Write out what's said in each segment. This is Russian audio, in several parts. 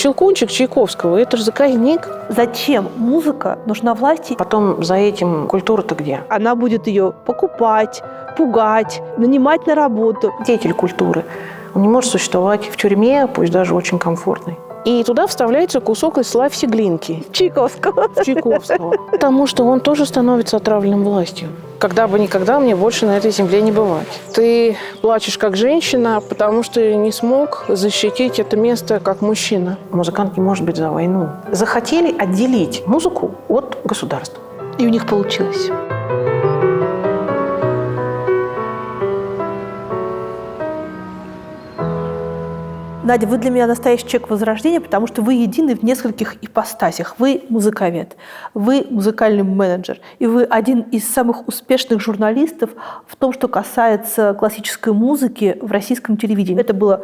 Щелкунчик Чайковского – это же заказник. Зачем музыка нужна власти? Потом за этим культура-то где? Она будет ее покупать, пугать, нанимать на работу. Деятель культуры. Он не может существовать в тюрьме, пусть даже очень комфортной. И туда вставляется кусок из Славси Глинки. Чайковского. Чайковского. Потому что он тоже становится отравленным властью. Когда бы никогда мне больше на этой земле не бывать. Ты плачешь как женщина, потому что не смог защитить это место как мужчина. Музыкант не может быть за войну. Захотели отделить музыку от государства. И у них получилось. Надя, вы для меня настоящий человек Возрождения, потому что вы едины в нескольких ипостасях. Вы музыковед, вы музыкальный менеджер, и вы один из самых успешных журналистов в том, что касается классической музыки в российском телевидении. Это было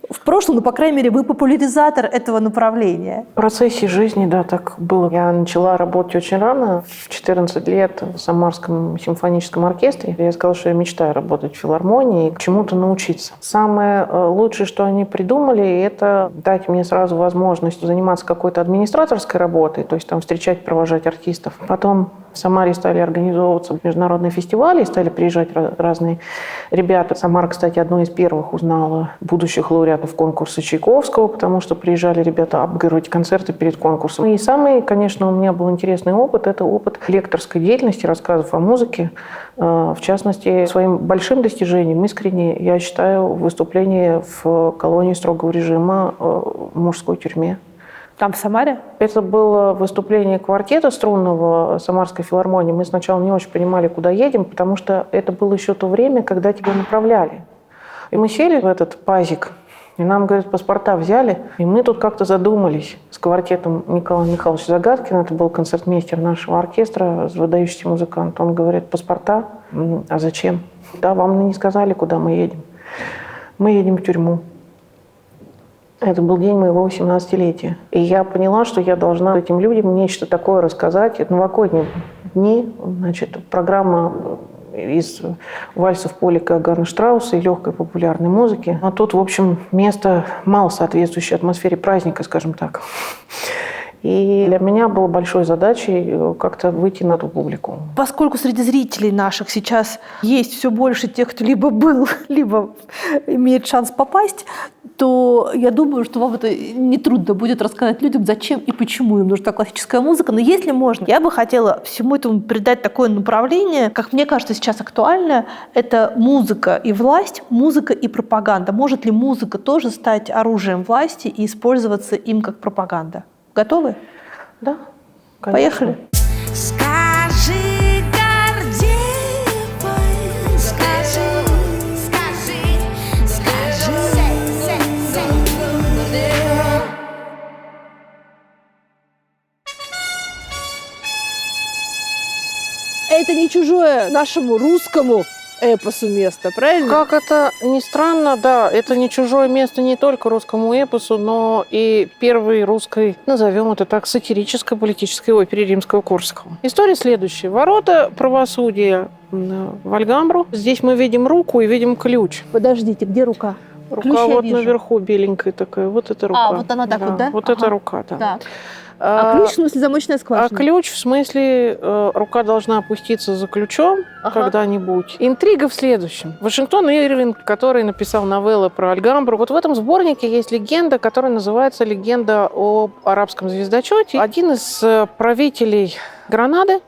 в прошлом, но, по крайней мере, вы популяризатор этого направления. В процессе жизни, да, так было. Я начала работать очень рано, в 14 лет в Самарском симфоническом оркестре. Я сказала, что я мечтаю работать в филармонии и чему-то научиться. Самое лучшее, что они придумали, это дать мне сразу возможность заниматься какой-то администраторской работой, то есть там встречать, провожать артистов. Потом в Самаре стали организовываться международные фестивали, стали приезжать разные ребята. Самара, кстати, одной из первых узнала будущих лауреатов конкурса Чайковского, потому что приезжали ребята обыгрывать концерты перед конкурсом. И самый, конечно, у меня был интересный опыт – это опыт лекторской деятельности, рассказов о музыке. В частности, своим большим достижением, искренне, я считаю, выступление в колонии строгого режима в мужской тюрьме. Там, в Самаре? Это было выступление квартета струнного Самарской филармонии. Мы сначала не очень понимали, куда едем, потому что это было еще то время, когда тебя направляли. И мы сели в этот пазик, и нам, говорят, паспорта взяли. И мы тут как-то задумались с квартетом Николая Михайловича Загадкина. Это был концертмейстер нашего оркестра, выдающийся музыкант. Он говорит: паспорта? А зачем? Да, вам не сказали, куда мы едем. Мы едем в тюрьму. Это был день моего 18-летия. И я поняла, что я должна этим людям нечто такое рассказать. Это новогодние дни, значит, программа из вальсов Полика, Иоганна Штрауса и легкой популярной музыки. А тут, в общем, место мало соответствующее атмосфере праздника, скажем так. И для меня было большой задачей как-то выйти на эту публику. Поскольку среди зрителей наших сейчас есть все больше тех, кто либо был, либо имеет шанс попасть, то я думаю, что вам это нетрудно будет рассказать людям, зачем и почему им нужна классическая музыка. Но если можно, я бы хотела всему этому придать такое направление, как мне кажется сейчас актуальное, это музыка и власть, музыка и пропаганда. Может ли музыка тоже стать оружием власти и использоваться им как пропаганда? Готовы? Да, конечно. Поехали. Скажи, Гордеевой, скажи. Это не чужое нашему русскому эпосу место, правильно? Как это ни странно, да, это не чужое место не только русскому эпосу, но и первой русской, назовем это так, сатирической политической опере Римского-Корсакова. История следующая. Ворота правосудия в Альгамбру. Здесь мы видим руку и видим ключ. Подождите, где рука? Рука Ключ я вот вижу. наверху беленькая такая, вот эта рука. А, вот она так вот, да? Вот Ага. эта рука, да. Так. А ключ, в смысле, замочная скважина? А ключ, в смысле, рука должна опуститься за ключом когда-нибудь. Интрига в следующем. Вашингтон Ирвинг, который написал новеллы про Альгамбру, вот в этом сборнике есть легенда, которая называется «Легенда об арабском звездочете». Один из правителей Гранады,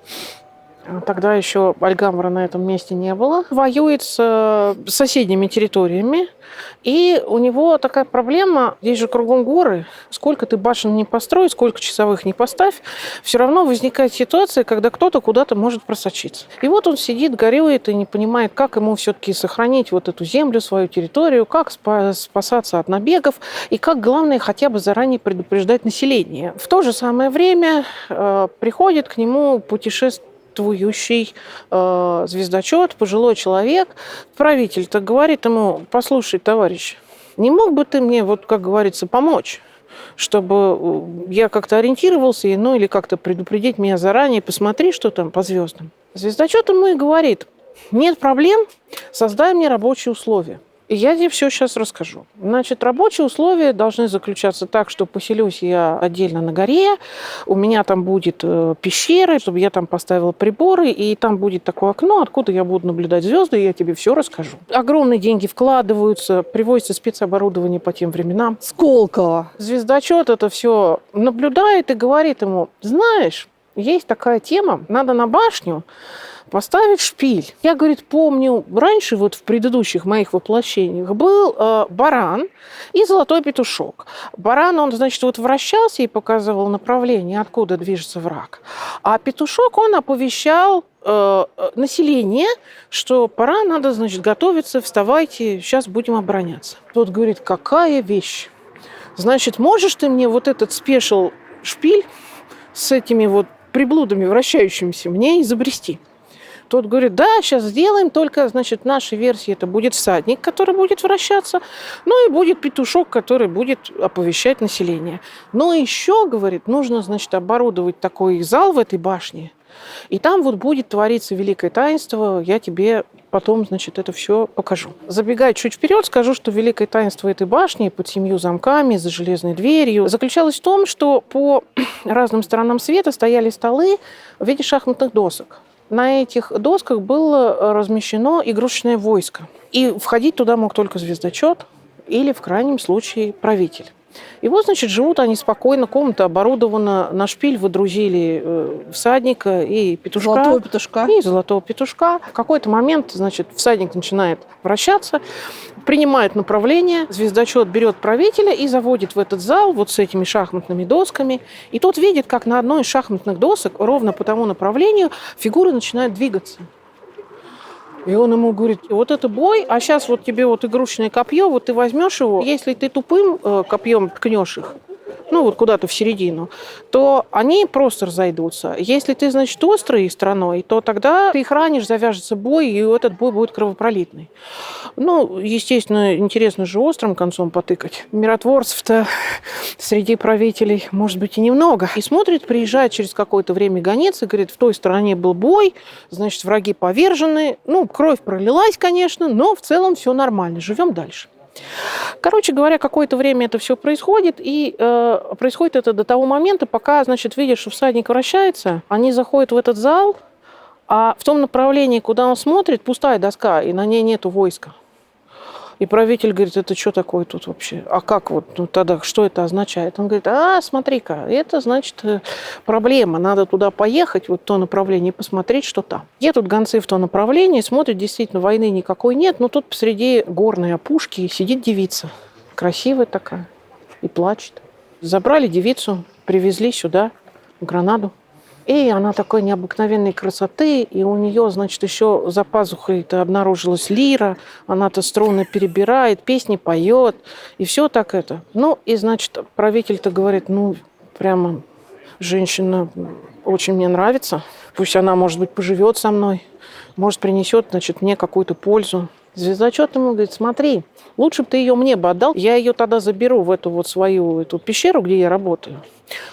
тогда еще Альгамбра на этом месте не было, воюет с соседними территориями. И у него такая проблема, здесь же кругом горы, сколько ты башен не построй, сколько часовых не поставь, все равно возникает ситуация, когда кто-то куда-то может просочиться. И вот он сидит, горюет и не понимает, как ему все-таки сохранить вот эту землю, свою территорию, как спасаться от набегов и как, главное, хотя бы заранее предупреждать население. В то же самое время приходит к нему путешественник, звездочет, пожилой человек. Правитель-то говорит ему: послушай, товарищ, не мог бы ты мне, вот как говорится, помочь, чтобы я как-то ориентировался, ну или как-то предупредить меня заранее, посмотри, что там по звездам. Звездочет ему и говорит: нет проблем, создай мне рабочие условия. И я тебе все сейчас расскажу. Значит, рабочие условия должны заключаться так, что поселюсь я отдельно на горе, у меня там будет пещера, чтобы я там поставила приборы, и там будет такое окно, откуда я буду наблюдать звезды, и я тебе все расскажу. Огромные деньги вкладываются, привозится спецоборудование по тем временам. Сколково. Звездочет это все наблюдает и говорит ему: знаешь, есть такая тема, надо на башню поставить шпиль. Я, говорит, помню, раньше вот в предыдущих моих воплощениях был баран и золотой петушок. Баран, он, значит, вот вращался и показывал направление, откуда движется враг. А петушок, он оповещал население, что пора, надо, значит, готовиться, вставайте, сейчас будем обороняться. Тот говорит: какая вещь? Значит, можешь ты мне вот этот спешл шпиль с этими вот приблудами вращающимися мне изобрести? Тот говорит: да, сейчас сделаем, только, значит, в нашей версии это будет всадник, который будет вращаться, ну и будет петушок, который будет оповещать население. Но еще, говорит, нужно, значит, оборудовать такой зал в этой башне, и там вот будет твориться великое таинство, я тебе потом, значит, это все покажу. Забегая чуть вперед, скажу, что великое таинство этой башни под 7 замками, за железной дверью, заключалось в том, что по разным сторонам света стояли столы в виде шахматных досок. На этих досках было размещено игрушечное войско. И входить туда мог только звездочет или, в крайнем случае, правитель. И вот, значит, живут они спокойно, комната оборудована, на шпиль выдрузили всадника и петушка. Золотого петушка. И золотого петушка. В какой-то момент, значит, всадник начинает вращаться, принимает направление, звездочет берет правителя и заводит в этот зал вот с этими шахматными досками. И тот видит, как на одной из шахматных досок ровно по тому направлению фигуры начинают двигаться. И он ему говорит: вот это бой, а сейчас вот тебе вот игрушечное копье, вот ты возьмешь его, если ты тупым копьем ткнешь их, ну вот куда-то в середину, то они просто разойдутся. Если ты, значит, острой стороной, то тогда ты их ранишь, завяжется бой, и этот бой будет кровопролитный. Ну, естественно, интересно же острым концом потыкать. Миротворцев-то среди правителей, может быть, и немного. И смотрит, приезжает через какое-то время гонец и говорит: в той стороне был бой, значит, враги повержены. Ну, кровь пролилась, конечно, но в целом все нормально, живем дальше. Короче говоря, какое-то время это все происходит, и происходит это до того момента, пока, значит, видишь, что всадник вращается, они заходят в этот зал, а в том направлении, куда он смотрит, пустая доска, и на ней нету войска. И правитель говорит: это что такое тут вообще? А как вот тогда, что это означает? Он говорит: смотри-ка, это значит проблема, надо туда поехать, вот в то направление, и посмотреть, что там. Едут гонцы в то направление, смотрят, действительно, войны никакой нет, но тут посреди горной опушки сидит девица, красивая такая, и плачет. Забрали девицу, привезли сюда, в Гранаду. И она такой необыкновенной красоты, и у нее, значит, еще за пазухой-то обнаружилась лира, она-то струны перебирает, песни поет, и все так это. Ну, и, значит, правитель-то говорит: ну, прямо женщина очень мне нравится, пусть она, может быть, поживет со мной, может, принесет, значит, мне какую-то пользу. Звездочет ему говорит: смотри, лучше бы ты ее мне бы отдал, я ее тогда заберу в эту вот свою эту пещеру, где я работаю.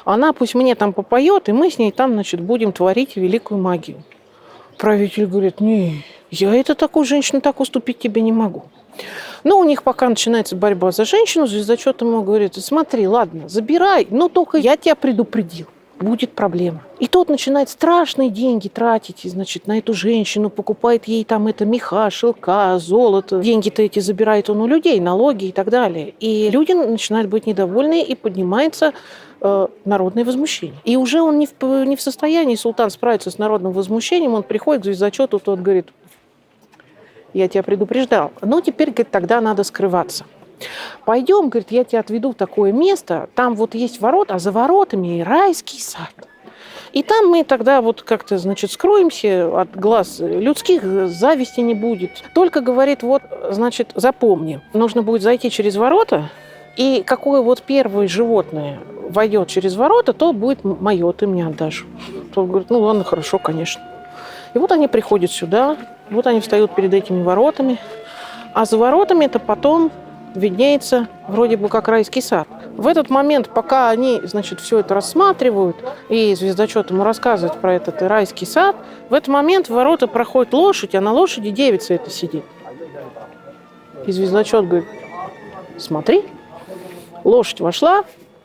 Она пусть мне там попоет, и мы с ней там, значит, будем творить великую магию. Правитель говорит: не, я это такую женщину так уступить тебе не могу. Но у них пока начинается борьба за женщину, звездочет ему говорит: смотри, ладно, забирай, но только я тебя предупредил. Будет проблема. И тот начинает страшные деньги тратить, значит, на эту женщину, покупает ей там это меха, шелка, золото. Деньги-то эти забирает он у людей, налоги и так далее. И люди начинают быть недовольны, и поднимается народное возмущение. И уже он не в состоянии, султан, справиться с народным возмущением, он приходит к звездочету, тот говорит: я тебя предупреждал, но теперь, говорит, тогда надо скрываться. Пойдем, говорит, я тебя отведу в такое место, там вот есть ворота, а за воротами райский сад. И там мы тогда вот как-то, значит, скроемся от глаз людских, зависти не будет. Только, говорит, вот, значит, запомни, нужно будет зайти через ворота, и какое вот первое животное войдет через ворота, то будет мое, ты мне отдашь. Тот говорит: ну ладно, хорошо, конечно. И вот они приходят сюда, вот они встают перед этими воротами, а за воротами это потом виднеется вроде бы как райский сад. В этот момент, пока они, значит, все это рассматривают, и звездочет ему рассказывает про этот райский сад, в этот момент в ворота проходит лошадь, а на лошади девица эта сидит. И звездочет говорит: смотри, лошадь вошла,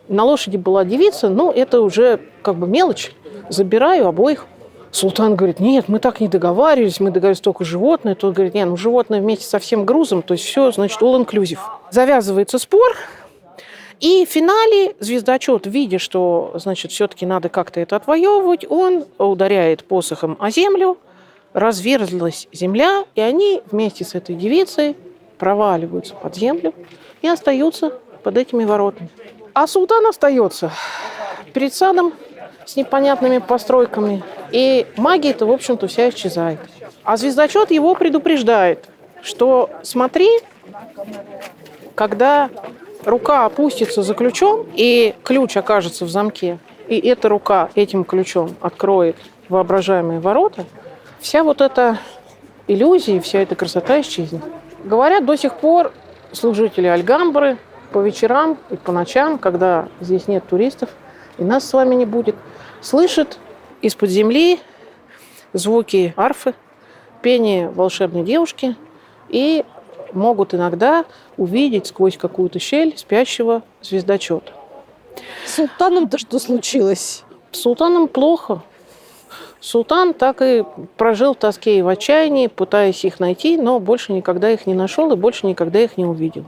на лошади была девица, но это уже как бы мелочь, забираю обоих. Султан говорит: нет, мы так не договаривались, мы договаривались только животное. Тот говорит: нет, ну животное вместе со всем грузом, то есть все, значит, all inclusive. Завязывается спор, и в финале звездочет, видя, что, значит, все-таки надо как-то это отвоевывать, он ударяет посохом о землю, разверзлась земля, и они вместе с этой девицей проваливаются под землю и остаются под этими воротами. А султан остается перед садом с непонятными постройками, и магия-то, в общем-то, вся исчезает. А звездочет его предупреждает, что смотри, когда рука опустится за ключом, и ключ окажется в замке, и эта рука этим ключом откроет воображаемые ворота, вся вот эта иллюзия, вся эта красота исчезнет. Говорят, до сих пор служители Альгамбры по вечерам и по ночам, когда здесь нет туристов, и нас с вами не будет, слышат из-под земли звуки арфы, пение волшебной девушки и могут иногда увидеть сквозь какую-то щель спящего звездочета. С султаном-то что случилось? С султаном плохо. Султан так и прожил в тоске и в отчаянии, пытаясь их найти, но больше никогда их не нашел и больше никогда их не увидел.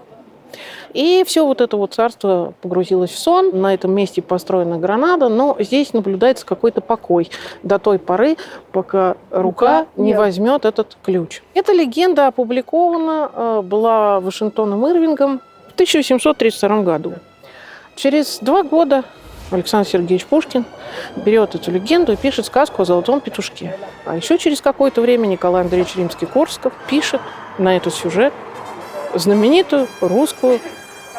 И все вот это вот царство погрузилось в сон. На этом месте построена Гранада, но здесь наблюдается какой-то покой до той поры, пока рука не возьмет этот ключ. Эта легенда опубликована была Вашингтоном Ирвингом в 1832 году. Через 2 года Александр Сергеевич Пушкин берет эту легенду и пишет сказку о золотом петушке. А еще через какое-то время Николай Андреевич Римский-Корсаков пишет на этот сюжет знаменитую русскую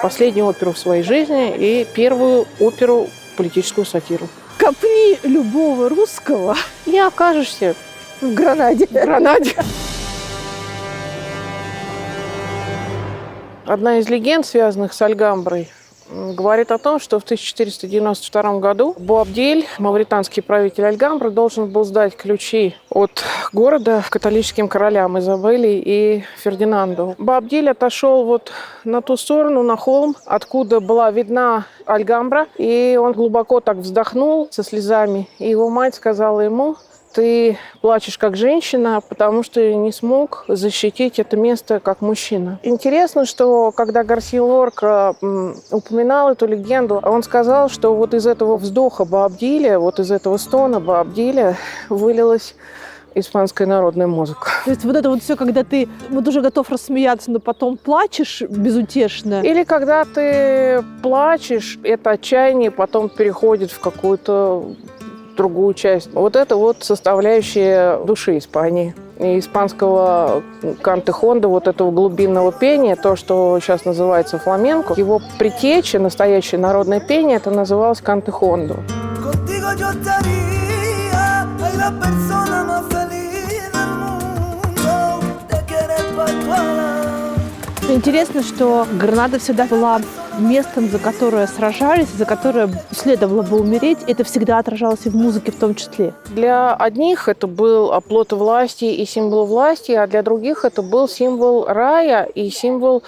последнюю оперу в своей жизни и первую оперу политическую сатиру. Копни любого русского И окажешься в Гранаде. в Гранаде. Одна из легенд, связанных с Альгамброй, говорит о том, что в 1492 году Боабдиль, мавританский правитель Альгамбры, должен был сдать ключи от города католическим королям Изабелле и Фердинанду. Боабдиль отошел вот на ту сторону, на холм, откуда была видна Альгамбра, и он глубоко так вздохнул со слезами, и его мать сказала ему: ты плачешь как женщина, потому что не смог защитить это место как мужчина. Интересно, что когда Гарсия Лорка упоминал эту легенду, он сказал, что вот из этого вздоха Боабдиля, вот из этого стона Боабдиля вылилась испанская народная музыка. То есть вот это вот все, когда ты вот уже готов рассмеяться, но потом плачешь безутешно. Или когда ты плачешь, это отчаяние потом переходит в какую-то другую часть. Вот это вот составляющая души Испании. И испанского канте-хонда, вот этого глубинного пения, то, что сейчас называется фламенко, его предтеча, настоящее народное пение, это называлось канте-хондо. Интересно, что Гранада всегда была местом, за которое сражались, за которое следовало бы умереть. Это всегда отражалось и в музыке в том числе. Для одних это был оплот власти и символ власти, а для других это был символ рая и символ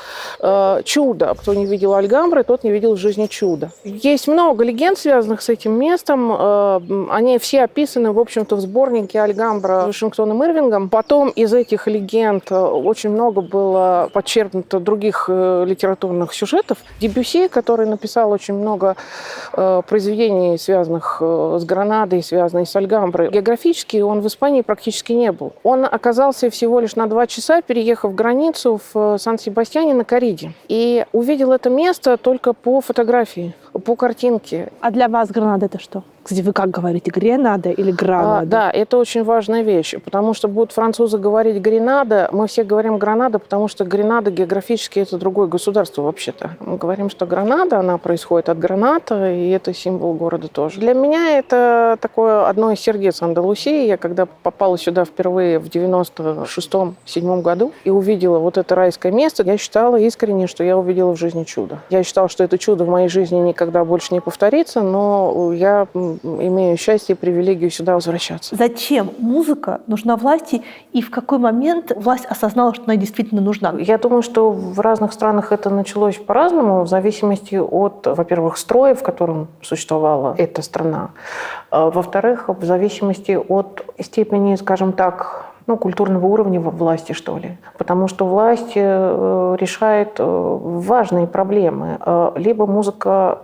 чуда. Кто не видел Альгамбры, тот не видел в жизни чуда. Есть много легенд, связанных с этим местом. Они все описаны, в общем-то, в сборнике Альгамбра Вашингтоном Ирвингом. Потом из этих легенд очень много было подчеркнуто других литературных сюжетов. Дебюсси, который написал очень много произведений, связанных с Гранадой, связанных с Альгамброй. Географически он в Испании практически не был. Он оказался всего лишь на 2 часа, переехав границу в Сан-Себастьяне на Кариде. И увидел это место только по фотографии, по картинке. А для вас Гранада это что? Кстати, вы как говорите, Гренада или Гранада? Да, это очень важная вещь, потому что будут французы говорить Гренада, мы все говорим Гранада, потому что Гренада географически это другое государство вообще-то. Мы говорим, что Гранада, она происходит от граната, и это символ города тоже. Для меня это такое одно из сердец Андалусии. Я когда попала сюда впервые в 96-97 году и увидела вот это райское место, я считала искренне, что я увидела в жизни чудо. Я считала, что это чудо в моей жизни никогда никогда больше не повторится, но я имею счастье и привилегию сюда возвращаться. Зачем музыка нужна власти, и в какой момент власть осознала, что она действительно нужна? Я думаю, что в разных странах это началось по-разному, в зависимости от, во-первых, строя, в котором существовала эта страна, во-вторых, в зависимости от степени, скажем так, культурного уровня власти, что ли. Потому что власть решает важные проблемы. Либо музыка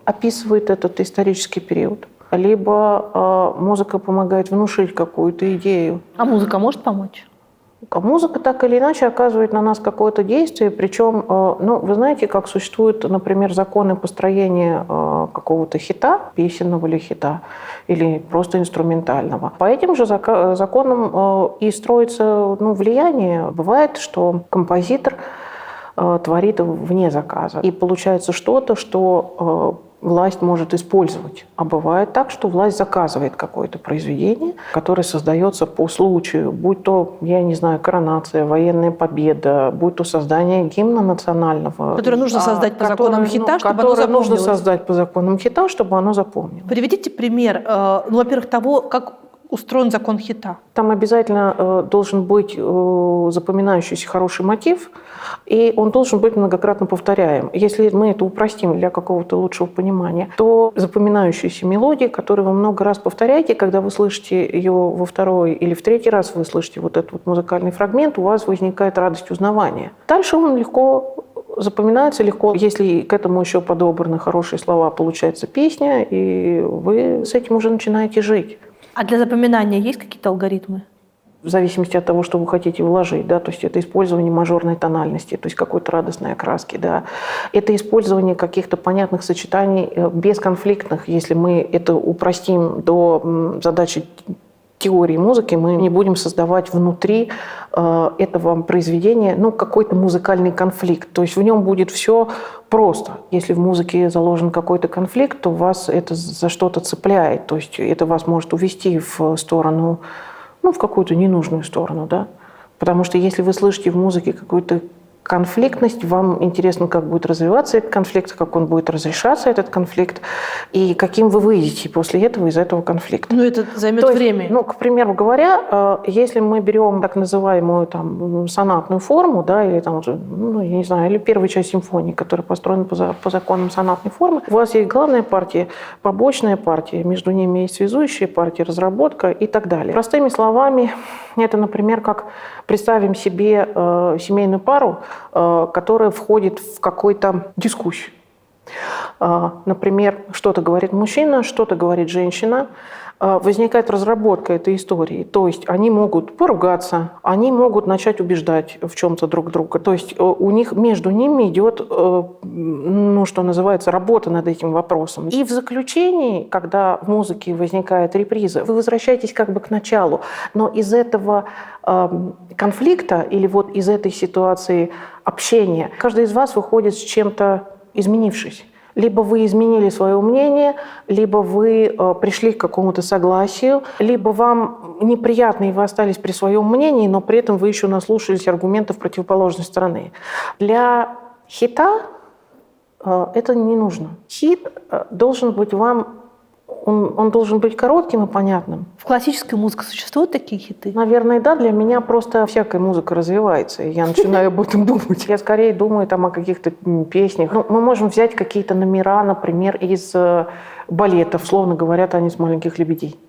описывает этот исторический период, либо музыка помогает внушить какую-то идею. А музыка может помочь? Музыка так или иначе оказывает на нас какое-то действие, причем, вы знаете, как существуют, например, законы построения какого-то хита, песенного или хита, или просто инструментального. По этим же законам и строится влияние. Бывает, что композитор творит вне заказа, и получается что-то, что власть может использовать. А бывает так, что власть заказывает какое-то произведение, которое создается по случаю, будь то, я не знаю, коронация, военная победа, будь то создание гимна национального. Которое нужно создать по законам хита, чтобы оно запомнилось. Нужно создать по законам хита, чтобы оно запомнилось. Приведите пример, во-первых, того, как устроен закон хита. Там обязательно должен быть запоминающийся хороший мотив, и он должен быть многократно повторяем. Если мы это упростим для какого-то лучшего понимания, то запоминающаяся мелодия, которую вы много раз повторяете, когда вы слышите ее во второй или в третий раз вы слышите вот этот вот музыкальный фрагмент, у вас возникает радость узнавания. Дальше он легко запоминается, легко. Если к этому еще подобраны хорошие слова, получается песня, и вы с этим уже начинаете жить. А для запоминания есть какие-то алгоритмы? В зависимости от того, что вы хотите вложить, да, то есть это использование мажорной тональности, то есть какой-то радостной окраски, да. Это использование каких-то понятных сочетаний, бесконфликтных. Если мы это упростим до задачи теории музыки, мы не будем создавать внутри этого произведения какой-то музыкальный конфликт. То есть в нем будет все просто. Если в музыке заложен какой-то конфликт, то вас это за что-то цепляет. То есть это вас может увести в сторону, в какую-то ненужную сторону, да. Потому что если вы слышите в музыке какую-то конфликтность, вам интересно, как будет развиваться этот конфликт, как он будет разрешаться, этот конфликт, и каким вы выйдете после этого из этого конфликта. Это займет время. К примеру говоря, если мы берем так называемую сонатную форму, да, или я не знаю, или первую часть симфонии, которая построена по законам сонатной формы, у вас есть главная партия, побочная партия, между ними есть связующая партия, разработка и так далее. Простыми словами, это, например, как представим себе семейную пару, которая входит в какой-то дискуссию. Например, что-то говорит мужчина, что-то говорит женщина. Возникает разработка этой истории. То есть они могут поругаться, они могут начать убеждать в чем-то друг друга. То есть у них между ними идет, что называется, работа над этим вопросом. И в заключении, когда в музыке возникает реприза, вы возвращаетесь как бы к началу. Но из этого конфликта или вот из этой ситуации общения каждый из вас выходит с чем-то изменившись. Либо вы изменили свое мнение, либо вы пришли к какому-то согласию, либо вам неприятно, и вы остались при своем мнении, но при этом вы еще наслушались аргументов противоположной стороны. Для хита это не нужно. Хит должен быть вам... Он должен быть коротким и понятным. В классической музыке существуют такие хиты? Наверное, да. Для меня просто всякая музыка развивается, и я начинаю об этом думать. Я скорее думаю о каких-то песнях. Мы можем взять какие-то номера, например, из балетов, словно говоря, «Танец маленьких лебедей».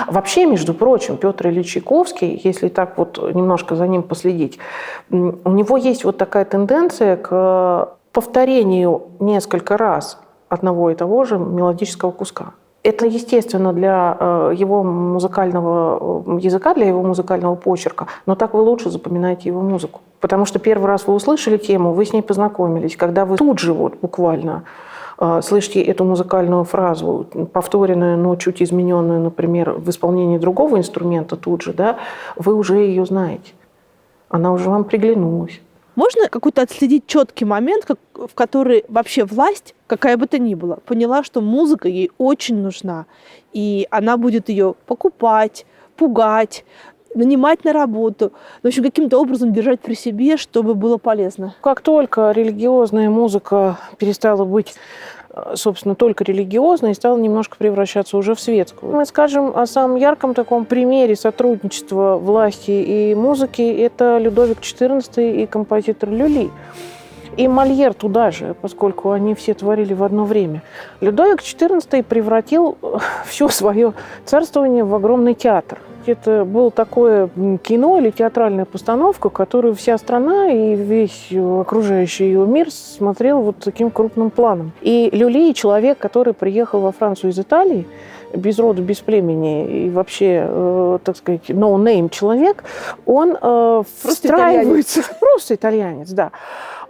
Вообще, между прочим, Петр Ильич Чайковский, если так вот немножко за ним последить, у него есть вот такая тенденция к повторению несколько раз одного и того же мелодического куска. Это естественно для его музыкального языка, для его музыкального почерка, но так вы лучше запоминаете его музыку. Потому что первый раз вы услышали тему, вы с ней познакомились. Когда вы тут же буквально слышите эту музыкальную фразу, повторенную, но чуть измененную, например, в исполнении другого инструмента тут же, да, вы уже ее знаете. Она уже вам приглянулась. Можно какой-то отследить четкий момент, в который вообще власть, какая бы то ни была, поняла, что музыка ей очень нужна, и она будет ее покупать, пугать, нанимать на работу, в общем, каким-то образом держать при себе, чтобы было полезно. Как только религиозная музыка перестала быть, собственно, только религиозной и стала немножко превращаться уже в светскую. Мы скажем о самом ярком таком примере сотрудничества власти и музыки – это Людовик XIV и композитор Люли. И Мольер туда же, поскольку они все творили в одно время. Людовик XIV превратил все свое царствование в огромный театр. Это было такое кино или театральная постановка, которую вся страна и весь окружающий ее мир смотрел вот таким крупным планом. И Люли, человек, который приехал во Францию из Италии, без рода, без племени и вообще, так сказать, no-name человек, он встраивается... Просто итальянец, да.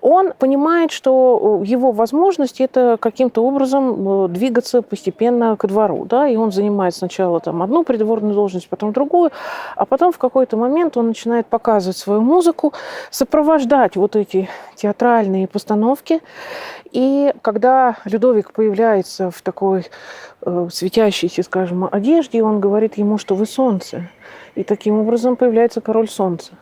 Он понимает, что его возможность – это каким-то образом двигаться постепенно ко двору. Да? И он занимает сначала там, одну придворную должность, потом другую, а потом в какой-то момент он начинает показывать свою музыку, сопровождать вот эти театральные постановки. И когда Людовик появляется в такой светящейся, скажем, одежде, он говорит ему, что вы солнце. И таким образом появляется король солнца.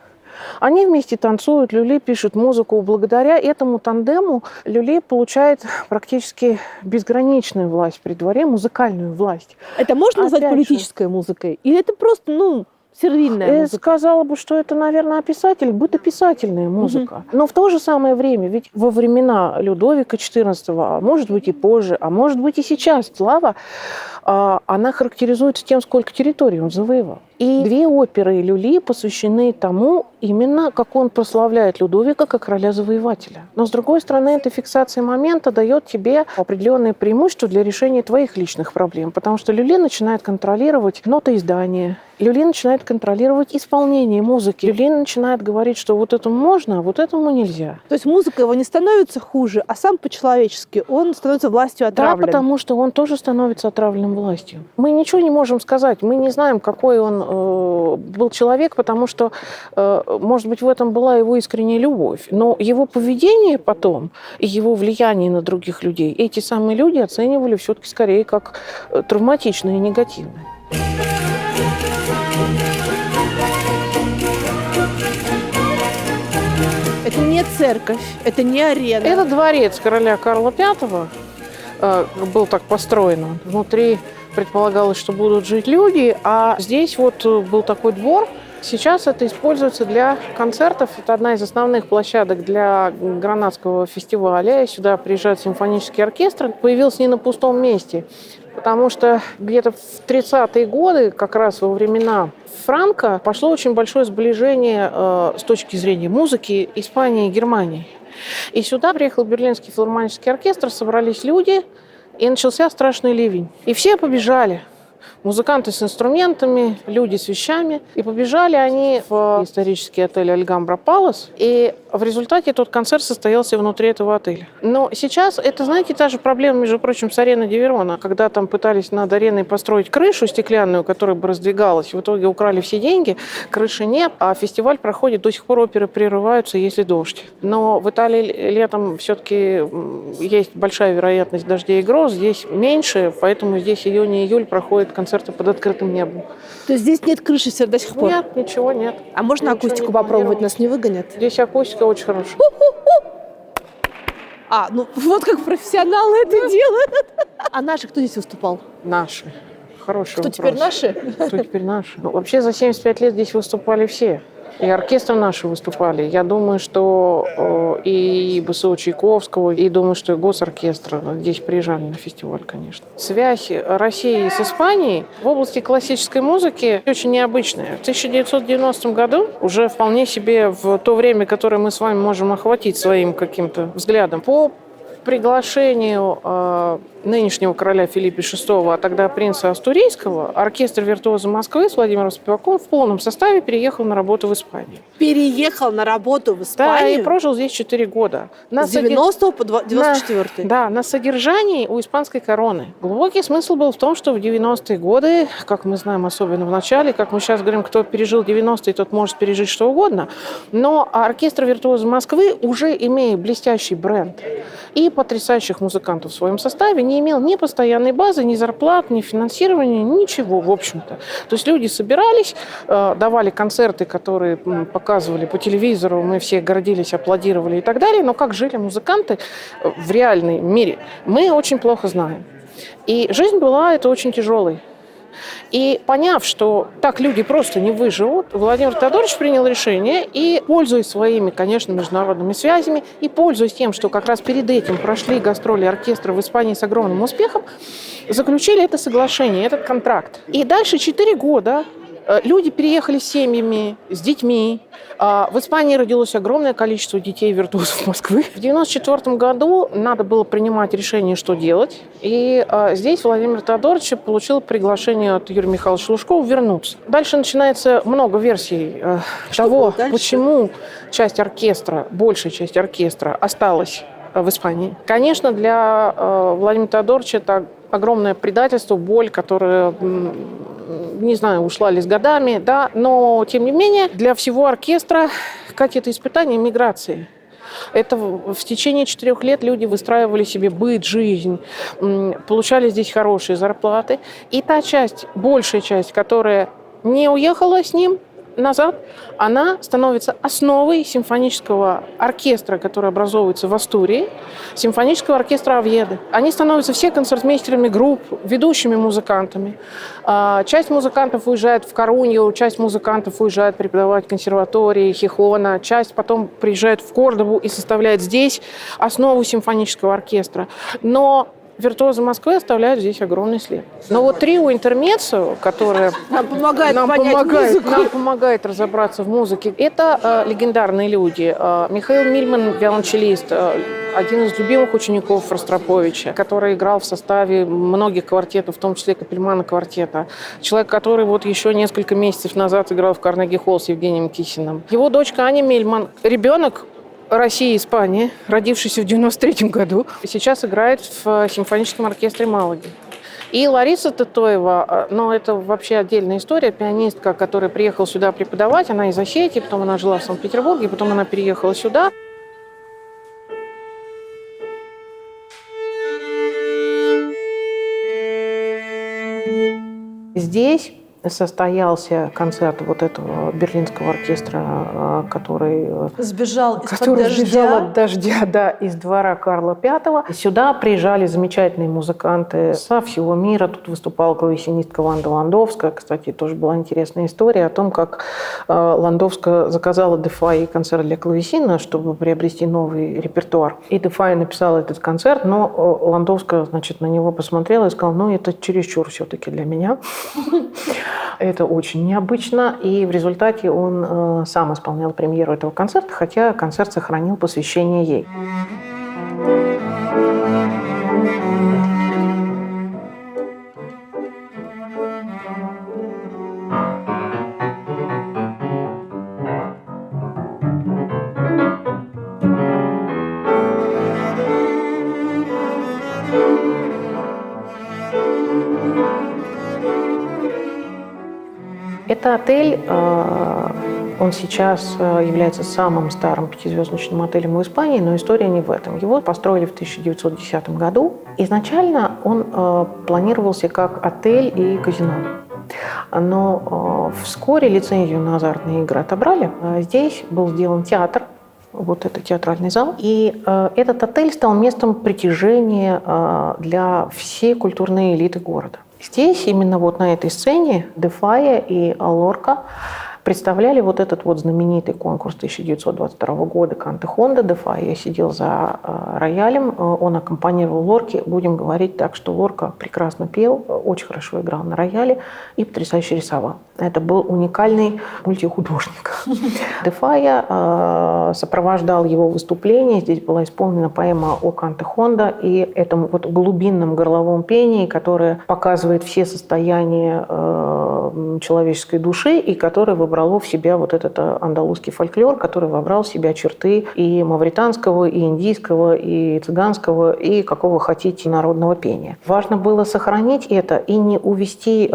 Они вместе танцуют, Люли пишет музыку. Благодаря этому тандему Люли получает практически безграничную власть при дворе, музыкальную власть. Это можно назвать Опять же, политической музыкой? Или это просто, сервильная я музыка? сказала бы, что это, наверное, бытописательная музыка. Но в то же самое время, ведь во времена Людовика XIV, а может быть и позже, а может быть и сейчас, слава, она характеризуется тем, сколько территорий он завоевал. И две оперы Люли посвящены тому, именно как он прославляет Людовика как короля-завоевателя. Но, с другой стороны, эта фиксация момента дает тебе определенное преимущество для решения твоих личных проблем, потому что Люли начинает контролировать нотоиздание, Люли начинает контролировать исполнение музыки, Люли начинает говорить, что вот этому можно, а вот этому нельзя. То есть музыка его не становится хуже, а сам по-человечески он становится властью отравлен. Да, потому что он тоже становится отравленным властью. Мы ничего не можем сказать, мы не знаем, какой он был человек, потому что, может быть, в этом была его искренняя любовь. Но его поведение потом и его влияние на других людей, эти самые люди оценивали все-таки скорее как травматичное и негативное. Это не церковь, это не арена. Это дворец короля Карла V был так построен. Внутри предполагалось, что будут жить люди, а здесь вот был такой двор. Сейчас это используется для концертов. Это одна из основных площадок для Гранадского фестиваля. Сюда приезжают симфонические оркестры. Появился не на пустом месте, потому что где-то в 30-е годы, как раз во времена Франко, пошло очень большое сближение с точки зрения музыки Испании и Германии. И сюда приехал Берлинский филармонический оркестр, собрались люди, и начался страшный ливень. И все побежали. Музыканты с инструментами, люди с вещами. И побежали они в исторический отель «Альгамбра Палас». И в результате тот концерт состоялся внутри этого отеля. Но сейчас это, знаете, та же проблема, между прочим, с ареной Ди Верона. Когда там пытались над ареной построить крышу стеклянную, которая бы раздвигалась. В итоге украли все деньги, крыши нет, а фестиваль проходит. До сих пор оперы прерываются, если дождь. Но в Италии летом все-таки есть большая вероятность дождей и гроз. Здесь меньше, поэтому здесь июнь и июль проходят концерты под открытым небом. То есть здесь нет крыши до сих пор? Нет, ничего нет. А можно Ничего акустику не попробовать? планировалось. Нас не выгонят? Здесь акустика очень хорошая. Вот как профессионалы это делают. А наши кто здесь выступал? Наши. Хороший Кто вопрос. теперь наши? Кто теперь наши? Вообще за 75 лет здесь выступали все. И оркестры наши выступали. Я думаю, что и БСО Чайковского, и думаю, что и госоркестр здесь приезжали на фестиваль, конечно. Связь России с Испанией в области классической музыки очень необычная. В 1990 году, уже вполне себе в то время, которое мы с вами можем охватить своим каким-то взглядом, по приглашению нынешнего короля Филиппа VI, а тогда принца Астурийского, оркестр «Виртуозы Москвы» с Владимиром Спиваком в полном составе переехал на работу в Испанию. Переехал на работу в Да, Испанию? и прожил здесь 4 года. С 90 по 94. Да, на содержании у испанской короны. Глубокий смысл был в том, что в 90-е годы, как мы знаем, особенно в начале, как мы сейчас говорим, кто пережил 90-е, тот может пережить что угодно, но оркестр «Виртуозы Москвы», уже имея блестящий бренд и и потрясающих музыкантов в своем составе, не имел ни постоянной базы, ни зарплат, ни финансирования, ничего, в общем-то. То есть люди собирались, давали концерты, которые показывали по телевизору, мы все гордились, аплодировали и так далее, но как жили музыканты в реальном мире, мы очень плохо знаем. И жизнь была это очень тяжелой. И поняв, что так люди просто не выживут, Владимир Теодорович принял решение и, пользуясь своими, конечно, международными связями, и пользуясь тем, что как раз перед этим прошли гастроли оркестра в Испании с огромным успехом, заключили это соглашение, этот контракт. И дальше 4 года люди переехали с семьями, с детьми. В Испании родилось огромное количество детей-виртуозов Москвы. В 1994 году надо было принимать решение, что делать. И здесь Владимир Теодорович получил приглашение от Юрия Михайловича Лужкова вернуться. Дальше начинается много версий того, почему часть оркестра, большая часть оркестра осталась в Испании. Конечно, для Владимира Теодоровича это огромное предательство, боль, которая, не знаю, ушла ли с годами, да, но, тем не менее, для всего оркестра, как это испытание миграции. Это в течение 4 лет люди выстраивали себе быт, жизнь, получали здесь хорошие зарплаты. И та часть, большая часть, которая не уехала с ним назад, она становится основой симфонического оркестра, который образовывается в Астурии, симфонического оркестра Овьедо. Они становятся все концертмейстерами групп, ведущими музыкантами. Часть музыкантов уезжает в Корунью, часть музыкантов уезжает преподавать в консерватории Хихона, часть потом приезжает в Кордобу и составляет здесь основу симфонического оркестра. Но виртуозы Москвы оставляют здесь огромный след. Но вот трио интермеццо, которое нам помогает разобраться в музыке, это легендарные люди. Михаил Мильман, виолончелист, один из любимых учеников Ростроповича, который играл в составе многих квартетов, в том числе Капельмана квартета. Человек, который вот еще несколько месяцев назад играл в Карнеги-холл с Евгением Кисиным. Его дочка Аня Мильман, ребенок России и Испании, родившийся в 1993 году, сейчас играет в симфоническом оркестре Малаги. И Лариса Тытоева, но это вообще отдельная история, пианистка, которая приехала сюда преподавать, она из Осетии, потом она жила в Санкт-Петербурге, потом она переехала сюда. Здесь состоялся концерт вот этого берлинского оркестра, который сбежал от дождя, да, из двора Карла V. Сюда приезжали замечательные музыканты со всего мира. Тут выступала клавесинистка Ванда Ландовская. Кстати, тоже была интересная история о том, как Ландовская заказала Дефайи концерт для клавесина, чтобы приобрести новый репертуар. И Дефайи написала этот концерт, но Ландовская, значит, на него посмотрела и сказала, ну, это чересчур все-таки для меня. Это очень необычно, и в результате он сам исполнял премьеру этого концерта, хотя концерт сохранил посвящение ей. Это отель, он сейчас является самым старым 5-звездочным отелем в Испании, но история не в этом. Его построили в 1910 году. Изначально он планировался как отель и казино. Но вскоре лицензию на азартные игры отобрали. Здесь был сделан театр, вот это театральный зал. И этот отель стал местом притяжения для всей культурной элиты города. Здесь, именно вот на этой сцене, Дефайя и Лорка представляли вот этот вот знаменитый конкурс 1922 года «Канте Хонда». Дефайя сидел за роялем, он аккомпанировал Лорке. Будем говорить так, что Лорка прекрасно пел, очень хорошо играл на рояле и потрясающе рисовал. Это был уникальный мультихудожник. Дефайя сопровождал его выступление. Здесь была исполнена поэма о Канте Хонда и этом вот глубинном горловом пении, которое показывает все состояния человеческой души и которое вобрало в себя вот этот андалузский фольклор, который вобрал в себя черты и мавританского, и индийского, и цыганского, и какого хотите народного пения. Важно было сохранить это и не увести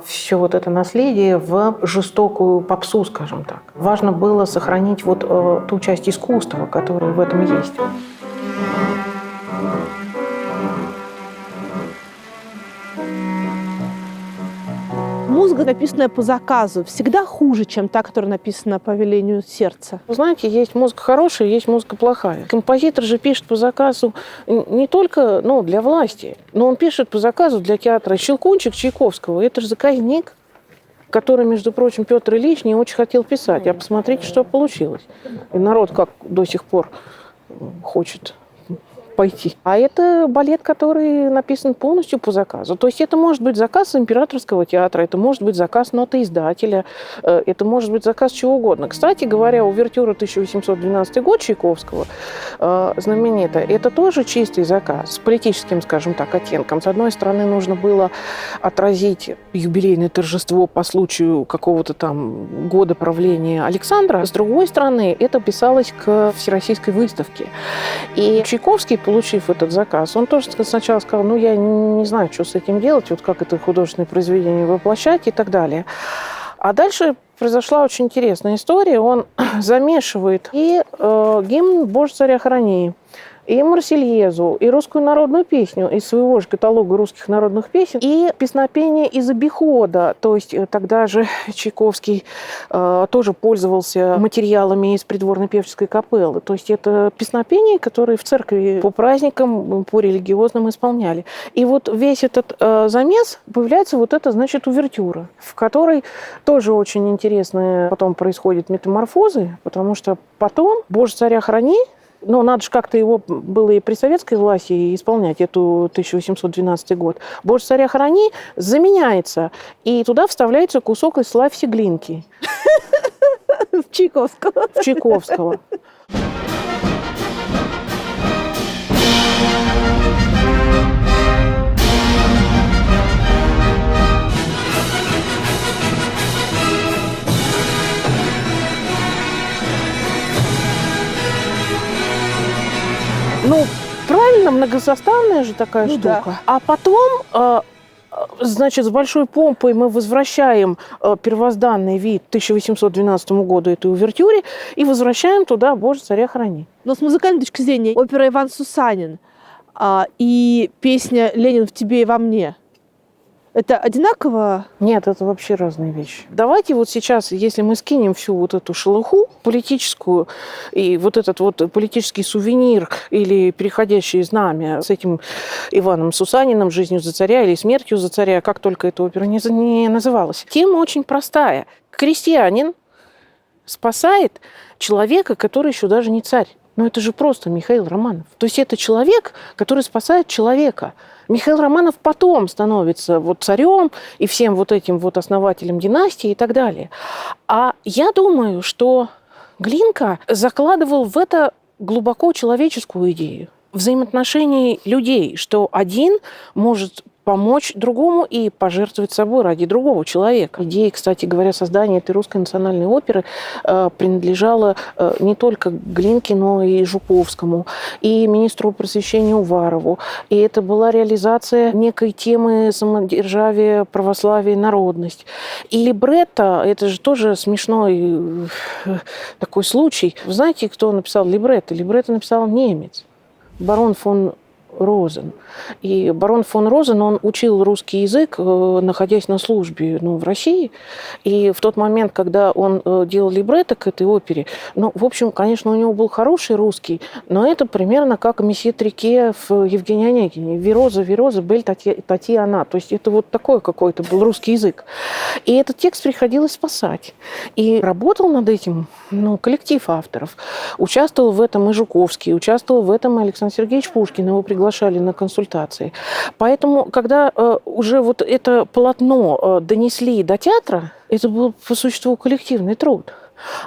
все вот это наследие в жестокую попсу, скажем так. Важно было сохранить вот ту часть искусства, которая в этом есть. музыка, написанная по заказу, всегда хуже, чем та, которая написана по велению сердца? Вы знаете, есть музыка хорошая, есть музыка плохая. Композитор же пишет по заказу не только для власти, но он пишет по заказу для театра. Щелкунчик Чайковского – это же заказник, который, между прочим, Петр Ильич не очень хотел писать. А посмотрите, что получилось. И народ как до сих пор хочет пойти. А это балет, который написан полностью по заказу. То есть это может быть заказ императорского театра, это может быть заказ нотоиздателя, это может быть заказ чего угодно. Кстати говоря, увертюра 1812 год Чайковского, знаменитая, это тоже чистый заказ с политическим, скажем так, оттенком. С одной стороны, нужно было отразить юбилейное торжество по случаю какого-то там года правления Александра. С другой стороны, это писалось к Всероссийской выставке. И Чайковский, получив этот заказ, он тоже сначала сказал, я не знаю, что с этим делать, вот как это художественное произведение воплощать и так далее. А дальше произошла очень интересная история. Он замешивает и гимн «Боже, царя храни», и «Марсельезу», и русскую народную песню из своего же каталога русских народных песен, и песнопение из обихода. То есть тогда же Чайковский тоже пользовался материалами из придворной певческой капеллы. То есть это песнопения, которые в церкви по праздникам, по религиозным исполняли. И вот весь этот замес, появляется вот эта, значит, увертюра, в которой тоже очень интересные потом происходят метаморфозы, потому что потом «Боже, царя храни», надо же как-то его было и при советской власти исполнять, эту 1812 год. «Боже, царя храни» заменяется, и туда вставляется кусок из «Славься Глинки». В Чайковского. В Чайковского. Правильно, многосоставная же такая штука. Да. А потом, значит, с большой помпой мы возвращаем первозданный вид 1812 году этой увертюре и возвращаем туда «Боже, царя храни». Но с музыкальной точки зрения опера «Иван Сусанин» и песня «Ленин в тебе и во мне» это одинаково? Нет, это вообще разные вещи. Давайте вот сейчас, если мы скинем всю вот эту шелуху политическую и вот этот вот политический сувенир или переходящее знамя с этим Иваном Сусаниным, «Жизнью за царя» или «Смертью за царя», как только эта опера не называлась. Тема очень простая. Крестьянин спасает человека, который еще даже не царь. Но это же просто Михаил Романов. То есть это человек, который спасает человека. Михаил Романов потом становится царем и всем вот этим основателем династии и так далее. А я думаю, что Глинка закладывал в это глубоко человеческую идею взаимоотношений людей, что один может помочь другому и пожертвовать собой ради другого человека. Идея, кстати говоря, создания этой русской национальной оперы принадлежала не только Глинке, но и Жуковскому, и министру просвещения Уварову. И это была реализация некой темы самодержавия, православия, народность. И либретто, это же тоже смешной такой случай. Вы знаете, кто написал либретто? Либретто написал немец, барон фон Розен. И барон фон Розен, он учил русский язык, находясь на службе в России. И в тот момент, когда он делал либретто к этой опере, в общем, конечно, у него был хороший русский, но это примерно как месье Трике в Евгении Онегине. Вироза, Вироза, Бель, Татьяна. То есть это вот такой какой-то был русский язык. И этот текст приходилось спасать. И работал над этим коллектив авторов. Участвовал в этом и Жуковский, участвовал в этом и Александр Сергеевич Пушкин. Его приглашали на консультации. Поэтому, когда уже вот это полотно донесли до театра, это был по существу коллективный труд.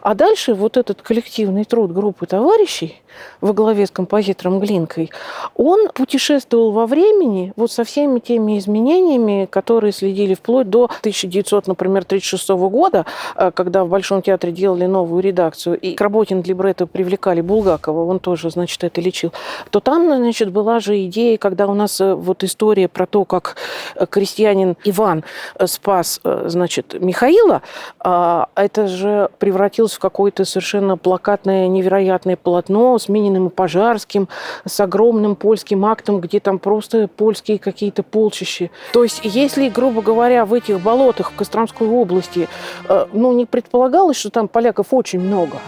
А дальше вот этот коллективный труд группы товарищей во главе с композитором Глинкой, он путешествовал во времени со всеми теми изменениями, которые следили вплоть до 1936 года, когда в Большом театре делали новую редакцию, и к работе над либретто привлекали Булгакова, он тоже, значит, это лечил, то там, значит, была же идея, когда у нас история про то, как крестьянин Иван спас, значит, Михаила, это же превратилось превратилось в какое-то совершенно плакатное, невероятное полотно с Мининым и Пожарским, с огромным польским актом, где там просто польские какие-то полчища. То есть, если, грубо говоря, в этих болотах в Костромской области, не предполагалось, что там поляков очень много,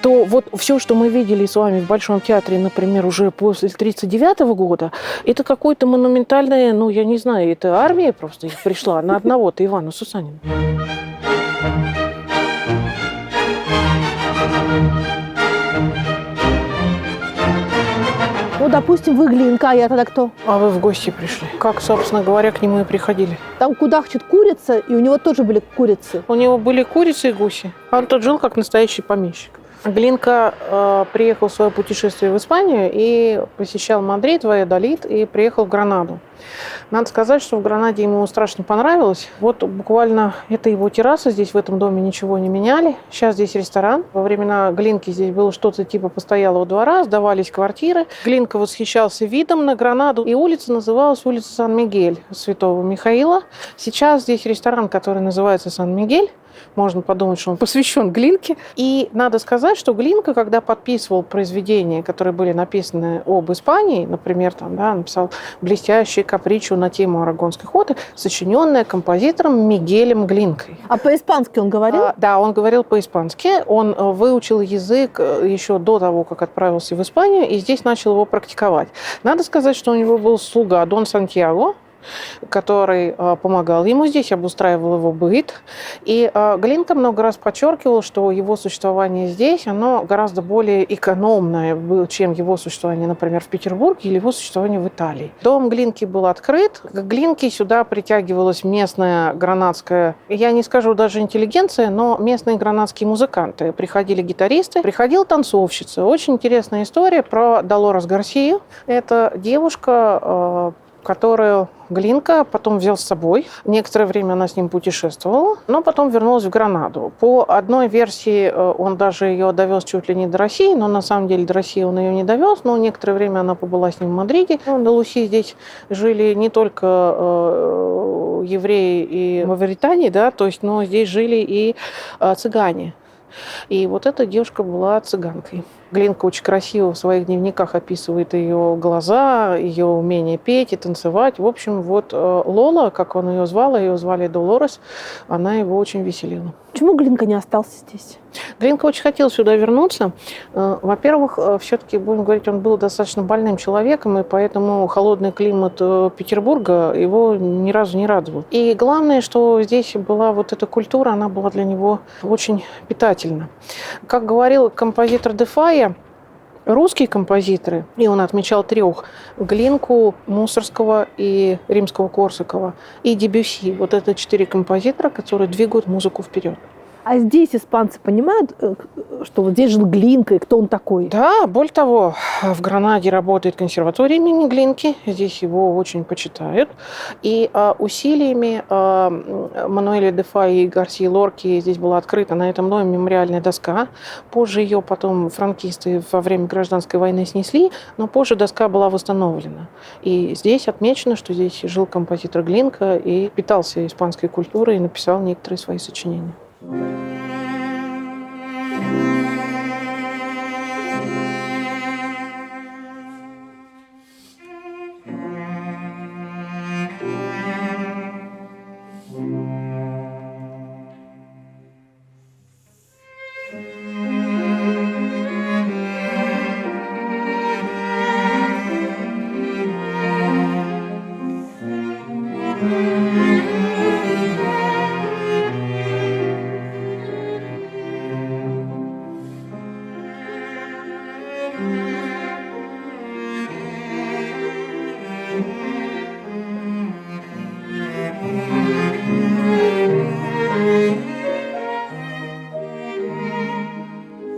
то вот все, что мы видели с вами в Большом театре, например, уже после 1939 года, это какое-то монументальное, я не знаю, это армия просто их пришла на одного-то Ивана Сусанина. Допустим, вы Глинка, а я тогда кто? А вы в гости пришли. Как, собственно говоря, к нему и приходили? Там кудахчет курица, и у него тоже были курицы. У него были курицы и гуси. Он тут жил как настоящий помещик. Глинка приехал в свое путешествие в Испанию и посещал Мадрид, Вальядолид и приехал в Гранаду. Надо сказать, что в Гранаде ему страшно понравилось. Вот буквально это его терраса, здесь в этом доме ничего не меняли. Сейчас здесь ресторан. Во времена Глинки здесь было что-то типа постоялого двора, сдавались квартиры. Глинка восхищался видом на Гранаду, и улица называлась улица Сан-Мигель, Святого Михаила. Сейчас здесь ресторан, который называется Сан-Мигель. Можно подумать, что он посвящен Глинке. И надо сказать, что Глинка, когда подписывал произведения, которые были написаны об Испании, например, написал блестящее капричо на тему арагонской охоты, сочиненное композитором Мигелем Глинкой. А по-испански он говорил? Да, он говорил по-испански. Он выучил язык еще до того, как отправился в Испанию, и здесь начал его практиковать. Надо сказать, что у него был слуга Дон Сантьяго, который помогал ему здесь, обустраивал его быт. И Глинка много раз подчеркивал, что его существование здесь, оно гораздо более экономное, чем его существование, например, в Петербурге или его существование в Италии. Дом Глинки был открыт. К Глинке сюда притягивалась местная гранадская, я не скажу даже интеллигенция, но местные гранадские музыканты. Приходили гитаристы, приходила танцовщица. Очень интересная история про Долорес Гарсию. Это девушка, которую Глинка потом взял с собой. Некоторое время она с ним путешествовала, но потом вернулась в Гранаду. По одной версии он даже ее довез чуть ли не до России, но на самом деле до России он ее не довез. Но некоторое время она побыла с ним в Мадриде. В Андалусии здесь жили не только евреи и мавритане, но здесь жили и цыгане. И вот эта девушка была цыганкой. Глинка очень красиво в своих дневниках описывает ее глаза, ее умение петь и танцевать. В общем, вот Лола, как он ее звали Долорес, она его очень веселила. Почему Глинка не остался здесь? Глинка очень хотел сюда вернуться. Во-первых, все-таки, будем говорить, он был достаточно больным человеком, и поэтому холодный климат Петербурга его ни разу не радовал. И главное, что здесь была вот эта культура, она была для него очень питательна. Как говорил композитор Дефая, русские композиторы, и он отмечал 3, Глинку, Мусорского и Римского-Корсакова, и Дебюсси. Вот это 4 композитора, которые двигают музыку вперед. А здесь испанцы понимают, что вот здесь жил Глинка, и кто он такой? Да, более того, в Гранаде работает консерватория имени Глинки, здесь его очень почитают. И усилиями Мануэля Дефая и Гарсии Лорки здесь была открыта на этом доме мемориальная доска. Позже ее потом франкисты во время гражданской войны снесли, но позже доска была восстановлена. И здесь отмечено, что здесь жил композитор Глинка и питался испанской культурой и написал некоторые свои сочинения.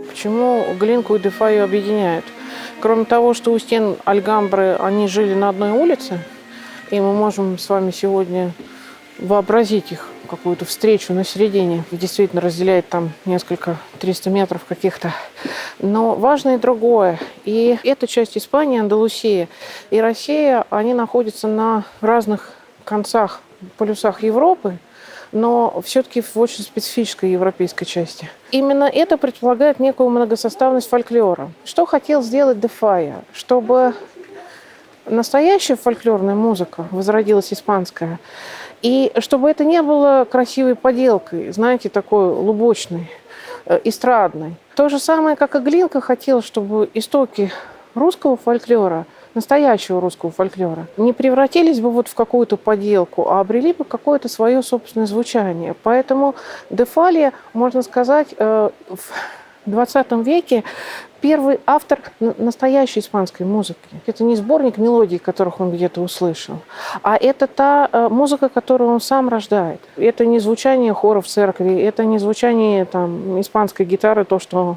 Почему Глинку и Дефаю объединяют? Кроме того, что у стен Альгамбры они жили на одной улице, и мы можем с вами сегодня вообразить их, какую-то встречу на середине. Действительно разделяет там 300 метров каких-то. Но важно и другое. И эта часть Испании, Андалусия и Россия, они находятся на разных концах, полюсах Европы. но все-таки в очень специфической европейской части. Именно это предполагает некую многосоставность фольклора. Что хотел сделать де Фая? Чтобы настоящая фольклорная музыка возродилась испанская, и чтобы это не было красивой поделкой, знаете, такой лубочной, эстрадной. То же самое, как и Глинка хотел, чтобы истоки русского фольклора, настоящего русского фольклора, не превратились бы вот в какую-то поделку, а обрели бы какое-то свое собственное звучание. Поэтому де Фалия, можно сказать, в XX веке первый автор настоящей испанской музыки. Это не сборник мелодий, которых он где-то услышал, а это та музыка, которую он сам рождает. Это не звучание хора в церкви, это не звучание там, испанской гитары, то, что,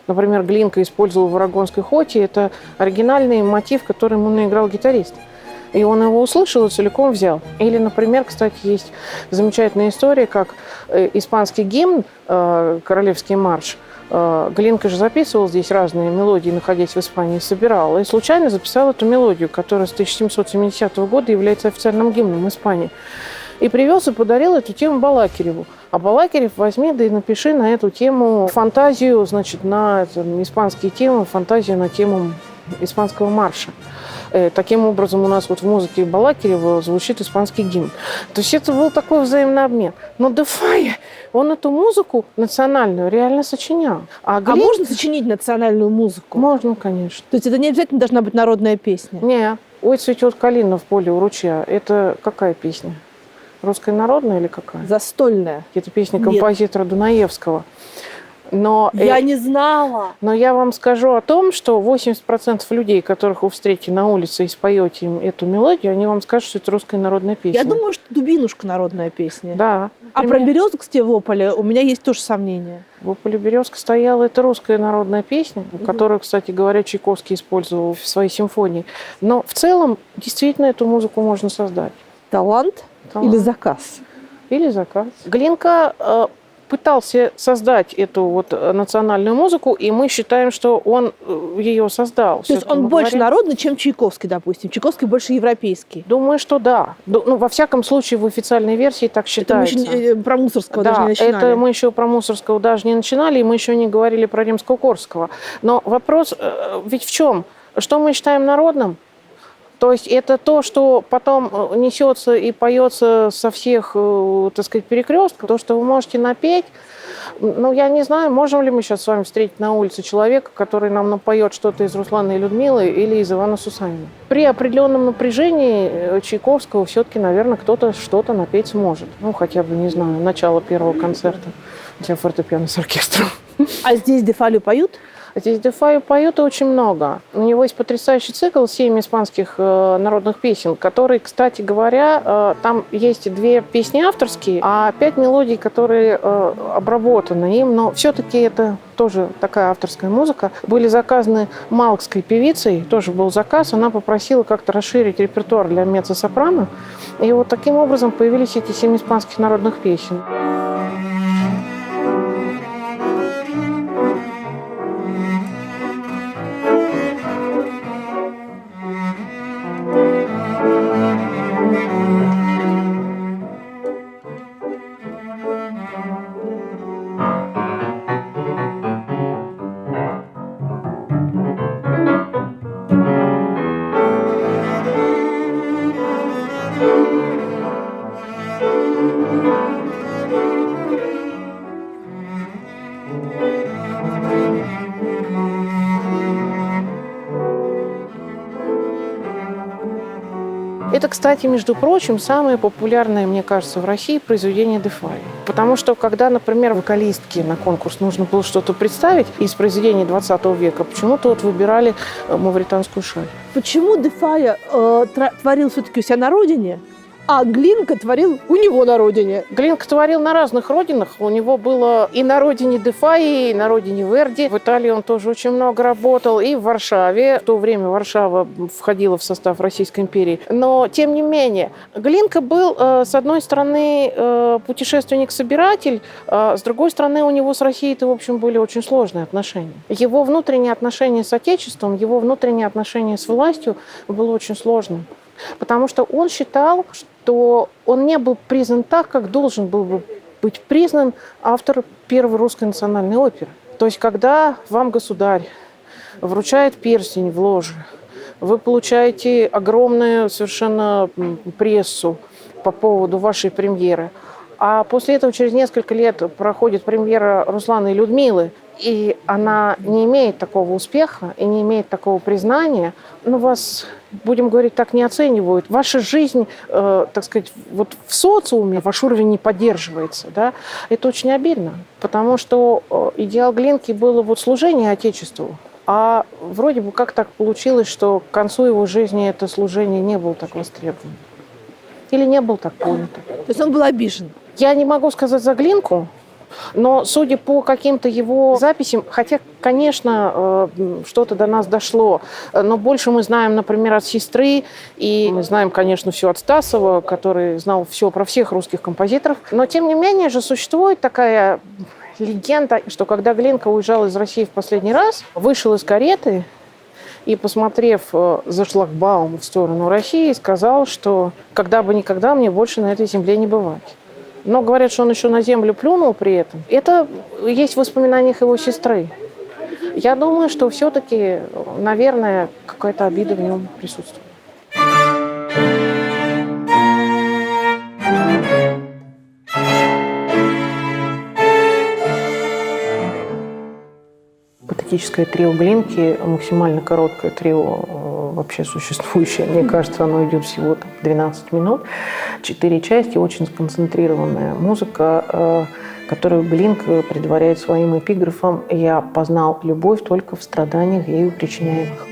например, Глинка использовал в арагонской хоте, это оригинальный мотив, который ему наиграл гитарист. И он его услышал и целиком взял. Или, например, кстати, есть замечательная история, как испанский гимн, королевский марш, Глинка же записывал здесь разные мелодии, находясь в Испании, собирал. И случайно записал эту мелодию, которая с 1770 года является официальным гимном Испании. И привез и подарил эту тему Балакиреву. А Балакирев возьми, да и напиши на эту тему фантазию, значит, на испанские темы, фантазию на тему испанского марша. Таким образом, у нас вот в музыке Балакирева звучит испанский гимн. То есть это был такой взаимный обмен. Но де Фая, он эту музыку национальную реально сочинял. А можно сочинить национальную музыку? Можно, конечно. То есть это не обязательно должна быть народная песня? Не. «Ой, цветет калина в поле у ручья». Это какая песня? Русская народная или какая? Застольная. Это песня композитора Дунаевского. Но я не знала. Но я вам скажу о том, что 80% людей, которых вы встретите на улице и споете им эту мелодию, они вам скажут, что это русская народная песня. Я думаю, что «Дубинушка» народная песня. Да. А про «Березовские вопли» у меня есть тоже сомнения. В «Ополе березка» стояла, это русская народная песня, которую, кстати говоря, Чайковский использовал в своей симфонии. Но в целом, действительно, эту музыку можно создать. Талант или заказ? Или заказ. Глинка пытался создать эту вот национальную музыку, и мы считаем, что он ее создал. То есть он больше народный, чем Чайковский, допустим. Чайковский больше европейский. Думаю, что да. Ну, во всяком случае, в официальной версии так считается. Это мы еще про Мусорского даже не начинали. Это мы еще про Мусорского даже не начинали, и мы еще не говорили про Римского-Корского. Но вопрос ведь в чем? Что мы считаем народным? То есть это то, что потом несется и поется со всех, так сказать, перекрестков, то, что вы можете напеть. Ну, я не знаю, можем ли мы сейчас с вами встретить на улице человека, который нам напоет что-то из Руслана и Людмилы или из Ивана Сусанина. При определенном напряжении Чайковского все-таки, наверное, кто-то что-то напеть сможет. Ну, хотя бы, не знаю, начало первого концерта для фортепиано с оркестром. А здесь де Фалию поют? Здесь де Фаю поют очень много. У него есть потрясающий цикл 7 испанских народных песен, который, кстати говоря, там есть 2 песни авторские, а 5 мелодий, которые обработаны им, но все-таки это тоже такая авторская музыка. Были заказаны малкской певицей, тоже был заказ, она попросила как-то расширить репертуар для меццо-сопрано, и вот таким образом появились эти 7 испанских народных песен. Это, кстати, между прочим, самое популярное, мне кажется, в России произведение де Фаи. Потому что, когда, например, вокалистке на конкурс нужно было что-то представить из произведений 20 века, почему-то вот выбирали «Мавританскую шаль». Почему де Фая творил все-таки у себя на родине, а Глинка творил у него на родине? Глинка творил на разных родинах. У него было и на родине де Фаи, и на родине Верди. В Италии он тоже очень много работал, и в Варшаве. В то время Варшава входила в состав Российской империи. Но, тем не менее, Глинка был, с одной стороны, путешественник-собиратель, а с другой стороны, у него с Россией-то, в общем, были очень сложные отношения. Его внутренние отношения с Отечеством, его внутренние отношения с властью было очень сложным. Потому что он считал, то он не был признан так, как должен был бы быть признан автор первой русской национальной оперы. То есть, когда вам государь вручает перстень в ложе, вы получаете огромную совершенно прессу по поводу вашей премьеры, а после этого через несколько лет проходит премьера «Руслана и Людмилы», и она не имеет такого успеха и не имеет такого признания, вас, будем говорить так, не оценивают. Ваша жизнь, так сказать, вот в социуме, ваш уровень не поддерживается. Да? Это очень обидно, потому что идеал Глинки было вот служение Отечеству. А вроде бы как так получилось, что к концу его жизни это служение не было так востребовано. Или не было так понято. То есть он был обижен? Я не могу сказать за Глинку, но судя по каким-то его записям, хотя, конечно, что-то до нас дошло, но больше мы знаем, например, от сестры, и мы знаем, конечно, все от Стасова, который знал все про всех русских композиторов. Но, тем не менее же, существует такая легенда, что когда Глинка уезжал из России в последний раз, вышел из кареты и, посмотрев за шлагбаум в сторону России, сказал, что когда бы никогда мне больше на этой земле не бывать. Но говорят, что он еще на землю плюнул при этом. Это есть в воспоминаниях его сестры. Я думаю, что все-таки, наверное, какая-то обида в нем присутствует. Патетическое трио Глинки, максимально короткое трио, вообще существующее. Мне кажется, оно идет всего 12 минут. 4 части, очень сконцентрированная музыка, которую Глинка предваряет своим эпиграфом «Я познал любовь только в страданиях ею причиняемых».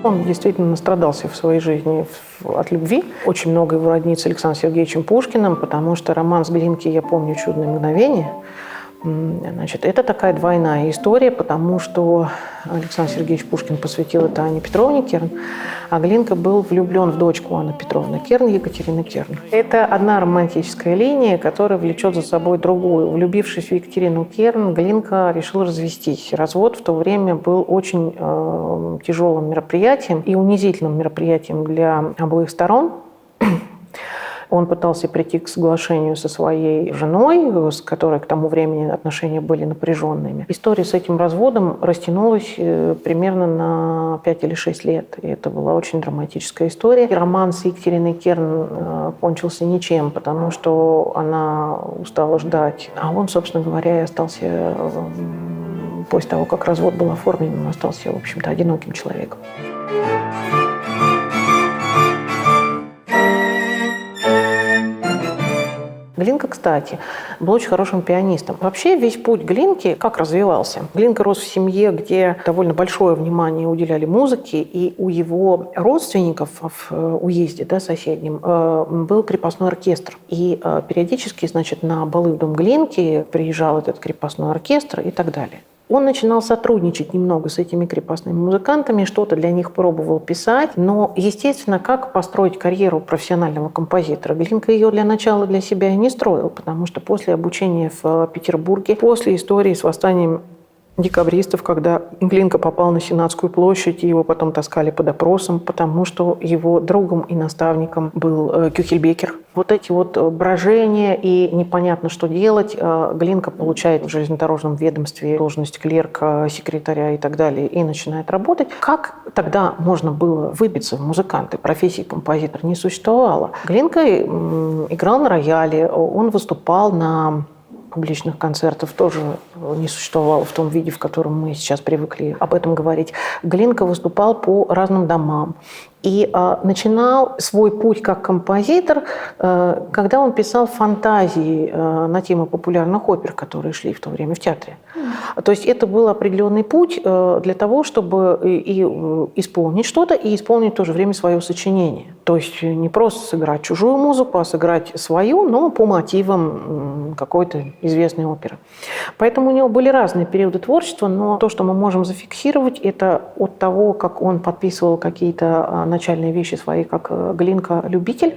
Он действительно настрадался в своей жизни от любви. Очень много его роднит с Александром Сергеевичем Пушкиным, потому что роман с Глинки «Я помню чудное мгновение». Значит, это такая двойная история, потому что Александр Сергеевич Пушкин посвятил это Анне Петровне Керн, а Глинка был влюблен в дочку Анны Петровны Керн, Екатерины Керн. Это одна романтическая линия, которая влечет за собой другую. Влюбившись в Екатерину Керн, Глинка решил развестись. Развод в то время был очень тяжелым мероприятием и унизительным мероприятием для обоих сторон. Он пытался прийти к соглашению со своей женой, с которой к тому времени отношения были напряженными. История с этим разводом растянулась примерно на 5 или 6 лет. И это была очень драматическая история. И роман с Екатериной Керн кончился ничем, потому что она устала ждать. А он, собственно говоря, и остался, после того, как развод был оформлен, он остался, в общем-то, одиноким человеком. Глинка, кстати, был очень хорошим пианистом. Вообще весь путь Глинки как развивался? Глинка рос в семье, где довольно большое внимание уделяли музыке, и у его родственников в уезде, соседнем, был крепостной оркестр. И периодически, на балы в дом Глинки приезжал этот крепостной оркестр и так далее. Он начинал сотрудничать немного с этими крепостными музыкантами, что-то для них пробовал писать, но, естественно, как построить карьеру профессионального композитора? Глинка ее для начала для себя и не строил, потому что после обучения в Петербурге, после истории с восстанием декабристов, когда Глинка попал на Сенатскую площадь, и его потом таскали под опросом, потому что его другом и наставником был Кюхельбекер. Вот эти вот брожения и непонятно, что делать, Глинка получает в железнодорожном ведомстве должность клерка, секретаря и так далее, и начинает работать. Как тогда можно было выбиться в музыканты? Профессии композитор не существовало. Глинка играл на рояле, он выступал на публичных концертов, тоже не существовало в том виде, в котором мы сейчас привыкли об этом говорить. Глинка выступал по разным домам. И начинал свой путь как композитор, когда он писал фантазии на темы популярных опер, которые шли в то время в театре. То есть это был определенный путь для того, чтобы и исполнить что-то, и исполнить в то же время свое сочинение. То есть не просто сыграть чужую музыку, а сыграть свою, но по мотивам какой-то известной оперы. Поэтому у него были разные периоды творчества, но то, что мы можем зафиксировать, это от того, как он подписывал какие-то начальные вещи свои, как Глинка-любитель,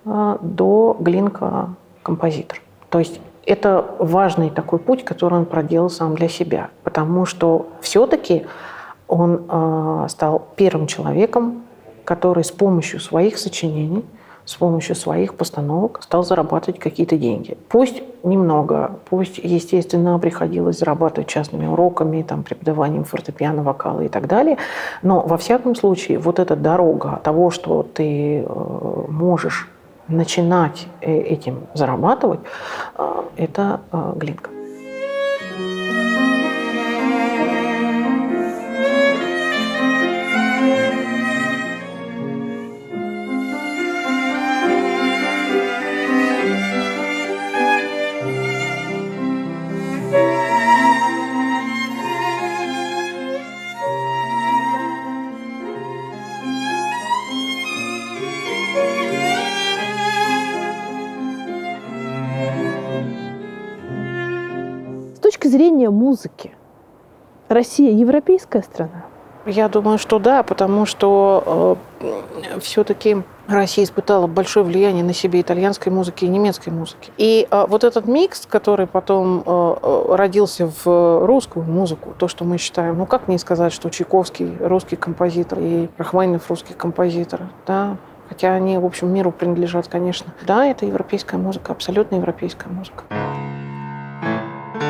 до Глинка-композитор. То есть это важный такой путь, который он проделал сам для себя, потому что все-таки он стал первым человеком, который с помощью своих сочинений, с помощью своих постановок стал зарабатывать какие-то деньги. Пусть немного, пусть, естественно, приходилось зарабатывать частными уроками, там, преподаванием фортепиано, вокала и так далее, но во всяком случае вот эта дорога того, что ты можешь начинать этим зарабатывать, это Глинка. С точки зрения музыки, Россия европейская страна? Я думаю, что да, потому что все-таки Россия испытала большое влияние на себе итальянской музыки и немецкой музыки. И вот этот микс, который потом родился в русскую музыку, то, что мы считаем, ну как не сказать, что Чайковский русский композитор и Рахманинов русский композитор, да, хотя они, в общем, миру принадлежат, конечно. Да, это европейская музыка, абсолютно европейская музыка.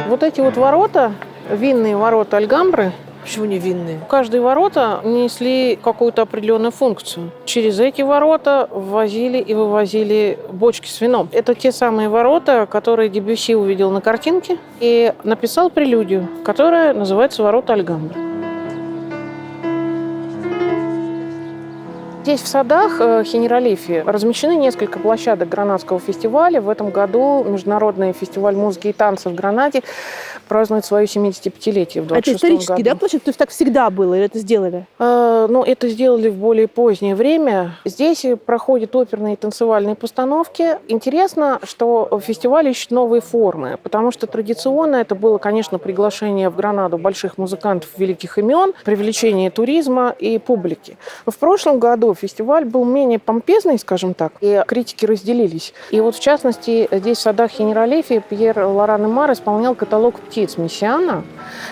Вот эти вот ворота, винные ворота Альгамбры, Почему не винные? каждые ворота несли какую-то определенную функцию. Через эти ворота ввозили и вывозили бочки с вином. Это те самые ворота, которые Дебюсси увидел на картинке и написал прелюдию, которая называется «Ворота Альгамбры». Здесь в садах Хенералифе размещены несколько площадок Гранадского фестиваля. В этом году Международный фестиваль музыки и танца в Гранаде празднует свое 75-летие в 26 Это исторический, году. да, площадь? То есть так всегда было, или это сделали? Ну, это сделали в более позднее время. Здесь проходят оперные и танцевальные постановки. Интересно, что фестиваль ищет новые формы, потому что традиционно это было, конечно, приглашение в Гранаду больших музыкантов великих имен, привлечение туризма и публики. Но в прошлом году фестиваль был менее помпезный, скажем так, и критики разделились. И вот, в частности, здесь в садах Хенералифе Пьер Лоран Эмар исполнял каталог птиц Мессиана,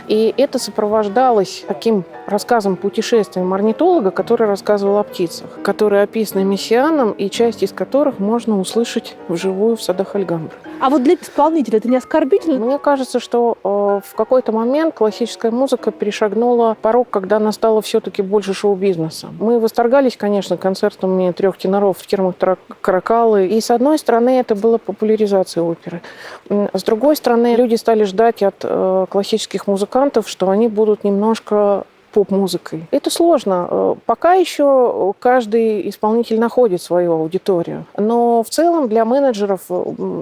и это сопровождалось таким рассказом-путешествием орнитолога, который рассказывал о птицах, которые описаны Мессианом, и часть из которых можно услышать вживую в садах Альгамбры. А вот для исполнителя это не оскорбительно? Мне кажется, что в какой-то момент классическая музыка перешагнула порог, когда она стала все-таки больше шоу-бизнеса. Мы восторгались, конечно, концертами трех теноров в термах Каракалы. И, с одной стороны, это была популяризация оперы. С другой стороны, люди стали ждать от классических музыкантов, что они будут немножко поп-музыкой. Это сложно. Пока еще каждый исполнитель находит свою аудиторию. Но в целом для менеджеров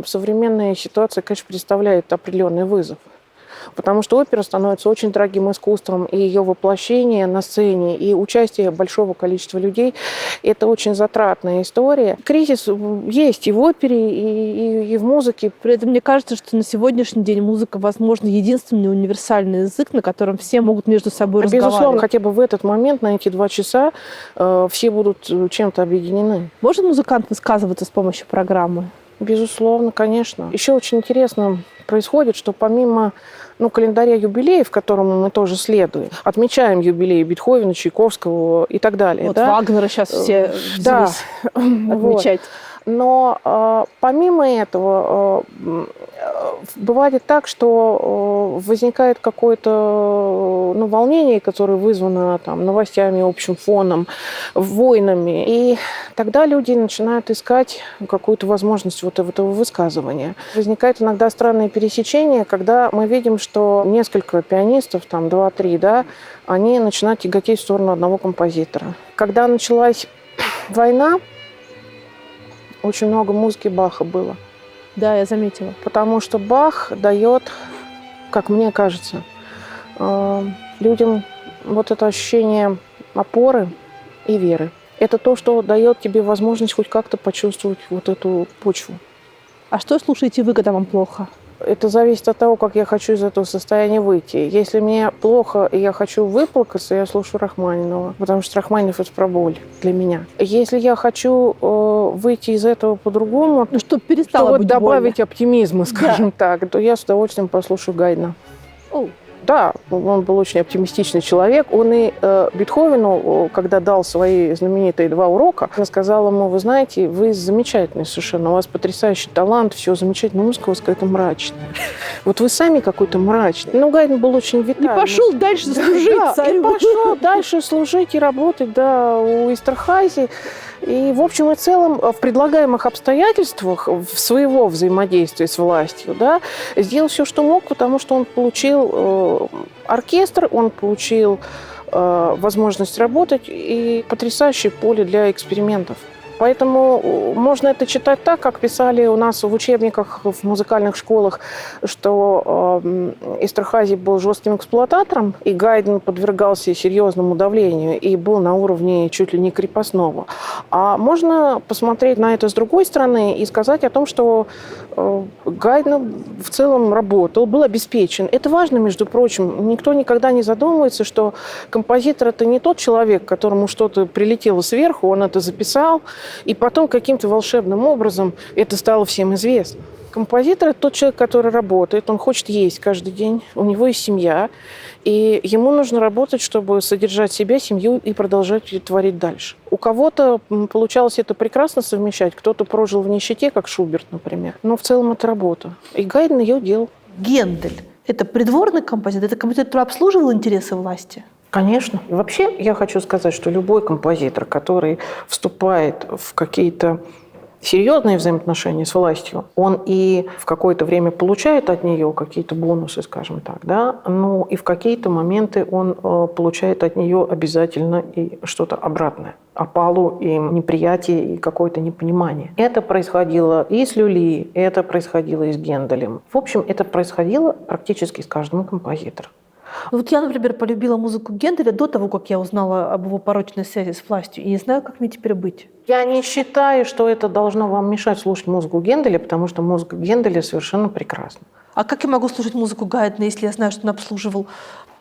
современная ситуация, конечно, представляет определенный вызов. Потому что опера становится очень дорогим искусством, и ее воплощение на сцене, и участие большого количества людей – это очень затратная история. Кризис есть и в опере, и в музыке. При этом мне кажется, что на сегодняшний день музыка, возможно, единственный универсальный язык, на котором все могут между собой разговаривать. Безусловно, хотя бы в этот момент, на эти 2 часа, все будут чем-то объединены. Может музыкант высказываться с помощью программы? Безусловно, конечно. Еще очень интересно происходит, что помимо календаря юбилеев, которому мы тоже следуем, отмечаем юбилеи Бетховена, Чайковского и так далее. Вот да? Вагнера сейчас все взялись отмечать. Но помимо этого бывает так, что возникает какое-то волнение, которое вызвано новостями, общим фоном, войнами. И тогда люди начинают искать какую-то возможность вот этого высказывания. Возникает иногда странное пересечение, когда мы видим, что несколько пианистов, 2-3, да, они начинают тяготеть в сторону одного композитора. Когда началась война, очень много музыки Баха было. Да, я заметила. Потому что Бах дает, как мне кажется, людям вот это ощущение опоры и веры. Это то, что дает тебе возможность хоть как-то почувствовать вот эту почву. А что слушаете вы, когда вам плохо? Это зависит от того, как я хочу из этого состояния выйти. Если мне плохо, и я хочу выплакаться, я слушаю Рахманинова, потому что Рахманинов – это про боль для меня. Если я хочу выйти из этого по-другому, Ну, чтобы перестало чтобы быть добавить больно. оптимизма, скажем так, то я с удовольствием послушаю Гайдна. О, Да, он был очень оптимистичный человек. Он и Бетховену, когда дал свои знаменитые 2 урока, сказал ему: вы знаете, вы замечательный совершенно, у вас потрясающий талант, все замечательно, но музыка у вас какая-то мрачная. Вот вы сами какой-то мрачный. Ну, Гайдн был очень не витальный. пошел дальше служить Да, и царю. пошел дальше служить и работать, да, у Эстерхази. И, в общем и целом, в предлагаемых обстоятельствах в своего взаимодействия с властью, да, сделал все, что мог, потому что он получил оркестр, он получил возможность работать и потрясающее поле для экспериментов. Поэтому можно это читать так, как писали у нас в учебниках в музыкальных школах, что Эстерхази был жестким эксплуататором, и Гайдн подвергался серьезному давлению и был на уровне чуть ли не крепостного. А можно посмотреть на это с другой стороны и сказать о том, что Гайдн в целом работал, был обеспечен. Это важно, между прочим. Никто никогда не задумывается, что композитор – это не тот человек, которому что-то прилетело сверху, он это записал, и потом каким-то волшебным образом это стало всем известно. Композитор – это тот человек, который работает, он хочет есть каждый день, у него есть семья, и ему нужно работать, чтобы содержать себя, семью и продолжать творить дальше. У кого-то получалось это прекрасно совмещать, кто-то прожил в нищете, как Шуберт, например. Но в целом это работа. И Гайдн ее делал. Гендель – это придворный композитор, это композитор, который обслуживал интересы власти? Конечно. И вообще я хочу сказать, что любой композитор, который вступает в какие-то серьезные взаимоотношения с властью, он и в какое-то время получает от нее какие-то бонусы, скажем так, да, но и в какие-то моменты он получает от нее обязательно и что-то обратное. Опалу и неприятие, и какое-то непонимание. Это происходило и с Люли, это происходило и с Генделем. В общем, это происходило практически с каждым композитором. Ну, вот я, например, полюбила музыку Генделя до того, как я узнала об его порочной связи с властью, и не знаю, как мне теперь быть. Я не считаю, что это должно вам мешать слушать музыку Генделя, потому что музыка Генделя совершенно прекрасна. А как я могу слушать музыку Гайдна, если я знаю, что он обслуживал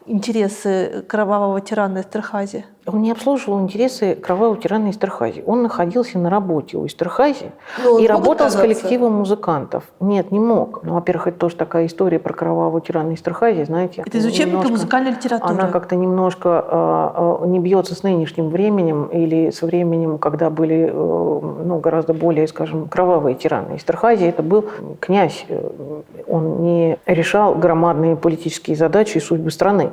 интересы кровавого тирана Эстерхази? Он не обслуживал интересы кровавого тирана Эстерхази. Он находился на работе у Эстерхази и работал с коллективом музыкантов. Нет, не мог. Ну, во-первых, это тоже такая история про кровавого тирана Эстерхази, знаете. Это из учебника музыкальной литературы. Она как-то немножко не бьется с нынешним временем или со временем, когда были гораздо более, скажем, кровавые тираны. Эстерхази это был князь. Он не решал громадные политические задачи и судьбы страны.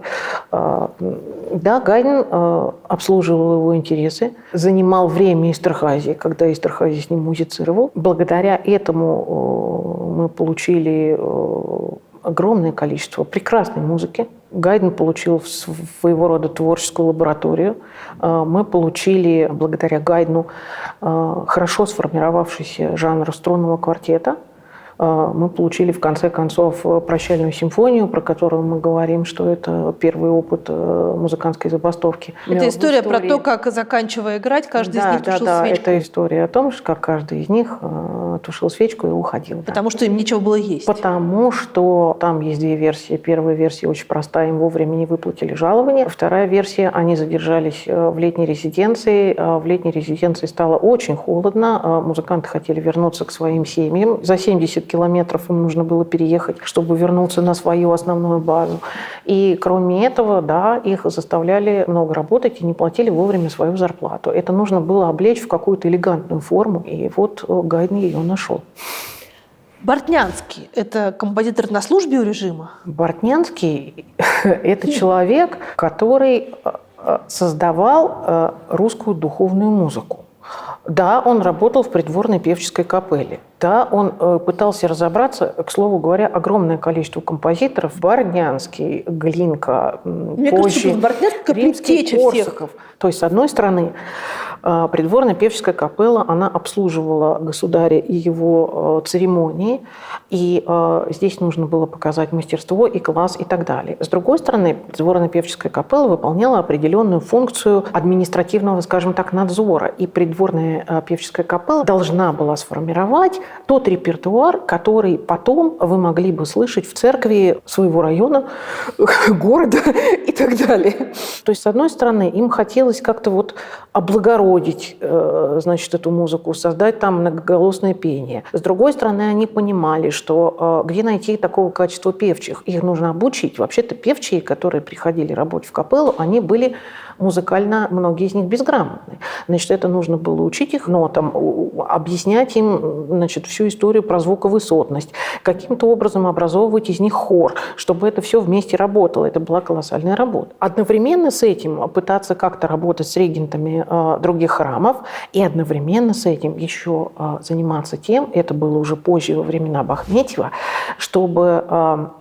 Да, Гайдн обслуживал его интересы, занимал время Эстерхази, когда Эстерхази с ним музицировал. Благодаря этому мы получили огромное количество прекрасной музыки. Гайдн получил своего рода творческую лабораторию. Мы получили, благодаря Гайдну, хорошо сформировавшийся жанр струнного квартета. Мы получили, в конце концов, прощальную симфонию, про которую мы говорим, что это первый опыт музыкантской забастовки. Это история про то, как, заканчивая играть, каждый из них тушил свечку. Это история о том, как каждый из них тушил свечку и уходил. Потому что им нечего было есть. Потому что там есть 2 версии. Первая версия очень простая, им вовремя не выплатили жалования. Вторая версия, они задержались в летней резиденции. В летней резиденции стало очень холодно. Музыканты хотели вернуться к своим семьям. За 70 километров им нужно было переехать, чтобы вернуться на свою основную базу. И кроме этого, да, их заставляли много работать и не платили вовремя свою зарплату. Это нужно было облечь в какую-то элегантную форму. И вот Гайдн ее нашел. Бортнянский – это композитор на службе у режима? Бортнянский – это человек, который создавал русскую духовную музыку. Да, он работал в придворной певческой капелле. Да, он пытался разобраться, к слову говоря, огромное количество композиторов. Бортнянский, Глинка, Мне позже кажется, Бортнянский предтеча всех. То есть, с одной стороны, придворная певческая капелла, она обслуживала государя и его церемонии, и здесь нужно было показать мастерство и класс и так далее. С другой стороны, придворная певческая капелла выполняла определенную функцию административного, скажем так, надзора, и придворная певческая капелла должна была сформировать тот репертуар, который потом вы могли бы слышать в церкви своего района, города и так далее. То есть, с одной стороны, им хотелось как-то вот облагородить, значит, эту музыку, создать там многоголосное пение. С другой стороны, они понимали, что где найти такого качества певчих? Их нужно обучить. Вообще-то певчие, которые приходили работать в капеллу, они были музыкально, многие из них безграмотны. Значит, это нужно было учить их нотам, объяснять им, значит, всю историю про звуковысотность, каким-то образом образовывать из них хор, чтобы это все вместе работало. Это была колоссальная работа. Одновременно с этим пытаться как-то работать с регентами других храмов и одновременно с этим еще заниматься тем, это было уже позже, во времена Бахметьева, чтобы,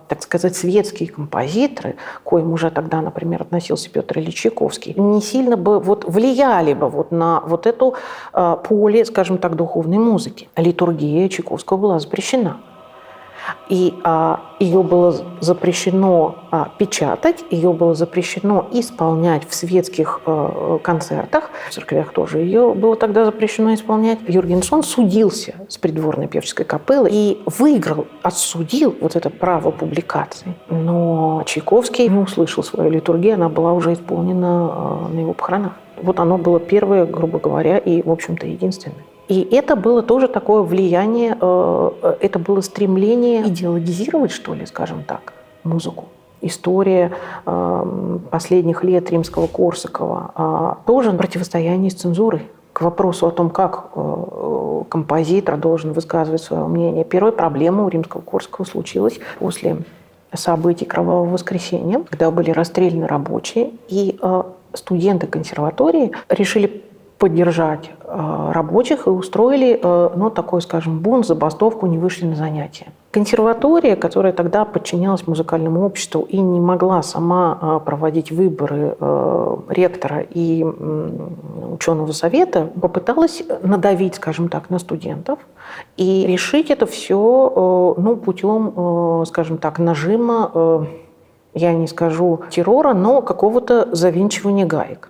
так сказать, светские композиторы, к коим уже тогда, например, относился Петр Ильич Чайковский, не сильно бы вот влияли бы вот на вот эту поле, скажем так, духовной музыки. Литургия Чайковского была запрещена. И ее было запрещено печатать, ее было запрещено исполнять в светских концертах. В церквях тоже ее было тогда запрещено исполнять. Юргенсон судился с придворной певческой капеллой и выиграл, отсудил вот это право публикации. Но Чайковский не услышал свою литургию, она была уже исполнена на его похоронах. Вот оно было первое, грубо говоря, и, в общем-то, единственное. И это было тоже такое влияние, это было стремление идеологизировать, что ли, скажем так, музыку. История последних лет Римского-Корсакова тоже противостояние с цензурой. К вопросу о том, как композитор должен высказывать свое мнение. Первая проблема у Римского-Корсакова случилась после событий Кровавого воскресенья, когда были расстреляны рабочие, и студенты консерватории решили поддержать рабочих и устроили, ну, такой, скажем, бунт, забастовку, не вышли на занятия. Консерватория, которая тогда подчинялась музыкальному обществу и не могла сама проводить выборы ректора и ученого совета, попыталась надавить, скажем так, на студентов и решить это все, ну, путем, скажем так, нажима, я не скажу террора, но какого-то завинчивания гаек.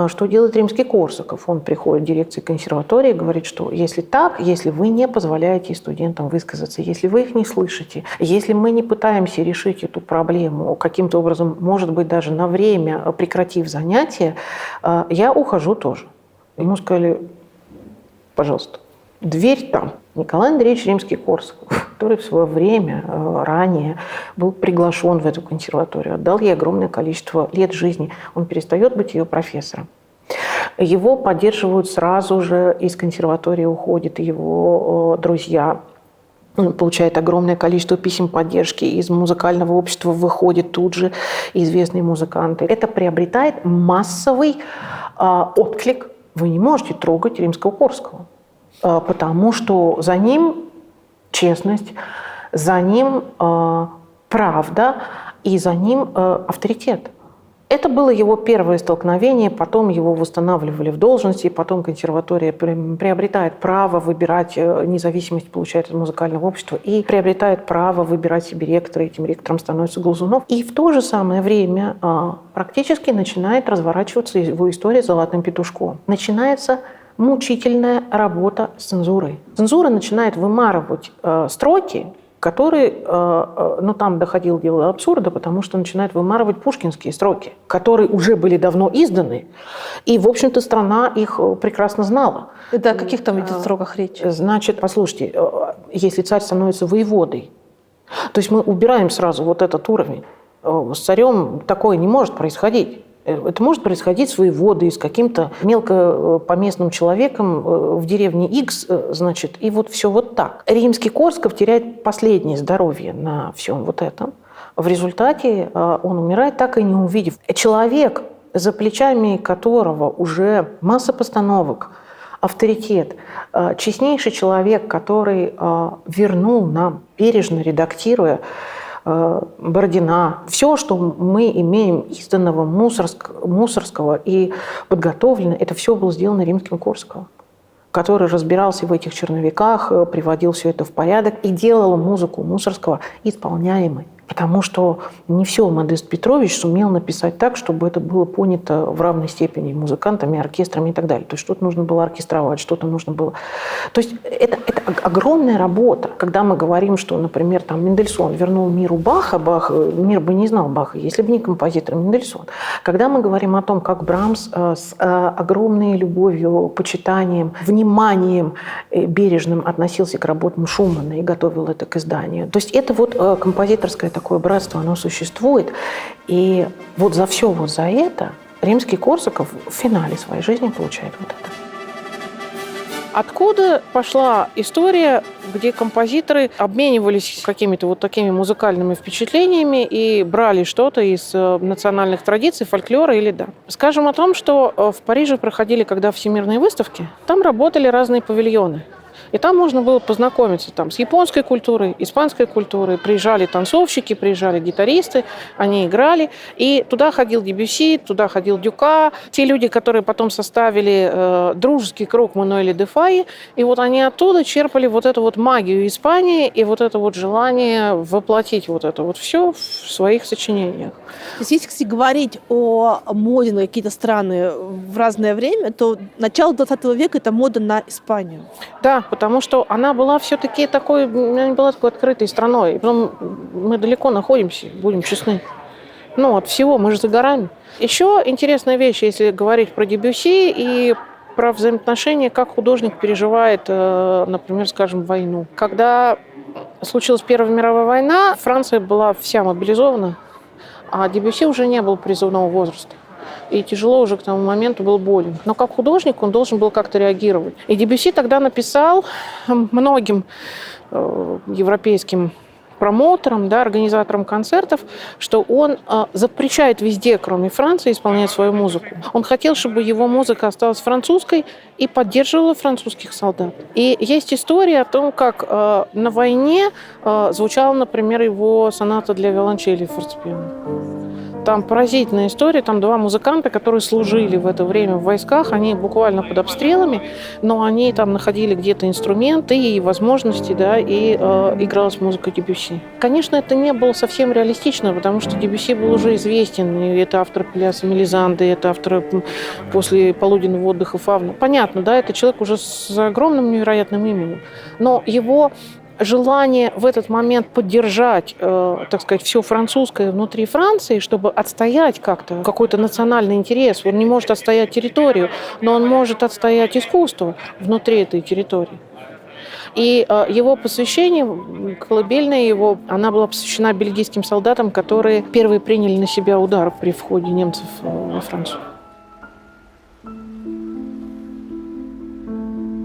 Что делает Римский-Корсаков? Он приходит в дирекцию консерватории и говорит, что если так, если вы не позволяете студентам высказаться, если вы их не слышите, если мы не пытаемся решить эту проблему каким-то образом, может быть, даже на время прекратив занятия, я ухожу тоже. Ему сказали, пожалуйста, дверь там. Николай Андреевич Римский-Корсаков, который в свое время, ранее, был приглашен в эту консерваторию, отдал ей огромное количество лет жизни. Он перестает быть ее профессором. Его поддерживают сразу же, из консерватории уходят его друзья. Он получает огромное количество писем поддержки. Из музыкального общества выходят тут же известные музыканты. Это приобретает массовый отклик. Вы не можете трогать Римского-Корсакова. Потому что за ним честность, за ним правда и за ним авторитет. Это было его первое столкновение, потом его восстанавливали в должности, потом консерватория приобретает право выбирать, независимость получает от музыкального общества и приобретает право выбирать себе ректора, этим ректором становится Глазунов. И в то же самое время практически начинает разворачиваться его история с «Золотым петушком». Начинается мучительная работа с цензурой. Цензура начинает вымарывать строки, которые, ну там доходило дело до абсурда, потому что начинает вымарывать пушкинские строки, которые уже были давно изданы, и, в общем-то, страна их прекрасно знала. Это о каких там идет строках речь? Значит, послушайте, если царь становится воеводой, то есть мы убираем сразу вот этот уровень. С царем такое не может происходить. Это может происходить с воеводой, с каким-то мелкопоместным человеком в деревне X, значит, и вот все вот так. Римский-Корсаков теряет последнее здоровье на всем вот этом. В результате он умирает, так и не увидев. Человек, за плечами которого уже масса постановок, авторитет, честнейший человек, который вернул нам, бережно редактируя, Бородина. Все, что мы имеем изданного, мусорского и подготовленного, это все было сделано Римским-Корсаковым, который разбирался в этих черновиках, приводил все это в порядок и делал музыку Мусорского исполняемой. Потому что не все Модест Петрович сумел написать так, чтобы это было понято в равной степени музыкантами, оркестрами и так далее. То есть что-то нужно было оркестровать, что-то нужно было... То есть это огромная работа. Когда мы говорим, что, например, там Мендельсон вернул миру Баха, мир бы не знал Баха, если бы не композитор Мендельсон. Когда мы говорим о том, как Брамс с огромной любовью, почитанием, вниманием бережным относился к работам Шумана и готовил это к изданию. То есть это вот композиторское такое братство, оно существует. И вот за все вот за это Римский-Корсаков в финале своей жизни получает вот это. Откуда пошла история, где композиторы обменивались какими-то вот такими музыкальными впечатлениями и брали что-то из национальных традиций, фольклора или да? Скажем о том, что в Париже проходили когда всемирные выставки, там работали разные павильоны. И там можно было познакомиться с японской культурой, испанской культурой. Приезжали танцовщики, приезжали гитаристы, они играли. И туда ходил Дебюсси, туда ходил Дюка. Те люди, которые потом составили дружеский круг Мануэля де Фаи. И вот они оттуда черпали вот эту вот магию Испании и вот это вот желание воплотить вот это вот все в своих сочинениях. То есть, если говорить о моде на какие-то страны в разное время, то начало 20 века – это мода на Испанию. Да, потому что она была все-таки такой, она не была такой открытой страной. Потом мы далеко находимся, будем честны. Ну, от всего, мы же за горами. Еще интересная вещь, если говорить про Дебюсси и про взаимоотношения, как художник переживает, например, скажем, войну. Когда случилась Первая мировая война, Франция была вся мобилизована, а Дебюсси уже не был призывного возраста. И тяжело уже к тому моменту был болен. Но как художник он должен был как-то реагировать. И Дебюсси тогда написал многим европейским промоутерам, организаторам концертов, что он запрещает везде, кроме Франции, исполнять свою музыку. Он хотел, чтобы его музыка осталась французской и поддерживала французских солдат. И есть история о том, как на войне звучала, например, его соната для виолончели и фортепиано. Там поразительная история, там два музыканта, которые служили в это время в войсках, они буквально под обстрелами, но они там находили где-то инструменты и возможности, и игралась музыка Дебюсси. Конечно, это не было совсем реалистично, потому что Дебюсси был уже известен, и это автор Пелиаса Мелизанды, это автор после полуденного отдыха Фавна. Понятно, это человек уже с огромным невероятным именем, но его желание в этот момент поддержать, так сказать, все французское внутри Франции, чтобы отстоять как-то какой-то национальный интерес. Он не может отстоять территорию, но он может отстоять искусство внутри этой территории. И его посвящение, колыбельная его, она была посвящена бельгийским солдатам, которые первые приняли на себя удар при входе немцев во Францию.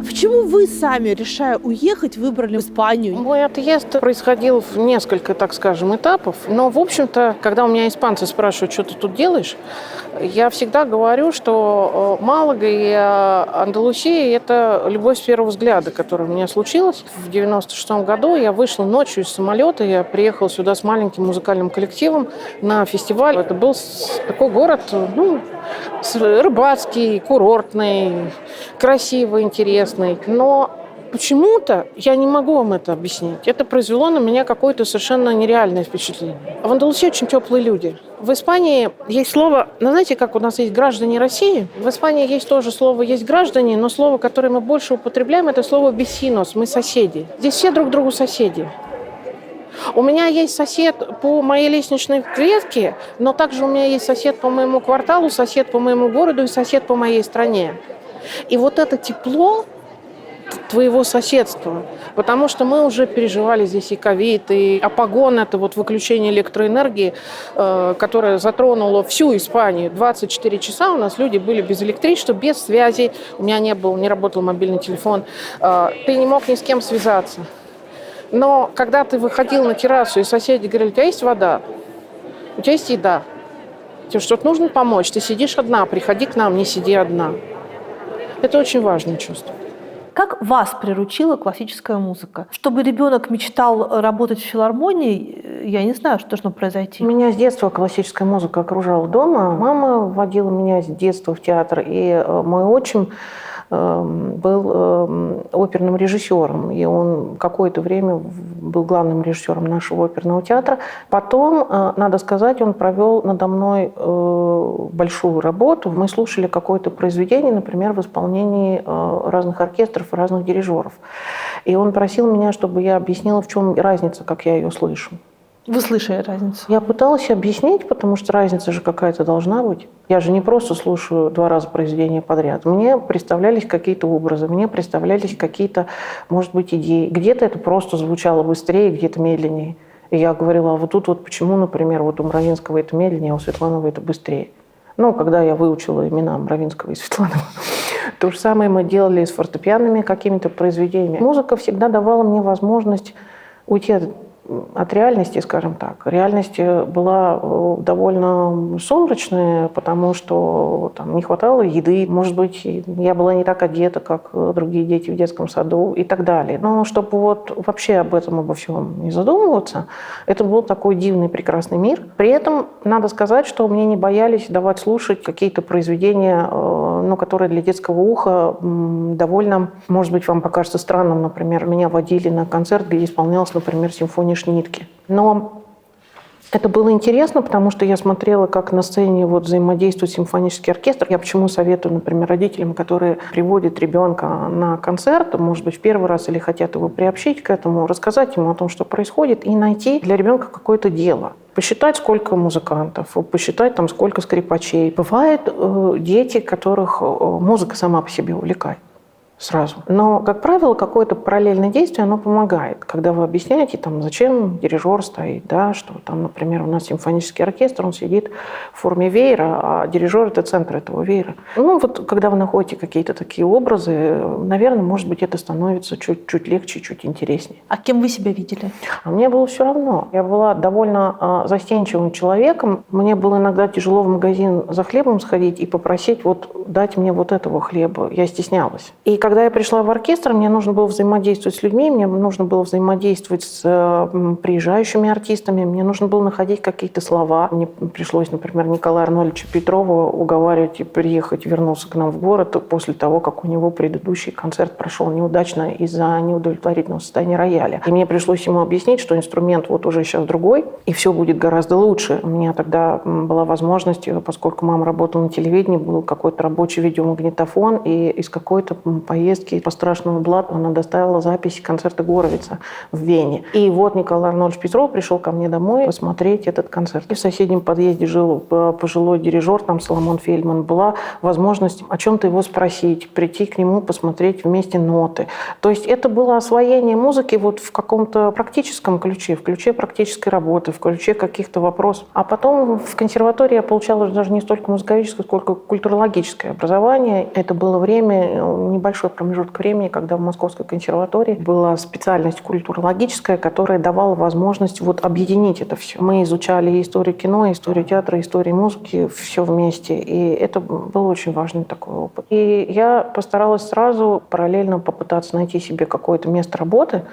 Почему вы сами, решая уехать, выбрали Испанию? Мой отъезд происходил в несколько, так скажем, этапов. Но, в общем-то, когда у меня испанцы спрашивают, что ты тут делаешь, я всегда говорю, что Малага и Андалусия – это любовь с первого взгляда, которая у меня случилась. В 96-м году я вышла ночью из самолета, я приехала сюда с маленьким музыкальным коллективом на фестиваль. Это был такой город, рыбацкий, курортный, красивый, интересный. Но почему-то я не могу вам это объяснить. Это произвело на меня какое-то совершенно нереальное впечатление. В Андалусии очень теплые люди. В Испании есть слово, знаете, как у нас есть граждане России? В Испании есть тоже слово «есть граждане», но слово, которое мы больше употребляем, это слово «vecinos», мы соседи. Здесь все друг другу соседи. У меня есть сосед по моей лестничной клетке, но также у меня есть сосед по моему кварталу, сосед по моему городу и сосед по моей стране. И вот это тепло твоего соседства, потому что мы уже переживали здесь и ковид, и апагон, это вот выключение электроэнергии, которое затронуло всю Испанию. 24 часа у нас люди были без электричества, без связи, у меня не работал мобильный телефон, ты не мог ни с кем связаться. Но когда ты выходил на террасу, и соседи говорили, у тебя есть вода, у тебя есть еда, тебе что-то нужно помочь, ты сидишь одна, приходи к нам, не сиди одна. Это очень важное чувство. Как вас приручила классическая музыка? Чтобы ребенок мечтал работать в филармонии, я не знаю, что должно произойти. Меня с детства классическая музыка окружала дома. Мама водила меня с детства в театр, и мой отчим был оперным режиссером, и он какое-то время был главным режиссером нашего оперного театра. Потом, надо сказать, он провел надо мной большую работу. Мы слушали какое-то произведение, например, в исполнении разных оркестров и разных дирижеров. И он просил меня, чтобы я объяснила, в чем разница, как я ее слышу. Вы слышали разницу? Я пыталась объяснить, потому что разница же какая-то должна быть. Я же не просто слушаю 2 раза произведение подряд. Мне представлялись какие-то образы, мне представлялись какие-то, может быть, идеи. Где-то это просто звучало быстрее, где-то медленнее. И я говорила, а вот тут вот почему, например, вот у Мравинского это медленнее, а у Светланова это быстрее. Ну, когда я выучила имена Мравинского и Светланова. То же самое мы делали с фортепианными какими-то произведениями. Музыка всегда давала мне возможность уйти от реальности, скажем так. Реальность была довольно сумрачная, потому что там не хватало еды, может быть, я была не так одета, как другие дети в детском саду и так далее. Но чтобы вот вообще об этом, обо всем не задумываться, это был такой дивный, прекрасный мир. При этом надо сказать, что мне не боялись давать слушать какие-то произведения, которые для детского уха довольно, может быть, вам покажется странным. Например, меня водили на концерт, где исполнялась, например, симфония Шнитке. Но это было интересно, потому что я смотрела, как на сцене взаимодействует симфонический оркестр. Я почему советую, например, родителям, которые приводят ребенка на концерт, может быть, в первый раз или хотят его приобщить к этому, рассказать ему о том, что происходит, и найти для ребенка какое-то дело. Посчитать, сколько музыкантов, посчитать, сколько скрипачей. Бывают дети, которых музыка сама по себе увлекает. Сразу. Но, как правило, какое-то параллельное действие, оно помогает. Когда вы объясняете, зачем дирижер стоит, что например, у нас симфонический оркестр, он сидит в форме веера, а дирижер – это центр этого веера. Когда вы находите какие-то такие образы, наверное, может быть, это становится чуть легче, чуть интереснее. А кем вы себя видели? А мне было все равно. Я была довольно застенчивым человеком. Мне было иногда тяжело в магазин за хлебом сходить и попросить дать мне этого хлеба. Я стеснялась. И когда я пришла в оркестр, мне нужно было взаимодействовать с людьми, мне нужно было взаимодействовать с приезжающими артистами, мне нужно было находить какие-то слова. Мне пришлось, например, Николая Арнольдовича Петрова уговаривать приехать, вернуться к нам в город после того, как у него предыдущий концерт прошел неудачно из-за неудовлетворительного состояния рояля. И мне пришлось ему объяснить, что инструмент уже сейчас другой, и все будет гораздо лучше. У меня тогда была возможность, поскольку мама работала на телевидении, был какой-то рабочий видеомагнитофон, и из какой-то поездки по Страшному блату она доставила записи концерта Горовица в Вене. И Николай Арнольдович Петров пришел ко мне домой посмотреть этот концерт. И в соседнем подъезде жил пожилой дирижер, Соломон Фельдман. Была возможность о чем-то его спросить, прийти к нему, посмотреть вместе ноты. То есть это было освоение музыки в каком-то практическом ключе, в ключе практической работы, в ключе каких-то вопросов. А потом в консерватории я получала даже не столько музыкологическое, сколько культурологическое образование. Это было время, небольшой промежуток времени, когда в Московской консерватории была специальность культурологическая, которая давала возможность объединить это все. Мы изучали историю кино, историю театра, историю музыки, все вместе. И это был очень важный такой опыт. И я постаралась сразу параллельно попытаться найти себе какое-то место работы.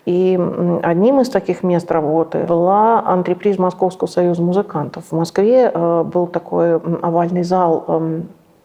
И одним из таких мест работы была антреприз Московского союза музыкантов. В Москве был такой овальный зал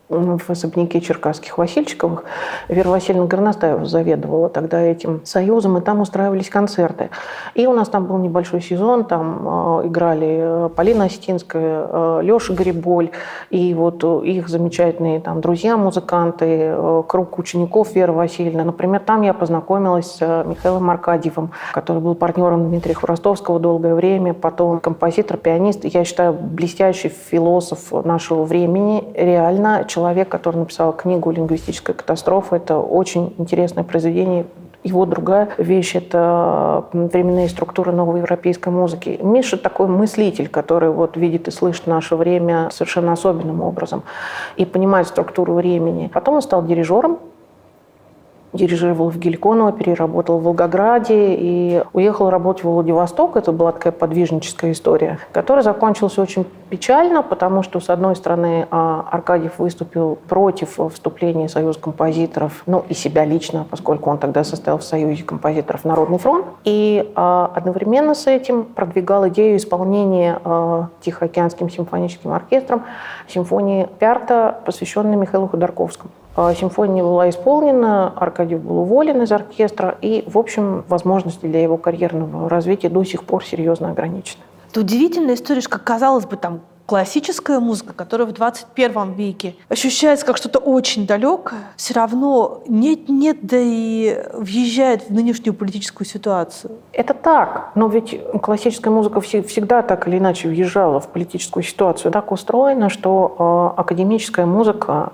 в особняке черкасских Васильчиковых. Вера Васильевна Горностаева заведовала тогда этим союзом, и там устраивались концерты. И у нас там был небольшой сезон, там играли Полина Остинская, Леша Гриболь, и их замечательные друзья-музыканты, круг учеников Веры Васильевны. Например, там я познакомилась с Михаилом Аркадьевым, который был партнером Дмитрия Хворостовского долгое время, потом композитор, пианист, я считаю, блестящий философ нашего времени, реально человек, который написал книгу «Лингвистическая катастрофа». Это очень интересное произведение. Его другая вещь – это временные структуры новой европейской музыки. Миша такой мыслитель, который видит и слышит наше время совершенно особенным образом и понимает структуру времени. Потом он стал дирижером. Дирижировал в Геликон-опере, работал в Волгограде и уехал работать в Владивосток. Это была такая подвижническая история, которая закончилась очень печально, потому что, с одной стороны, Аркадьев выступил против вступления в Союз композиторов, и себя лично, поскольку он тогда состоял в Союзе композиторов «Народный фронт», и одновременно с этим продвигал идею исполнения Тихоокеанским симфоническим оркестром симфонии Пярта, посвященной Михаилу Ходорковскому. Симфония была исполнена, Аркадьев был уволен из оркестра, и, в общем, возможности для его карьерного развития до сих пор серьезно ограничены. Это удивительная история, что, как казалось бы, там классическая музыка, которая в 21 веке ощущается как что-то очень далекое, все равно нет-нет, да и въезжает в нынешнюю политическую ситуацию. Это так, но ведь классическая музыка всегда так или иначе въезжала в политическую ситуацию. Так устроено, что академическая музыка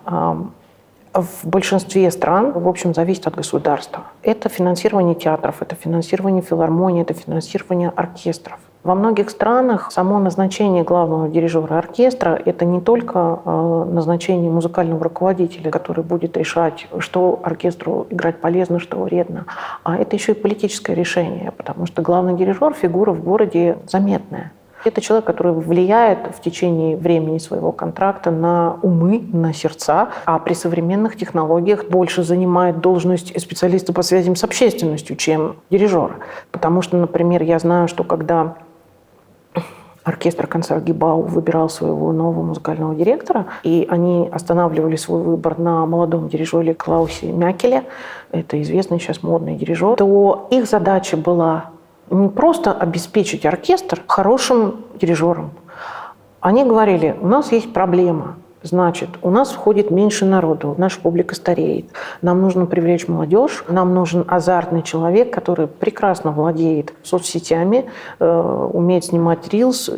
в большинстве стран, в общем, зависит от государства. Это финансирование театров, это финансирование филармонии, это финансирование оркестров. Во многих странах само назначение главного дирижера оркестра – это не только назначение музыкального руководителя, который будет решать, что оркестру играть полезно, что вредно, а это еще и политическое решение, потому что главный дирижер – фигура в городе заметная. Это человек, который влияет в течение времени своего контракта на умы, на сердца, а при современных технологиях больше занимает должность специалиста по связям с общественностью, чем дирижера. Потому что, например, я знаю, что когда оркестр Концертгебау выбирал своего нового музыкального директора, и они останавливали свой выбор на молодом дирижере Клаусе Мякеле, это известный сейчас модный дирижер, то их задача была не просто обеспечить оркестр хорошим дирижером. Они говорили, у нас есть проблема, значит, у нас входит меньше народу, наша публика стареет, нам нужно привлечь молодежь, нам нужен азартный человек, который прекрасно владеет соцсетями, умеет снимать рилс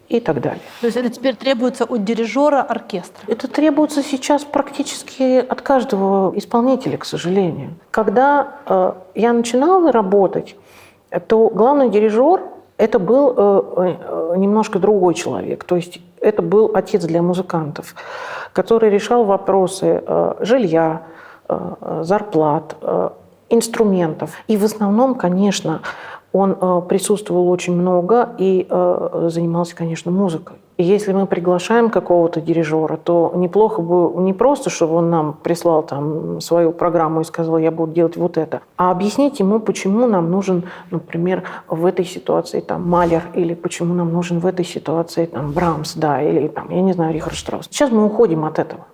и так далее. То есть это теперь требуется от дирижера оркестра? Это требуется сейчас практически от каждого исполнителя, к сожалению. Когда я начинала работать, то главный дирижер – это был немножко другой человек. То есть это был отец для музыкантов, который решал вопросы жилья, зарплат, инструментов. И в основном, конечно, он присутствовал очень много и занимался, конечно, музыкой. И если мы приглашаем какого-то дирижера, то неплохо бы не просто, чтобы он нам прислал там свою программу и сказал, я буду делать вот это, а объяснить ему, почему нам нужен, например, в этой ситуации там Малер, или почему нам нужен в этой ситуации там Брамс, да, или там, я не знаю, Рихард Штраус. Сейчас мы уходим от этого.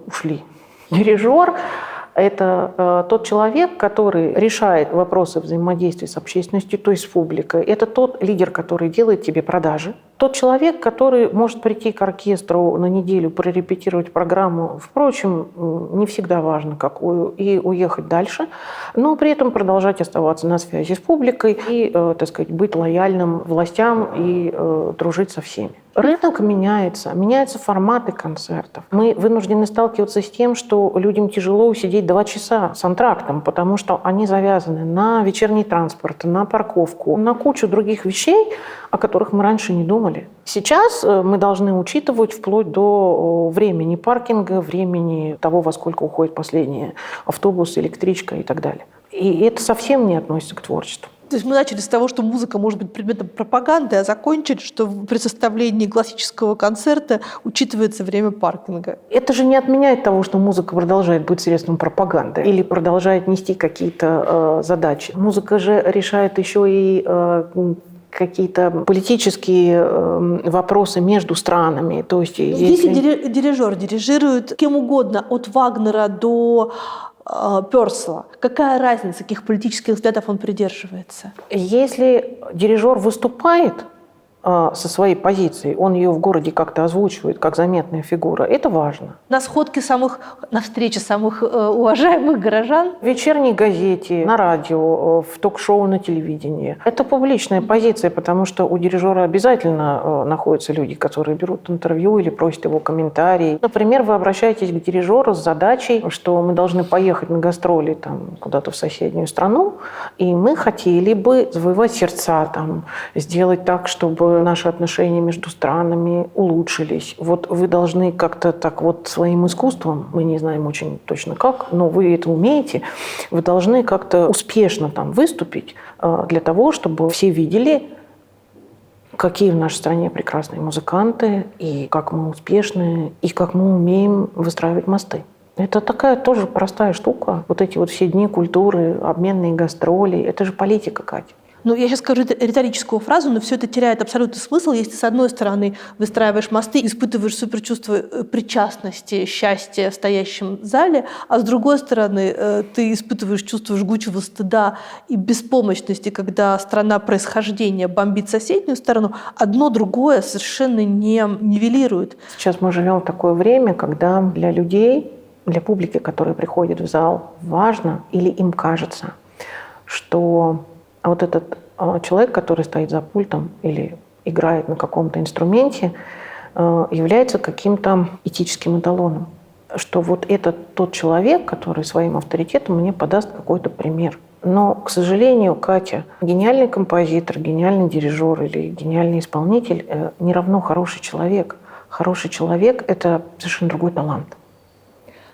Ушли. Дирижер – это тот человек, который решает вопросы взаимодействия с общественностью, то есть с публикой. Это тот лидер, который делает тебе продажи. Тот человек, который может прийти к оркестру на неделю, прорепетировать программу, впрочем, не всегда важно какую, и уехать дальше, но при этом продолжать оставаться на связи с публикой и, так сказать, быть лояльным властям и дружить со всеми. Рынок меняются форматы концертов. Мы вынуждены сталкиваться с тем, что людям тяжело усидеть 2 часа с антрактом, потому что они завязаны на вечерний транспорт, на парковку, на кучу других вещей, о которых мы раньше не думали. Сейчас мы должны учитывать вплоть до времени паркинга, времени того, во сколько уходит последний автобус, электричка и так далее. И это совсем не относится к творчеству. То есть мы начали с того, что музыка может быть предметом пропаганды, а закончили, что при составлении классического концерта учитывается время паркинга. Это же не отменяет того, что музыка продолжает быть средством пропаганды или продолжает нести какие-то задачи. Музыка же решает еще и какие-то политические вопросы между странами. То есть, если дирижер дирижирует кем угодно, от Вагнера до Пёрсела, какая разница, каких политических взглядов он придерживается? Если дирижер выступает со своей позицией, он ее в городе как-то озвучивает, как заметная фигура, это важно. На встрече самых уважаемых горожан? В вечерней газете, на радио, в ток-шоу на телевидении. Это публичная позиция, потому что у дирижера обязательно находятся люди, которые берут интервью или просят его комментарий. Например, вы обращаетесь к дирижеру с задачей, что мы должны поехать на гастроли там, куда-то в соседнюю страну, и мы хотели бы завоевать сердца, там, сделать так, чтобы наши отношения между странами улучшились. Вот вы должны как-то так вот своим искусством, мы не знаем очень точно как, но вы это умеете, вы должны как-то успешно там выступить для того, чтобы все видели, какие в нашей стране прекрасные музыканты, и как мы успешны, и как мы умеем выстраивать мосты. Это такая тоже простая штука. Вот эти вот все дни культуры, обменные гастроли, это же политика, Катя. Ну, я сейчас скажу риторическую фразу, но все это теряет абсолютный смысл, если ты, с одной стороны, выстраиваешь мосты, испытываешь суперчувство причастности, счастья в стоящем зале, а с другой стороны, ты испытываешь чувство жгучего стыда и беспомощности, когда страна происхождения бомбит соседнюю сторону, одно другое совершенно не нивелирует. Сейчас мы живем в такое время, когда для людей, для публики, которая приходит в зал, важно или им кажется, что вот этот человек, который стоит за пультом или играет на каком-то инструменте, является каким-то этическим эталоном. Что вот это тот человек, который своим авторитетом мне подаст какой-то пример. Но, к сожалению, Катя, гениальный композитор, гениальный дирижер или гениальный исполнитель не равно хороший человек. Хороший человек – это совершенно другой талант.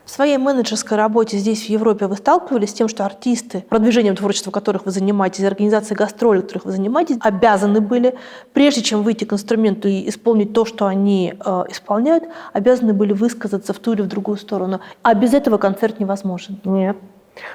В своей менеджерской работе здесь, в Европе, вы сталкивались с тем, что артисты, продвижением творчества которых вы занимаетесь, организацией гастролей, которых вы занимаетесь, обязаны были, прежде чем выйти к инструменту и исполнить то, что они исполняют, обязаны были высказаться в ту или в другую сторону. А без этого концерт невозможен? Нет.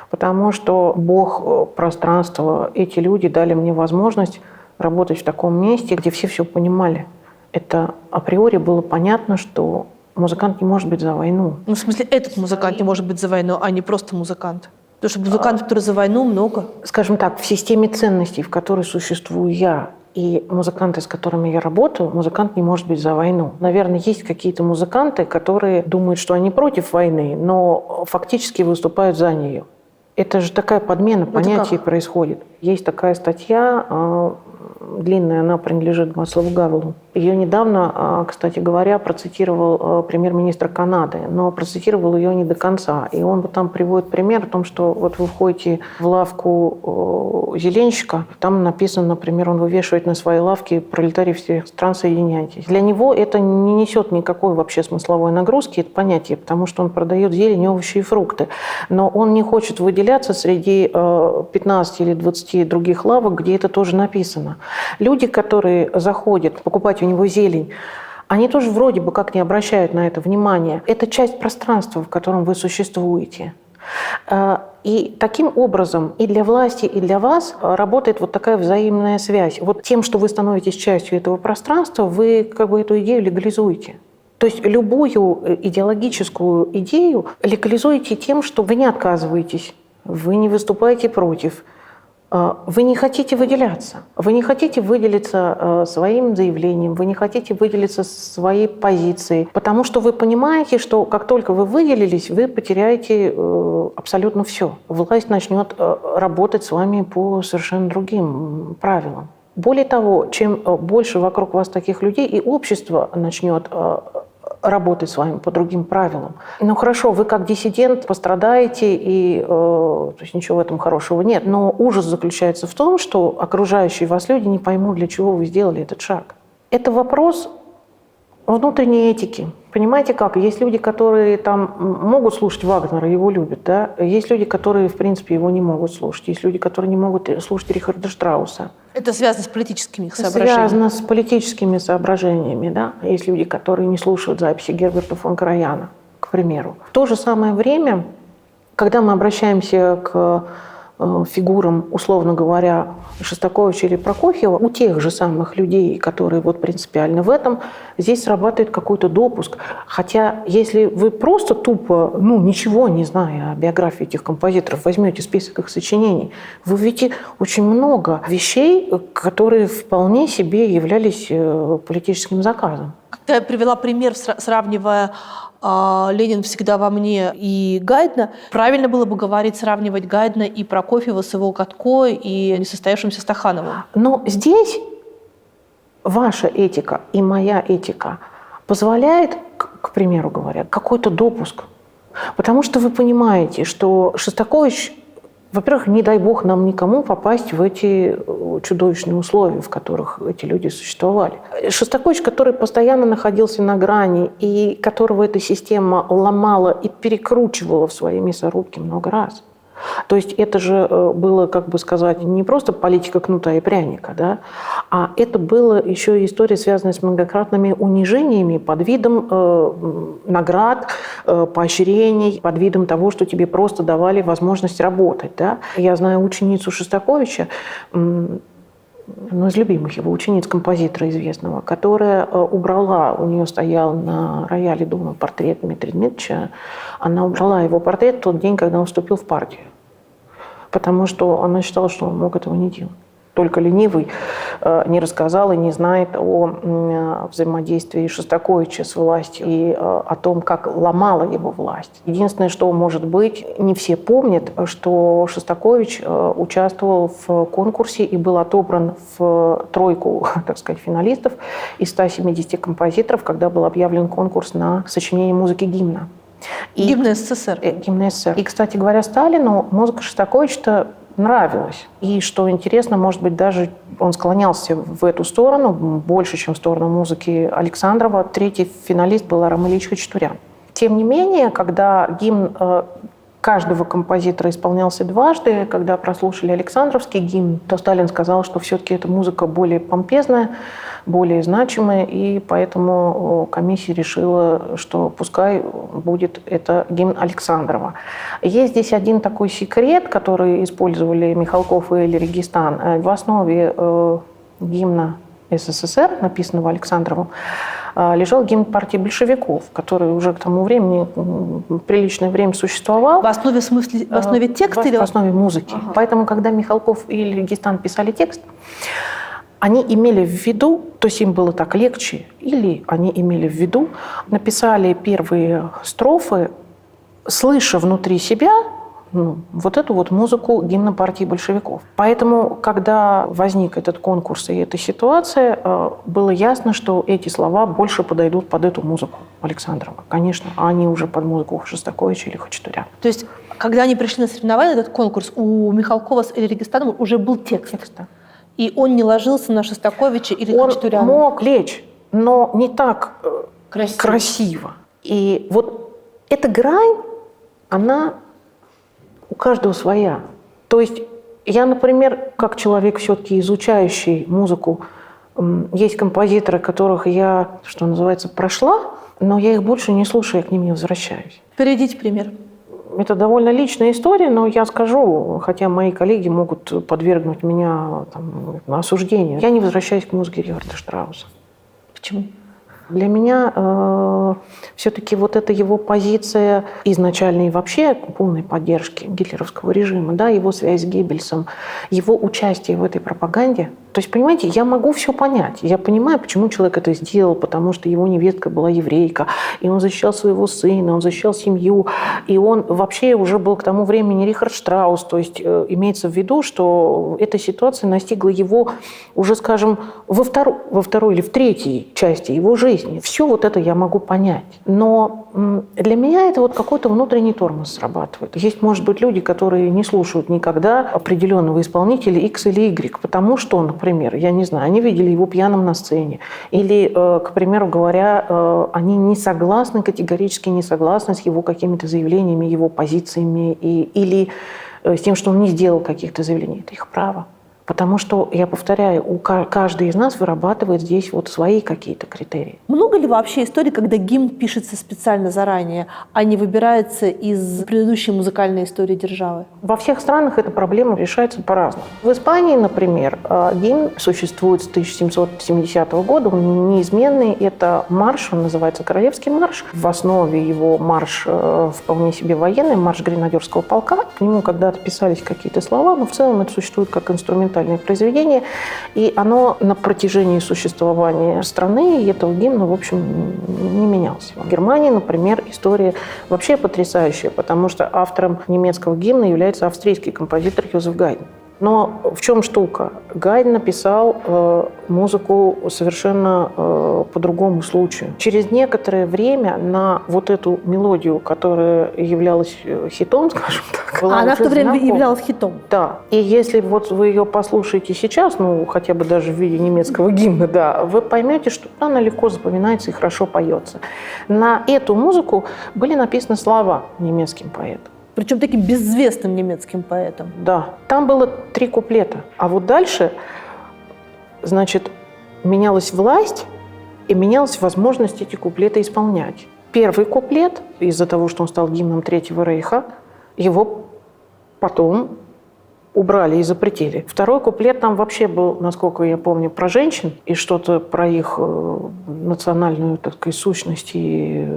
Потому что Бог, пространство, эти люди дали мне возможность работать в таком месте, где все понимали. Это априори было понятно, что музыкант не может быть за войну. Ну, в смысле, этот музыкант не может быть за войну, а не просто музыкант. Потому что музыкантов, которые за войну, много. Скажем так, в системе ценностей, в которой существую я, и музыканты, с которыми я работаю, музыкант не может быть за войну. Наверное, есть какие-то музыканты, которые думают, что они против войны, но фактически выступают за нее. Это же такая подмена понятий происходит. Есть такая статья, длинная, она принадлежит Вацлаву Гавелу. Ее недавно, кстати говоря, процитировал премьер-министр Канады, но процитировал ее не до конца. И он там приводит пример о том, что вот вы входите в лавку зеленщика, там написано, например, он вывешивает на своей лавке «Пролетарии всех стран, соединяйтесь». Для него это не несет никакой вообще смысловой нагрузки, это понятие, потому что он продает зелень, овощи и фрукты. Но он не хочет выделяться среди 15 или 20 других лавок, где это тоже написано. Люди, которые заходят покупать у него зелень, они тоже вроде бы как не обращают на это внимания. Это часть пространства, в котором вы существуете. И таким образом и для власти, и для вас работает вот такая взаимная связь. Вот тем, что вы становитесь частью этого пространства, вы как бы эту идею легализуете. То есть любую идеологическую идею легализуете тем, что вы не отказываетесь, вы не выступаете против. Вы не хотите выделяться, вы не хотите выделиться своим заявлением, вы не хотите выделиться своей позицией, потому что вы понимаете, что как только вы выделились, вы потеряете абсолютно все. Власть начнет работать с вами по совершенно другим правилам. Более того, чем больше вокруг вас таких людей, и общество начнет работать с вами по другим правилам. Ну хорошо, вы как диссидент пострадаете, и то есть ничего в этом хорошего нет. Но ужас заключается в том, что окружающие вас люди не поймут, для чего вы сделали этот шаг. Это вопрос внутренней этики. Понимаете как? Есть люди, которые там могут слушать Вагнера, его любят, да? Есть люди, которые, в принципе, его не могут слушать. Есть люди, которые не могут слушать Рихарда Штрауса. Это связано с политическими соображениями? Связано с политическими соображениями, да. Есть люди, которые не слушают записи Герберта фон Караяна, к примеру. В то же самое время, когда мы обращаемся к фигурам, условно говоря, Шостаковича или Прокофьева, у тех же самых людей, которые вот принципиально в этом, здесь срабатывает какой-то допуск. Хотя, если вы просто тупо, ничего не зная о биографии этих композиторов, возьмете список их сочинений, вы увидите очень много вещей, которые вполне себе являлись политическим заказом. Когда я привела пример, сравнивая «Ленин всегда во мне» и Гайдна, правильно было бы говорить, сравнивать Гайдна и Прокофьева с его Катко и несостоявшимся Стахановым. Но здесь ваша этика и моя этика позволяет, к примеру говоря, какой-то допуск. Потому что вы понимаете, что Шостакович, во-первых, не дай бог нам никому попасть в эти чудовищные условия, в которых эти люди существовали. Шостакович, который постоянно находился на грани, и которого эта система ломала и перекручивала в своей мясорубке много раз. То есть это же было, как бы сказать, не просто политика кнута и пряника, да, а это была еще и история, связанная с многократными унижениями под видом наград, поощрений, под видом того, что тебе просто давали возможность работать. Да. Я знаю ученицу Шостаковича, из любимых его учениц композитора известного, которая убрала, у нее стоял на рояле дома портрет Дмитрия Дмитриевича, она убрала его портрет в тот день, когда он вступил в партию, потому что она считала, что он мог этого не делать. Только ленивый не рассказал и не знает о взаимодействии Шостаковича с властью и о том, как ломала его власть. Единственное, что может быть, не все помнят, что Шостакович участвовал в конкурсе и был отобран в тройку, так сказать, финалистов из 170 композиторов, когда был объявлен конкурс на сочинение музыки гимна. Гимн СССР. Гимн СССР. И, кстати говоря, Сталину музыка Шостаковича нравилось. И, что интересно, может быть, даже он склонялся в эту сторону, больше, чем в сторону музыки Александрова. Третий финалист был Арам Ильич Хачатурян. Тем не менее, когда гимн каждого композитора исполнялся дважды, когда прослушали Александровский гимн, то Сталин сказал, что все-таки эта музыка более помпезная, более значимая, и поэтому комиссия решила, что пускай будет это гимн Александрова. Есть здесь один такой секрет, который использовали Михалков и Элли Регистан. В основе гимна СССР, написанного Александровым, лежал гимн партии большевиков, который уже к тому времени приличное время существовал. В основе, в основе текста или в основе музыки. Ага. Поэтому, когда Михалков и Регистан писали текст, они имели в виду, то есть им было так легче, или они имели в виду, написали первые строфы, слыша внутри себя вот эту вот музыку гимна партии большевиков. Поэтому, когда возник этот конкурс и эта ситуация, было ясно, что эти слова больше подойдут под эту музыку Александрова. Конечно, а не уже под музыку Шостаковича или Хачатуряна. То есть, когда они пришли на соревнования, этот конкурс, у Михалкова с Элли Регистаном уже был текст. И он не ложился на Шостаковича или Хачатуряна? Он мог лечь, но не так красиво. И вот эта грань, она у каждого своя. То есть я, например, как человек все-таки изучающий музыку, есть композиторы, которых я, что называется, прошла, но я их больше не слушаю, я к ним не возвращаюсь. Приведите пример. Это довольно личная история, но я скажу, хотя мои коллеги могут подвергнуть меня осуждению. Я не возвращаюсь к музыке Рихарда Штрауса. Почему? Для меня все-таки вот эта его позиция изначальной вообще полной поддержки гитлеровского режима, да, его связь с Геббельсом, его участие в этой пропаганде. То есть, понимаете, я могу все понять. Я понимаю, почему человек это сделал, потому что его невестка была еврейка, и он защищал своего сына, он защищал семью, и он вообще уже был к тому времени Рихард Штраус. То есть имеется в виду, что эта ситуация настигла его уже, скажем, во второй или в третьей части его жизни. Все вот это я могу понять. Но для меня это вот какой-то внутренний тормоз срабатывает. Есть, может быть, люди, которые не слушают никогда определенного исполнителя X или Y, потому что, например, я не знаю, они видели его пьяным на сцене. Или, к примеру говоря, они не согласны, категорически не согласны с его какими-то заявлениями, его позициями, или с тем, что он не сделал каких-то заявлений. Это их право. Потому что, я повторяю, каждый из нас вырабатывает здесь вот свои какие-то критерии. Много ли вообще историй, когда гимн пишется специально заранее, а не выбирается из предыдущей музыкальной истории державы? Во всех странах эта проблема решается по-разному. В Испании, например, гимн существует с 1770 года, он неизменный. Это марш, он называется Королевский марш. В основе его марш вполне себе военный, марш гренадерского полка. К нему когда-то писались какие-то слова, но в целом это существует как инструментальное произведение, и оно на протяжении существования страны и этого гимна, в общем, не менялось. В Германии, например, история вообще потрясающая, потому что автором немецкого гимна является австрийский композитор Йозеф Гайдн. Но в чем штука? Гайдн написал музыку совершенно по другому случаю. Через некоторое время на вот эту мелодию, которая являлась хитом, скажем так, она в то время являлась хитом. Да. И если вот вы ее послушаете сейчас, ну, хотя бы даже в виде немецкого гимна, да, вы поймете, что она легко запоминается и хорошо поется. На эту музыку были написаны слова немецким поэтом. Причем таким безызвестным немецким поэтом. Да. Там было 3 куплета. А вот дальше, значит, менялась власть и менялась возможность эти куплеты исполнять. Первый куплет, из-за того, что он стал гимном Третьего рейха, его потом убрали и запретили. Второй куплет там вообще был, насколько я помню, про женщин и что-то про их национальную, так сказать, сущность, и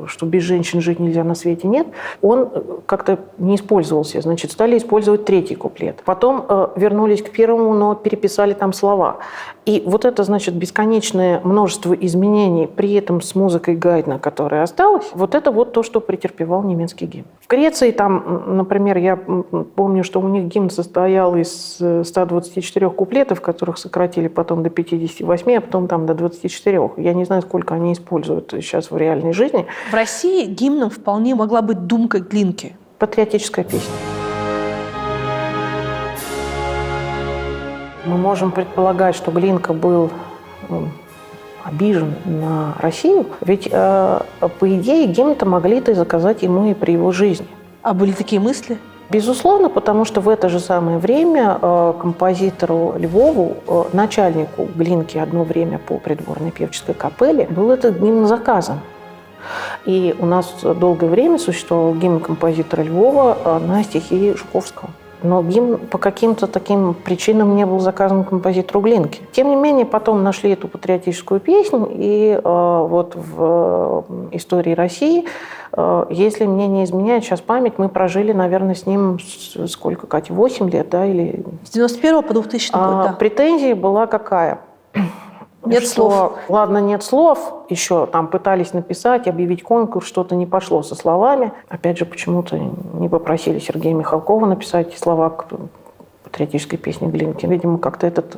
что без женщин жить нельзя на свете нет. Он как-то не использовался. Значит, стали использовать третий куплет. Потом вернулись к первому, но переписали там слова. И вот это, значит, бесконечное множество изменений, при этом с музыкой Гайдна, которая осталась, вот это вот то, что претерпевал немецкий гимн. В Греции там, например, я помню, что у них гимн состоял из 124 куплетов, которых сократили потом до 58, а потом там до 24. Я не знаю, сколько они используют сейчас в реальной жизни. В России гимном вполне могла быть «Думка Глинки». Патриотическая песня. Мы можем предполагать, что Глинка был обижен на Россию, ведь, по идее, гимн-то могли-то заказать ему и при его жизни. А были такие мысли? Безусловно, потому что в это же самое время композитору Львову, начальнику Глинки одно время по придворной певческой капелле, был этот гимн заказан. И у нас долгое время существовал гимн композитора Львова на стихи Жуковского. Но гимн по каким-то таким причинам не был заказан композитору Глинки. Тем не менее, потом нашли эту патриотическую песню, и вот в истории России, если мне не изменяет сейчас память, мы прожили, наверное, с ним сколько, Катя, 8 лет, да? Или... С 91 по 2000 год, да. Претензия была какая? Нет слов. Ладно, нет слов. Еще там пытались написать, объявить конкурс, что-то не пошло со словами. Опять же, почему-то не попросили Сергея Михалкова написать слова к патриотической песни Глинки. Видимо, как-то этот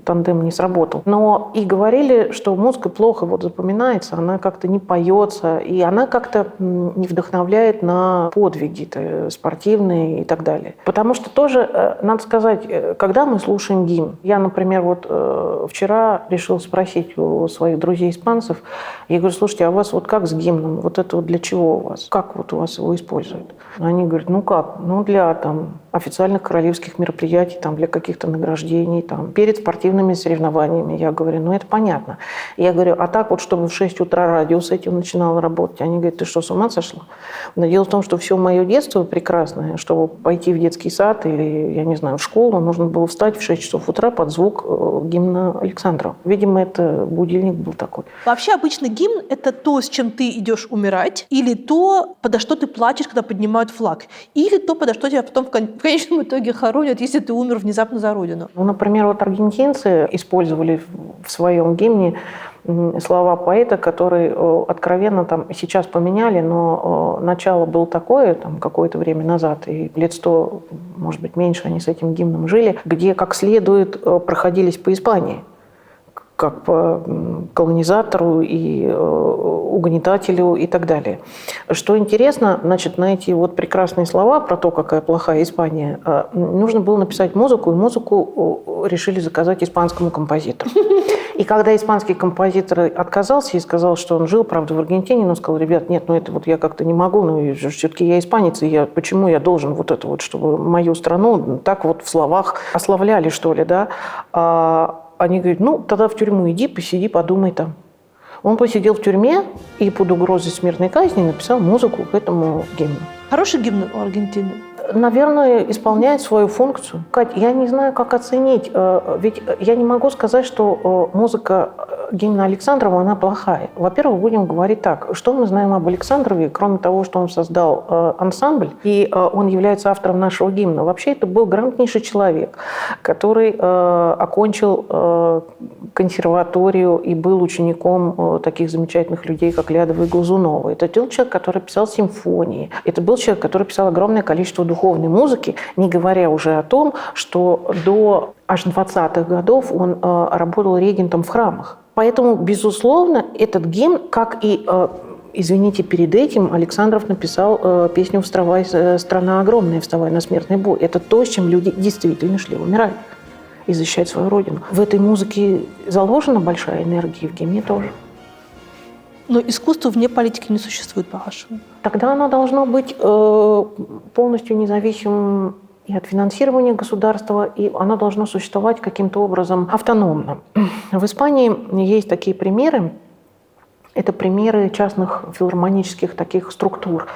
тандем не сработал. Но и говорили, что музыка плохо вот запоминается, она как-то не поется, и она как-то не вдохновляет на подвиги спортивные и так далее. Потому что тоже, надо сказать, когда мы слушаем гимн, я, например, вот вчера решил спросить у своих друзей-испанцев, я говорю, слушайте, а у вас вот как с гимном? Вот это вот для чего у вас? Как вот у вас его используют? Они говорят, ну как? Ну для там официальных королевских мероприятий, там, для каких-то награждений, там, перед спортивными соревнованиями. Я говорю, ну это понятно. Я говорю, а так вот, чтобы в 6 утра радио с этим начинало работать. Они говорят, ты что, с ума сошла? Но дело в том, что все мое детство прекрасное, чтобы пойти в детский сад или, я не знаю, в школу, нужно было встать в 6 часов утра под звук гимна Александрова. Видимо, это будильник был такой. Вообще обычно гимн – это то, с чем ты идешь умирать, или то, подо что ты плачешь, когда поднимают флаг, или то, подо что тебя потом в конечном итоге хоронят, если ты умер внезапно за родину. Ну, например, вот аргентинцы использовали в своем гимне слова поэта, которые откровенно там сейчас поменяли, но начало было такое, там, какое-то время назад, и лет 100, может быть, меньше они с этим гимном жили, где как следует проходились по Испании, как по колонизатору и угнетателю и так далее. Что интересно, значит, на эти вот прекрасные слова про то, какая плохая Испания, нужно было написать музыку, и музыку решили заказать испанскому композитору. И когда испанский композитор отказался и сказал, что он жил, правда, в Аргентине, но сказал, ребят, нет, ну это вот я как-то не могу, ну все-таки я испанец, и почему я должен вот это вот, чтобы мою страну так вот в словах ославляли, что ли, да? Они говорят, ну, тогда в тюрьму иди, посиди, подумай там. Он посидел в тюрьме и под угрозой смертной казни написал музыку к этому гимну. Хороший гимн у Аргентины? Наверное, исполняет свою функцию. Кать, я не знаю, как оценить, ведь я не могу сказать, что музыка гимна Александрова, она плохая. Во-первых, будем говорить так, что мы знаем об Александрове, кроме того, что он создал ансамбль, и он является автором нашего гимна. Вообще, это был грамотнейший человек, который окончил консерваторию и был учеником таких замечательных людей, как Лядова и Глазунова. Это был человек, который писал симфонии. Это был человек, который писал огромное количество духовной музыки, не говоря уже о том, что до аж 20-х годов он работал регентом в храмах. Поэтому, безусловно, этот гимн, как и, извините, перед этим Александров написал песню «Вставай, страна огромная, вставай на смертный бой». Это то, с чем люди действительно шли умирать и защищать свою родину. В этой музыке заложена большая энергия, в гимне тоже. Но искусство вне политики не существует, по-вашему? Тогда оно должно быть полностью независимым и от финансирования государства, и оно должно существовать каким-то образом автономно. В Испании есть такие примеры. Это примеры частных филармонических таких структур.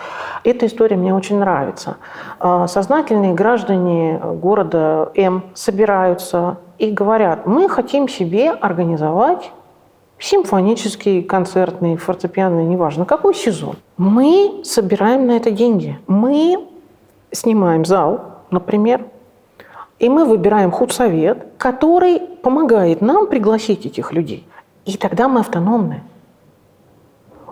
Эта история мне очень нравится. Сознательные граждане города М собираются и говорят: мы хотим себе организовать симфонический, концертный, фортепианный, неважно какой сезон. Мы собираем на это деньги. Мы снимаем зал, например, и мы выбираем худсовет, который помогает нам пригласить этих людей. И тогда мы автономны.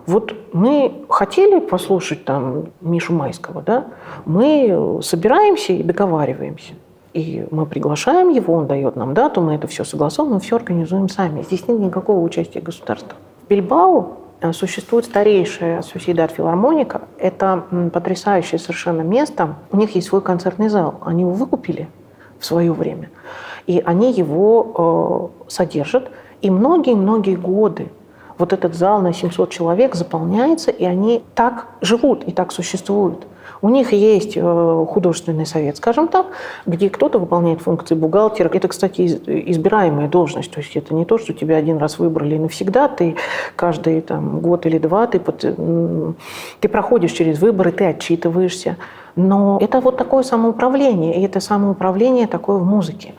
Вот мы хотели послушать там Мишу Майского, да? Мы собираемся и договариваемся. И мы приглашаем его, он дает нам дату, мы это все согласуем, мы все организуем сами. Здесь нет никакого участия государства. В Бильбао существует старейшая Sociedad Филармоника. Это потрясающее совершенно место. У них есть свой концертный зал. Они его выкупили в свое время. И они его содержат. И многие-многие годы вот этот зал на 700 человек заполняется, и они так живут и так существуют. У них есть художественный совет, скажем так, где кто-то выполняет функции бухгалтера. Это, кстати, избираемая должность. То есть это не то, что тебя один раз выбрали и навсегда. Ты каждый год или два ты проходишь через выборы, ты отчитываешься. Но это вот такое самоуправление. И это самоуправление такое в музыке.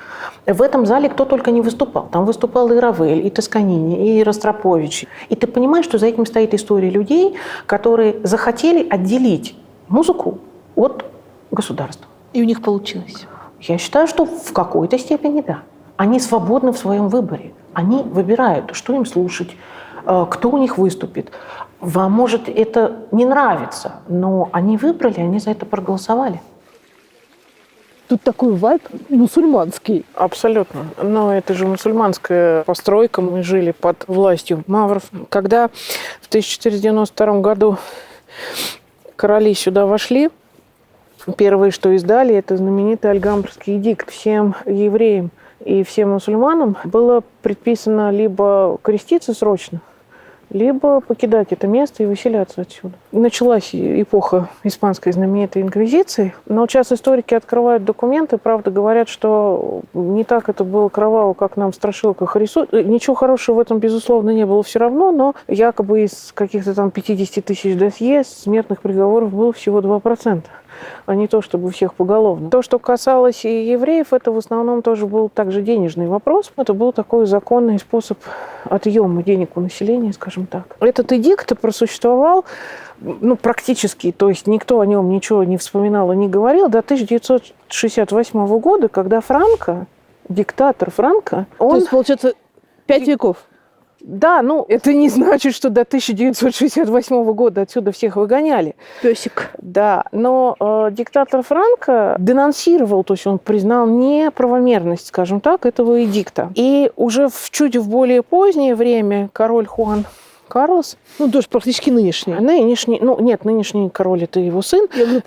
В этом зале кто только не выступал. Там выступал и Равель, и Тосканини, и Ростропович. И ты понимаешь, что за этим стоит история людей, которые захотели отделить музыку от государства. И у них получилось. Я считаю, что в какой-то степени да. Они свободны в своем выборе. Они выбирают, что им слушать, кто у них выступит. Вам может это не нравиться, но они выбрали, они за это проголосовали. Тут такой вайб мусульманский. Абсолютно. Но это же мусульманская постройка. Мы жили под властью мавров. Когда в 1492 году короли сюда вошли, первые, что издали, это знаменитый Альгамбрский эдикт. Всем евреям и всем мусульманам было предписано либо креститься срочно, либо покидать это место и выселяться отсюда. Началась эпоха испанской знаменитой инквизиции, но сейчас историки открывают документы, правда, говорят, что не так это было кроваво, как нам в страшилках рисуют. Ничего хорошего в этом, безусловно, не было все равно, но якобы из каких-то там 50 тысяч досье смертных приговоров было всего 2%. А не то, чтобы всех поголовно. То, что касалось и евреев, это в основном тоже был также денежный вопрос. Это был такой законный способ отъема денег у населения, скажем так. Этот эдикт просуществовал практически, то есть никто о нем ничего не вспоминал и не говорил, до 1968 года, когда Франко, диктатор Франко, он... То есть, получается, 5 веков. Да, это не значит, что до 1968 года отсюда всех выгоняли. Песик. Да, но диктатор Франко денонсировал, то есть он признал неправомерность, скажем так, этого эдикта. И уже чуть в более позднее время король Хуан Карлос. Тоже практически нынешний. Нынешний король – это его сын. Я говорю,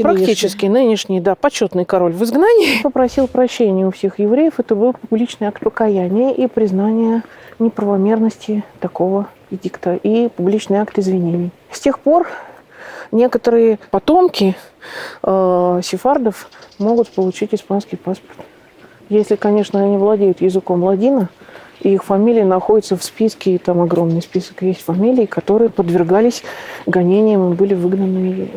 практически нынешний, почетный король в изгнании. Попросил прощения у всех евреев. Это был публичный акт покаяния и признания неправомерности такого эдикта. И публичный акт извинений. С тех пор некоторые потомки сефардов могут получить испанский паспорт. Если, конечно, они владеют языком ладина, и их фамилии находятся в списке, и там огромный список есть фамилий, которые подвергались гонениям и были выгнаны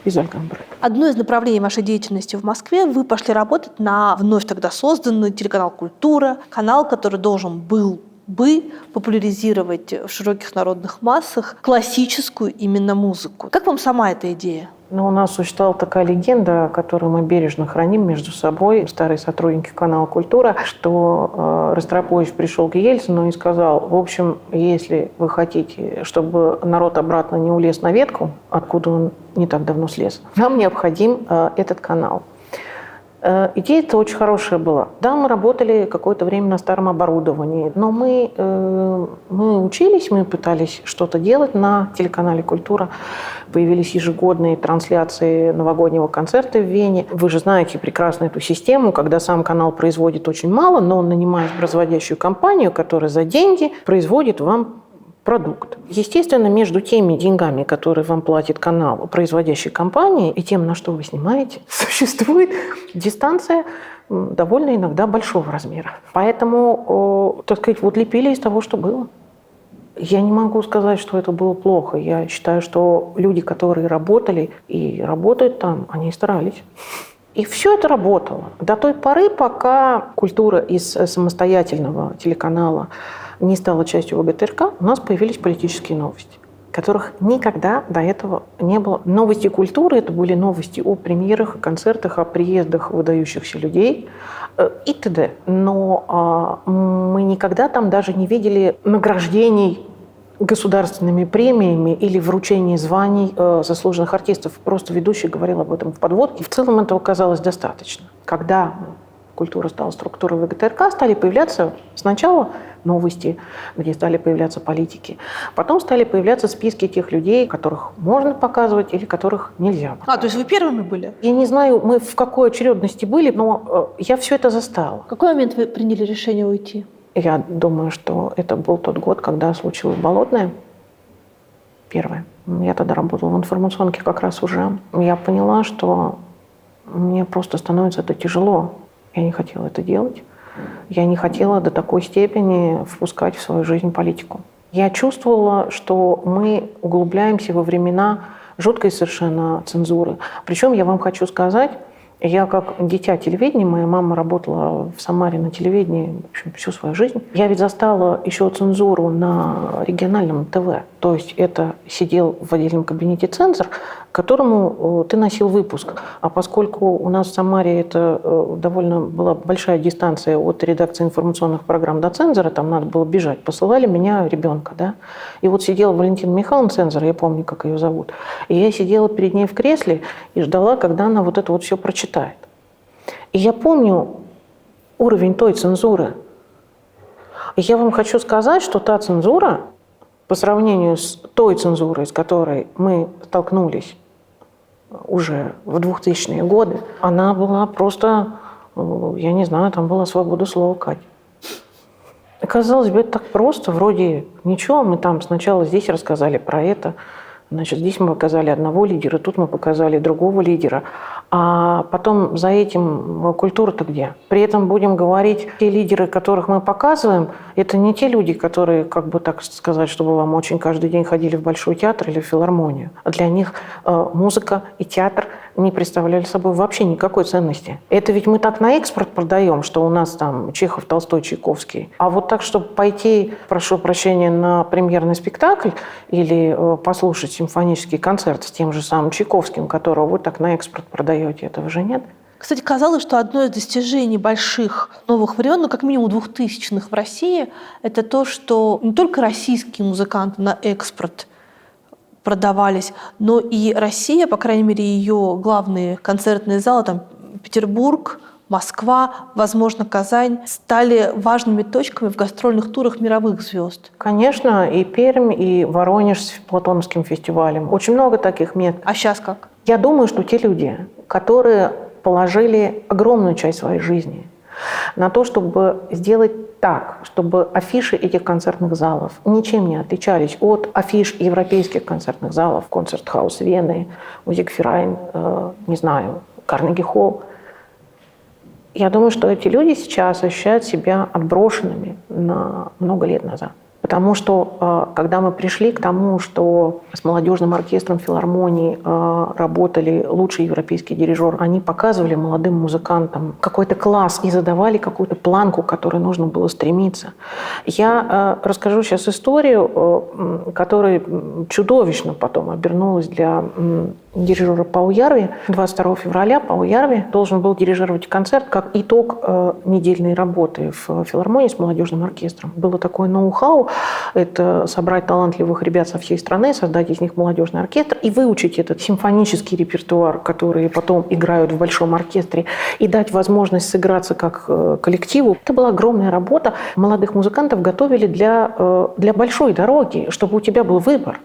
из Альгамбры. Одно из направлений вашей деятельности в Москве вы пошли работать на вновь тогда созданный телеканал «Культура», канал, который должен был бы популяризировать в широких народных массах классическую именно музыку. Как вам сама эта идея? У нас существовала такая легенда, которую мы бережно храним между собой, старые сотрудники канала «Культура», что Ростропович пришел к Ельцину и сказал: в общем, если вы хотите, чтобы народ обратно не улез на ветку, откуда он не так давно слез, нам необходим этот канал. Идея-то очень хорошая была. Да, мы работали какое-то время на старом оборудовании, но мы учились, мы пытались что-то делать на телеканале «Культура». Появились ежегодные трансляции новогоднего концерта в Вене. Вы же знаете прекрасно эту систему, когда сам канал производит очень мало, но он нанимает производящую компанию, которая за деньги производит вам продукт. Естественно, между теми деньгами, которые вам платит канал производящей компании, и тем, на что вы снимаете, существует дистанция довольно иногда большого размера. Поэтому, лепили из того, что было. Я не могу сказать, что это было плохо. Я считаю, что люди, которые работали и работают там, они старались. И все это работало. До той поры, пока культура из самостоятельного телеканала не стала частью ВГТРК, у нас появились политические новости, которых никогда до этого не было. Новости культуры – это были новости о премьерах, концертах, о приездах выдающихся людей и т.д. Но мы никогда там даже не видели награждений государственными премиями или вручение званий заслуженных артистов. Просто ведущий говорил об этом в подводке. В целом этого казалось достаточно. Когда культура стала структурой ВГТРК, стали появляться сначала новости, где стали появляться политики. Потом стали появляться списки тех людей, которых можно показывать или которых нельзя показывать. То есть вы первыми были? Я не знаю, мы в какой очередности были, но я все это застала. В какой момент вы приняли решение уйти? Я думаю, что это был тот год, когда случилось Болотное. Первое. Я тогда работала в информационке как раз уже. Я поняла, что мне просто становится это тяжело. Я не хотела это делать. Я не хотела до такой степени впускать в свою жизнь политику. Я чувствовала, что мы углубляемся во времена жуткой совершенно цензуры. Причем я вам хочу сказать, я как дитя телевидения, моя мама работала в Самаре на телевидении в общем, всю свою жизнь. Я ведь застала еще цензуру на региональном ТВ. То есть это сидел в отдельном кабинете цензор, к которому ты носил выпуск. А поскольку у нас в Самаре это довольно была большая дистанция от редакции информационных программ до цензора, там надо было бежать, посылали меня, ребенка, да. И вот сидела Валентина Михайловна, цензор, я помню, как ее зовут, и я сидела перед ней в кресле и ждала, когда она вот это вот все прочитает. И я помню уровень той цензуры. И я вам хочу сказать, что та цензура, по сравнению с той цензурой, с которой мы столкнулись уже в 2000-е годы, она была просто, я не знаю, там была свобода слова, Кать. И казалось бы, это так просто, вроде ничего, мы там сначала здесь рассказали про это, значит, здесь мы показали одного лидера, тут мы показали другого лидера. А потом за этим культура-то где? При этом будем говорить, те лидеры, которых мы показываем, это не те люди, которые, как бы так сказать, чтобы вам очень каждый день ходили в Большой театр или в филармонию. А для них музыка и театр не представляли собой вообще никакой ценности. Это ведь мы так на экспорт продаем, что у нас там Чехов, Толстой, Чайковский. А вот так, чтобы пойти, прошу прощения, на премьерный спектакль или послушать симфонический концерт с тем же самым Чайковским, которого вы так на экспорт продаете, этого же нет. Кстати, казалось, что одно из достижений больших новых времен, как минимум 2000-х в России, это то, что не только российские музыканты на экспорт продавались, но и Россия, по крайней мере, ее главные концертные залы, там Петербург, Москва, возможно, Казань, стали важными точками в гастрольных турах мировых звезд. Конечно, и Пермь, и Воронеж с Платоновским фестивалем. Очень много таких мест. А сейчас как? Я думаю, что те люди, которые положили огромную часть своей жизни на то, чтобы сделать так, чтобы афиши этих концертных залов ничем не отличались от афиш европейских концертных залов, Концертхаус Вены, Музикферайн, не знаю, Карнеги-холл. Я думаю, что эти люди сейчас ощущают себя отброшенными на много лет назад. Потому что, когда мы пришли к тому, что с молодежным оркестром филармонии работали лучшие европейские дирижеры, они показывали молодым музыкантам какой-то класс и задавали какую-то планку, к которой нужно было стремиться. Я расскажу сейчас историю, которая чудовищно потом обернулась для дирижера Пауярви. 22 февраля Пауярви должен был дирижировать концерт как итог недельной работы в филармонии с молодежным оркестром. Было такое ноу-хау. Это собрать талантливых ребят со всей страны, создать из них молодежный оркестр и выучить этот симфонический репертуар, который потом играют в большом оркестре, и дать возможность сыграться как коллективу. Это была огромная работа. Молодых музыкантов готовили для большой дороги, чтобы у тебя был выбор.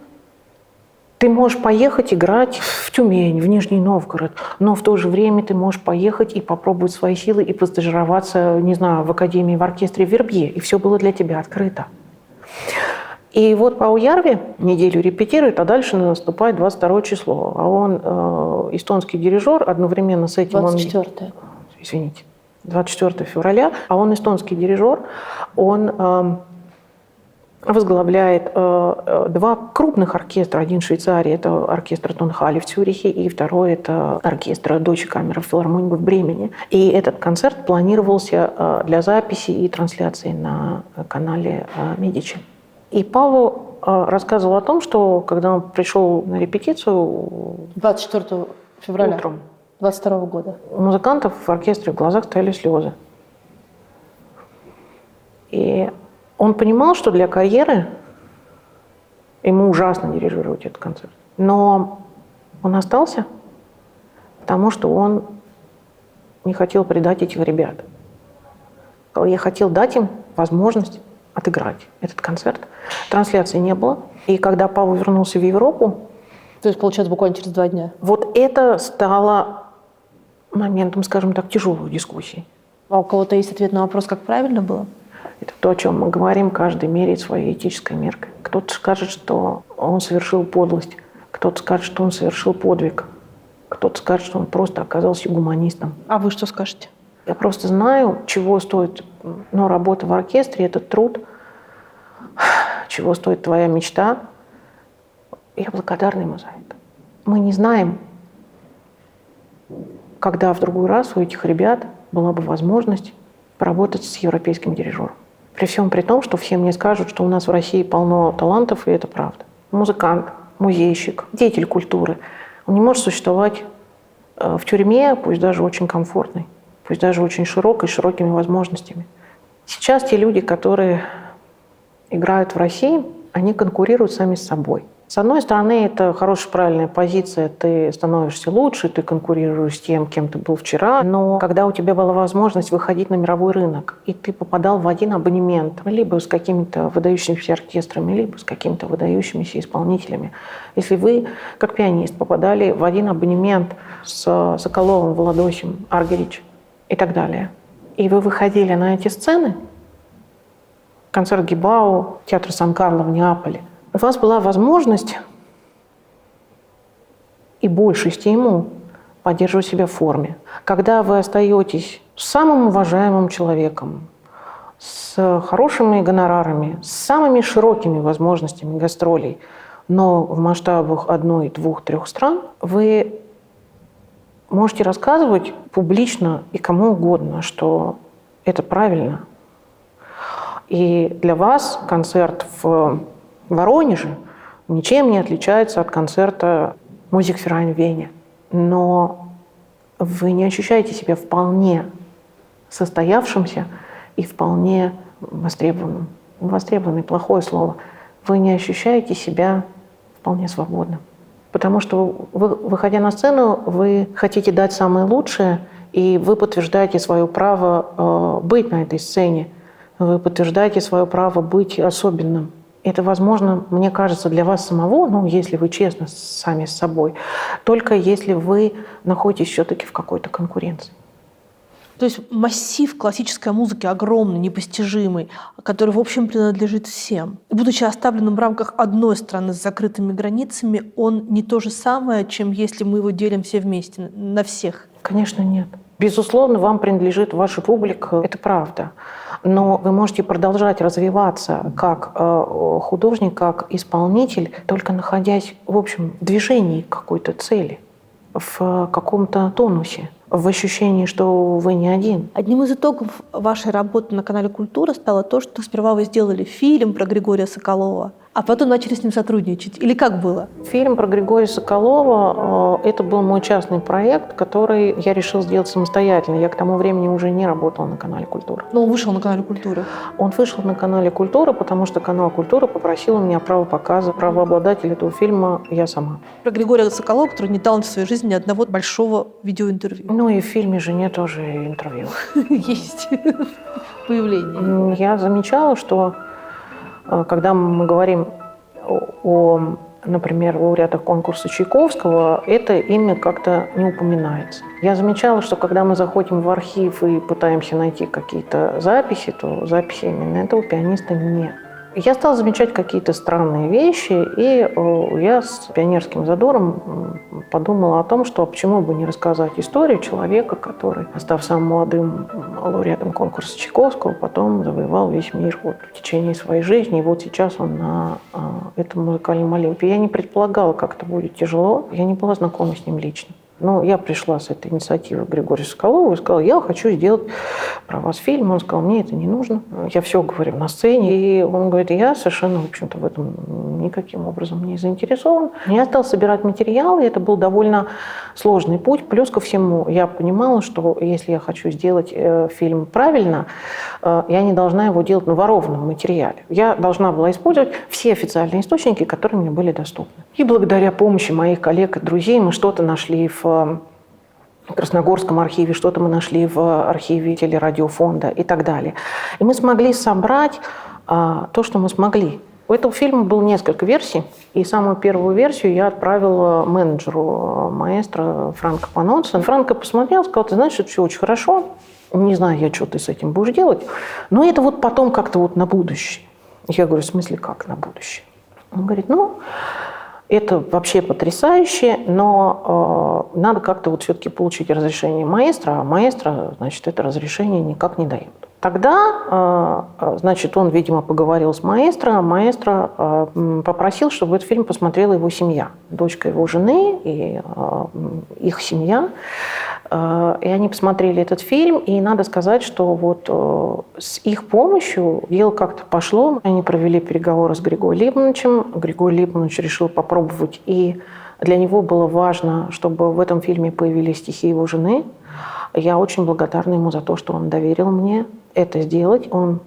Ты можешь поехать играть в Тюмень, в Нижний Новгород, но в то же время ты можешь поехать и попробовать свои силы и постажироваться, не знаю, в академии, в оркестре Вербье, и все было для тебя открыто. И вот Пауярви неделю репетирует, а дальше наступает 22 число. А он эстонский дирижер, одновременно с этим 24 Извините, 24 февраля. А он эстонский дирижер, он возглавляет два крупных оркестра. Один в Швейцарии – это оркестр Тонхалли в Цюрихе, и второй – это оркестр Deutsche Kammerphilharmonie в Бремени. И этот концерт планировался для записи и трансляции на канале Медичи. И Павел рассказывал о том, что когда он пришел на репетицию 24 февраля утром, 22 года. у музыкантов в оркестре в глазах стояли слезы. И он понимал, что для карьеры ему ужасно дирижировать этот концерт. Но он остался, потому что он не хотел предать этих ребят. Я хотел дать им возможность отыграть этот концерт. Трансляции не было. И когда Павел вернулся в Европу, То есть, получается, буквально через 2 дня. вот это стало моментом, скажем так, тяжелой дискуссии. А у кого-то есть ответ на вопрос, как правильно было? Это то, о чем мы говорим, каждый меряет своей этической меркой. Кто-то скажет, что он совершил подлость, кто-то скажет, что он совершил подвиг, кто-то скажет, что он просто оказался гуманистом. А вы что скажете? Я просто знаю, чего стоит работа в оркестре, этот труд, чего стоит твоя мечта. Я благодарна ему за это. Мы не знаем, когда в другой раз у этих ребят была бы возможность поработать с европейским дирижером. При всем при том, что все мне скажут, что у нас в России полно талантов, и это правда. Музыкант, музейщик, деятель культуры. Он не может существовать в тюрьме, пусть даже очень комфортной, пусть даже очень широкой, с широкими возможностями. Сейчас те люди, которые играют в России, они конкурируют сами с собой. С одной стороны, это хорошая, правильная позиция, ты становишься лучше, ты конкурируешь с тем, кем ты был вчера, но когда у тебя была возможность выходить на мировой рынок, и ты попадал в один абонемент, либо с какими-то выдающимися оркестрами, либо с какими-то выдающимися исполнителями, если вы, как пианист, попадали в один абонемент с Соколовым, Володосем, Аргерич и так далее, и вы выходили на эти сцены, концерт Гибау, театр Сан-Карло в Неаполе, у вас была возможность и больший стимул поддерживать себя в форме. Когда вы остаетесь с самым уважаемым человеком, с хорошими гонорарами, с самыми широкими возможностями гастролей, но в масштабах 1, 2, 3 стран, вы можете рассказывать публично и кому угодно, что это правильно. И для вас концерт в Воронеже ничем не отличается от концерта Musikverein в Вене. Но вы не ощущаете себя вполне состоявшимся и вполне востребованным. Востребованный – плохое слово. Вы не ощущаете себя вполне свободным. Потому что, выходя на сцену, вы хотите дать самое лучшее, и вы подтверждаете свое право быть на этой сцене. Вы подтверждаете свое право быть особенным. Это возможно, мне кажется, для вас самого, если вы честны сами с собой, только если вы находитесь все-таки в какой-то конкуренции. То есть массив классической музыки огромный, непостижимый, который, в общем, принадлежит всем. Будучи оставленным в рамках одной страны с закрытыми границами, он не то же самое, чем если мы его делим все вместе, на всех. Конечно, нет. Безусловно, вам принадлежит ваша публика, это правда. Но вы можете продолжать развиваться как художник, как исполнитель, только находясь, в общем, в движении к какой-то цели, в каком-то тонусе, в ощущении, что вы не один. Одним из итогов вашей работы на канале «Культура» стало то, что сперва вы сделали фильм про Григория Соколова, а потом начали с ним сотрудничать. Или как было? Фильм про Григория Соколова – это был мой частный проект, который я решил сделать самостоятельно. Я к тому времени уже не работала на канале «Культура». Но он вышел на канале «Культура». Он вышел на канале «Культура», потому что канал «Культура» попросил у меня право показа. Правообладатель этого фильма я сама. Про Григория Соколова, который не дал в своей жизни ни одного большого видеоинтервью. Ну и в фильме «Жене» тоже интервью. Есть появление. Я замечала, что когда мы говорим о, например, лауреатах конкурса Чайковского, это имя как-то не упоминается. Я замечала, что когда мы заходим в архив и пытаемся найти какие-то записи, то записи именно этого пианиста нет. Я стала замечать какие-то странные вещи, и я с пионерским задором подумала о том, что почему бы не рассказать историю человека, который, став самым молодым лауреатом конкурса Чайковского, потом завоевал весь мир вот в течение своей жизни, и вот сейчас он на этом музыкальном олимпе. Я не предполагала, как это будет тяжело, я не была знакома с ним лично. Но я пришла с этой инициативой к Григорию Соколову и сказала, я хочу сделать про вас фильм. Он сказал, мне это не нужно. Я все говорю на сцене. И он говорит, я совершенно, в общем-то, в этом никаким образом не заинтересован. Я стала собирать материал, и это был довольно сложный путь. Плюс ко всему, я понимала, что если я хочу сделать фильм правильно, я не должна его делать на ворованном материале. Я должна была использовать все официальные источники, которые мне были доступны. И благодаря помощи моих коллег и друзей мы что-то нашли в Красногорском архиве, что-то мы нашли в архиве телерадиофонда и так далее. И мы смогли собрать то, что мы смогли. У этого фильма было несколько версий, и самую первую версию я отправила менеджеру маэстро Франко Панонцо. Франко посмотрел, сказал, ты знаешь, это все очень хорошо, не знаю я, что ты с этим будешь делать, но это вот потом как-то вот на будущее. Я говорю, в смысле как на будущее? Он говорит, это вообще потрясающе, но надо как-то вот все-таки получить разрешение маэстро, а маэстро, значит, это разрешение никак не дает. Тогда, значит, он, видимо, поговорил с маэстро, а маэстро попросил, чтобы этот фильм посмотрела его семья, дочка его жены и их семья. И они посмотрели этот фильм, и надо сказать, что вот с их помощью дело как-то пошло. Они провели переговоры с Григорием Липмановичем. Григорий Липманович решил попробовать, и для него было важно, чтобы в этом фильме появились стихи его жены. Я очень благодарна ему за то, что он доверил мне это сделать. Он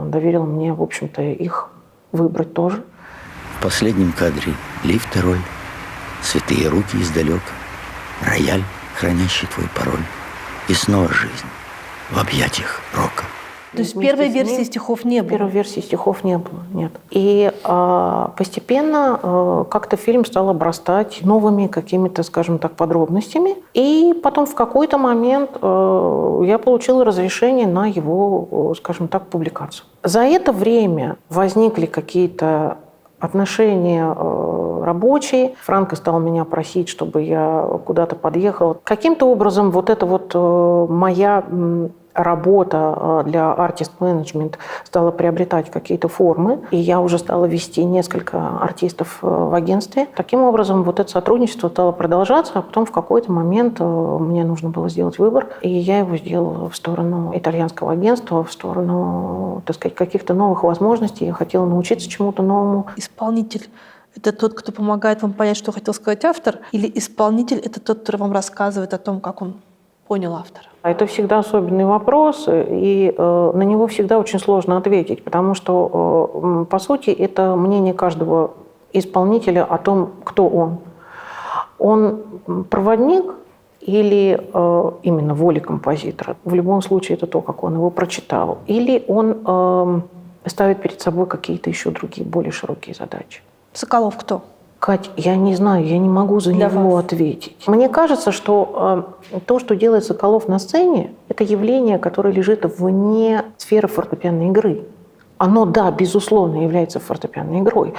доверил мне, в общем-то, их выбрать тоже. В последнем кадре лифт второй, святые руки издалека, рояль, хранящий твой пароль, и снова жизнь в объятиях рока. То есть первой версии стихов не было? Первой версии стихов не было, нет. И постепенно как-то фильм стал обрастать новыми какими-то, скажем так, подробностями. И потом в какой-то момент я получила разрешение на его, скажем так, публикацию. За это время возникли какие-то отношения рабочие. Франко стал меня просить, чтобы я куда-то подъехала. Каким-то образом вот эта вот моя работа для артист-менеджмент стала приобретать какие-то формы, и я уже стала вести несколько артистов в агентстве. Таким образом, вот это сотрудничество стало продолжаться, а потом в какой-то момент мне нужно было сделать выбор, и я его сделала в сторону итальянского агентства, в сторону, так сказать, каких-то новых возможностей. Я хотела научиться чему-то новому. Исполнитель — это тот, кто помогает вам понять, что хотел сказать автор, или исполнитель — это тот, который вам рассказывает о том, как он понял автора? Это всегда особенный вопрос, и на него всегда очень сложно ответить, потому что, по сути, это мнение каждого исполнителя о том, кто он. Он проводник или именно воля композитора? В любом случае, это то, как он его прочитал. Или он ставит перед собой какие-то еще другие, более широкие задачи. Соколов кто? Кать, я не знаю, я не могу за него ответить. Мне кажется, что то, что делает Соколов на сцене, это явление, которое лежит вне сферы фортепианной игры. Оно, да, безусловно, является фортепианной игрой,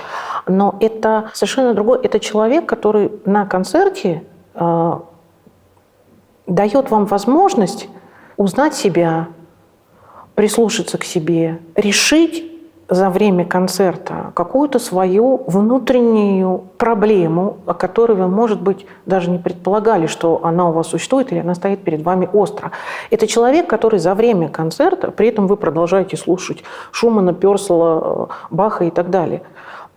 но это совершенно другое. Это человек, который на концерте дает вам возможность узнать себя, прислушаться к себе, решить за время концерта какую-то свою внутреннюю проблему, о которой вы, может быть, даже не предполагали, что она у вас существует или она стоит перед вами остро. Это человек, который за время концерта, при этом вы продолжаете слушать Шумана, Пёрсела, Баха и так далее.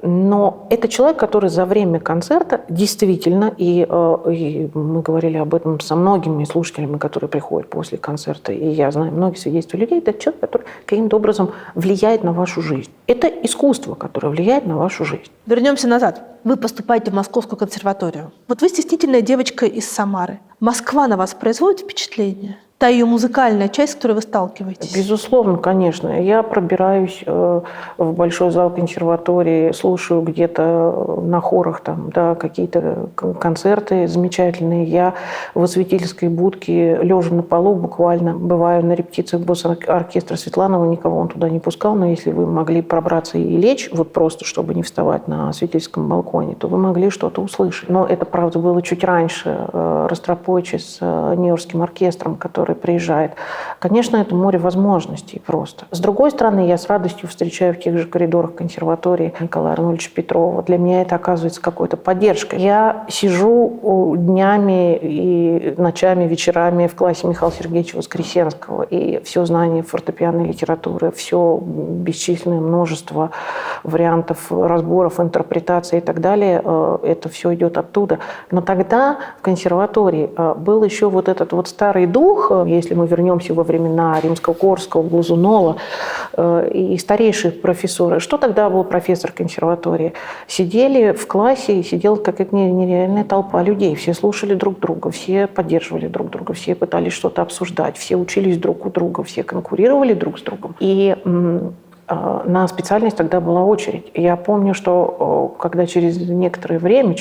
Но это человек, который за время концерта действительно, и мы говорили об этом со многими слушателями, которые приходят после концерта, и я знаю многие свидетельства людей, это человек, который каким-то образом влияет на вашу жизнь. Это искусство, которое влияет на вашу жизнь. Вернемся назад. Вы поступаете в Московскую консерваторию. Вот вы стеснительная девочка из Самары. Москва на вас производит впечатление? та ее музыкальная часть, с которой вы сталкиваетесь? Безусловно, конечно. Я пробираюсь в большой зал консерватории, слушаю где-то на хорах там, да, какие-то концерты замечательные. Я в осветительской будке, лежа на полу, буквально бываю на репетициях оркестра Светланова, никого он туда не пускал, но если вы могли пробраться и лечь, вот просто, чтобы не вставать на осветительском балконе, то вы могли что-то услышать. Но это, правда, было чуть раньше. Ростропойчи с Нью-Йоркским оркестром, который приезжает. Конечно, это море возможностей просто. С другой стороны, я с радостью встречаю в тех же коридорах консерватории Николая Арнольдовича Петрова. Для меня это оказывается какой-то поддержкой. Я сижу днями и ночами, вечерами в классе Михаила Сергеевича Воскресенского, и все знание фортепианной литературы, все бесчисленное множество вариантов разборов, интерпретаций и так далее, это все идет оттуда. Но тогда в консерватории был еще вот этот вот старый дух, если мы вернемся во времена Римского-Корского, Глазунова и старейшие профессоры. Что тогда был профессор консерватории? Сидели в классе, сидела какая-то нереальная толпа людей. Все слушали друг друга, все поддерживали друг друга, все пытались что-то обсуждать, все учились друг у друга, все конкурировали друг с другом. И на специальность тогда была очередь. Я помню, что когда через некоторое время,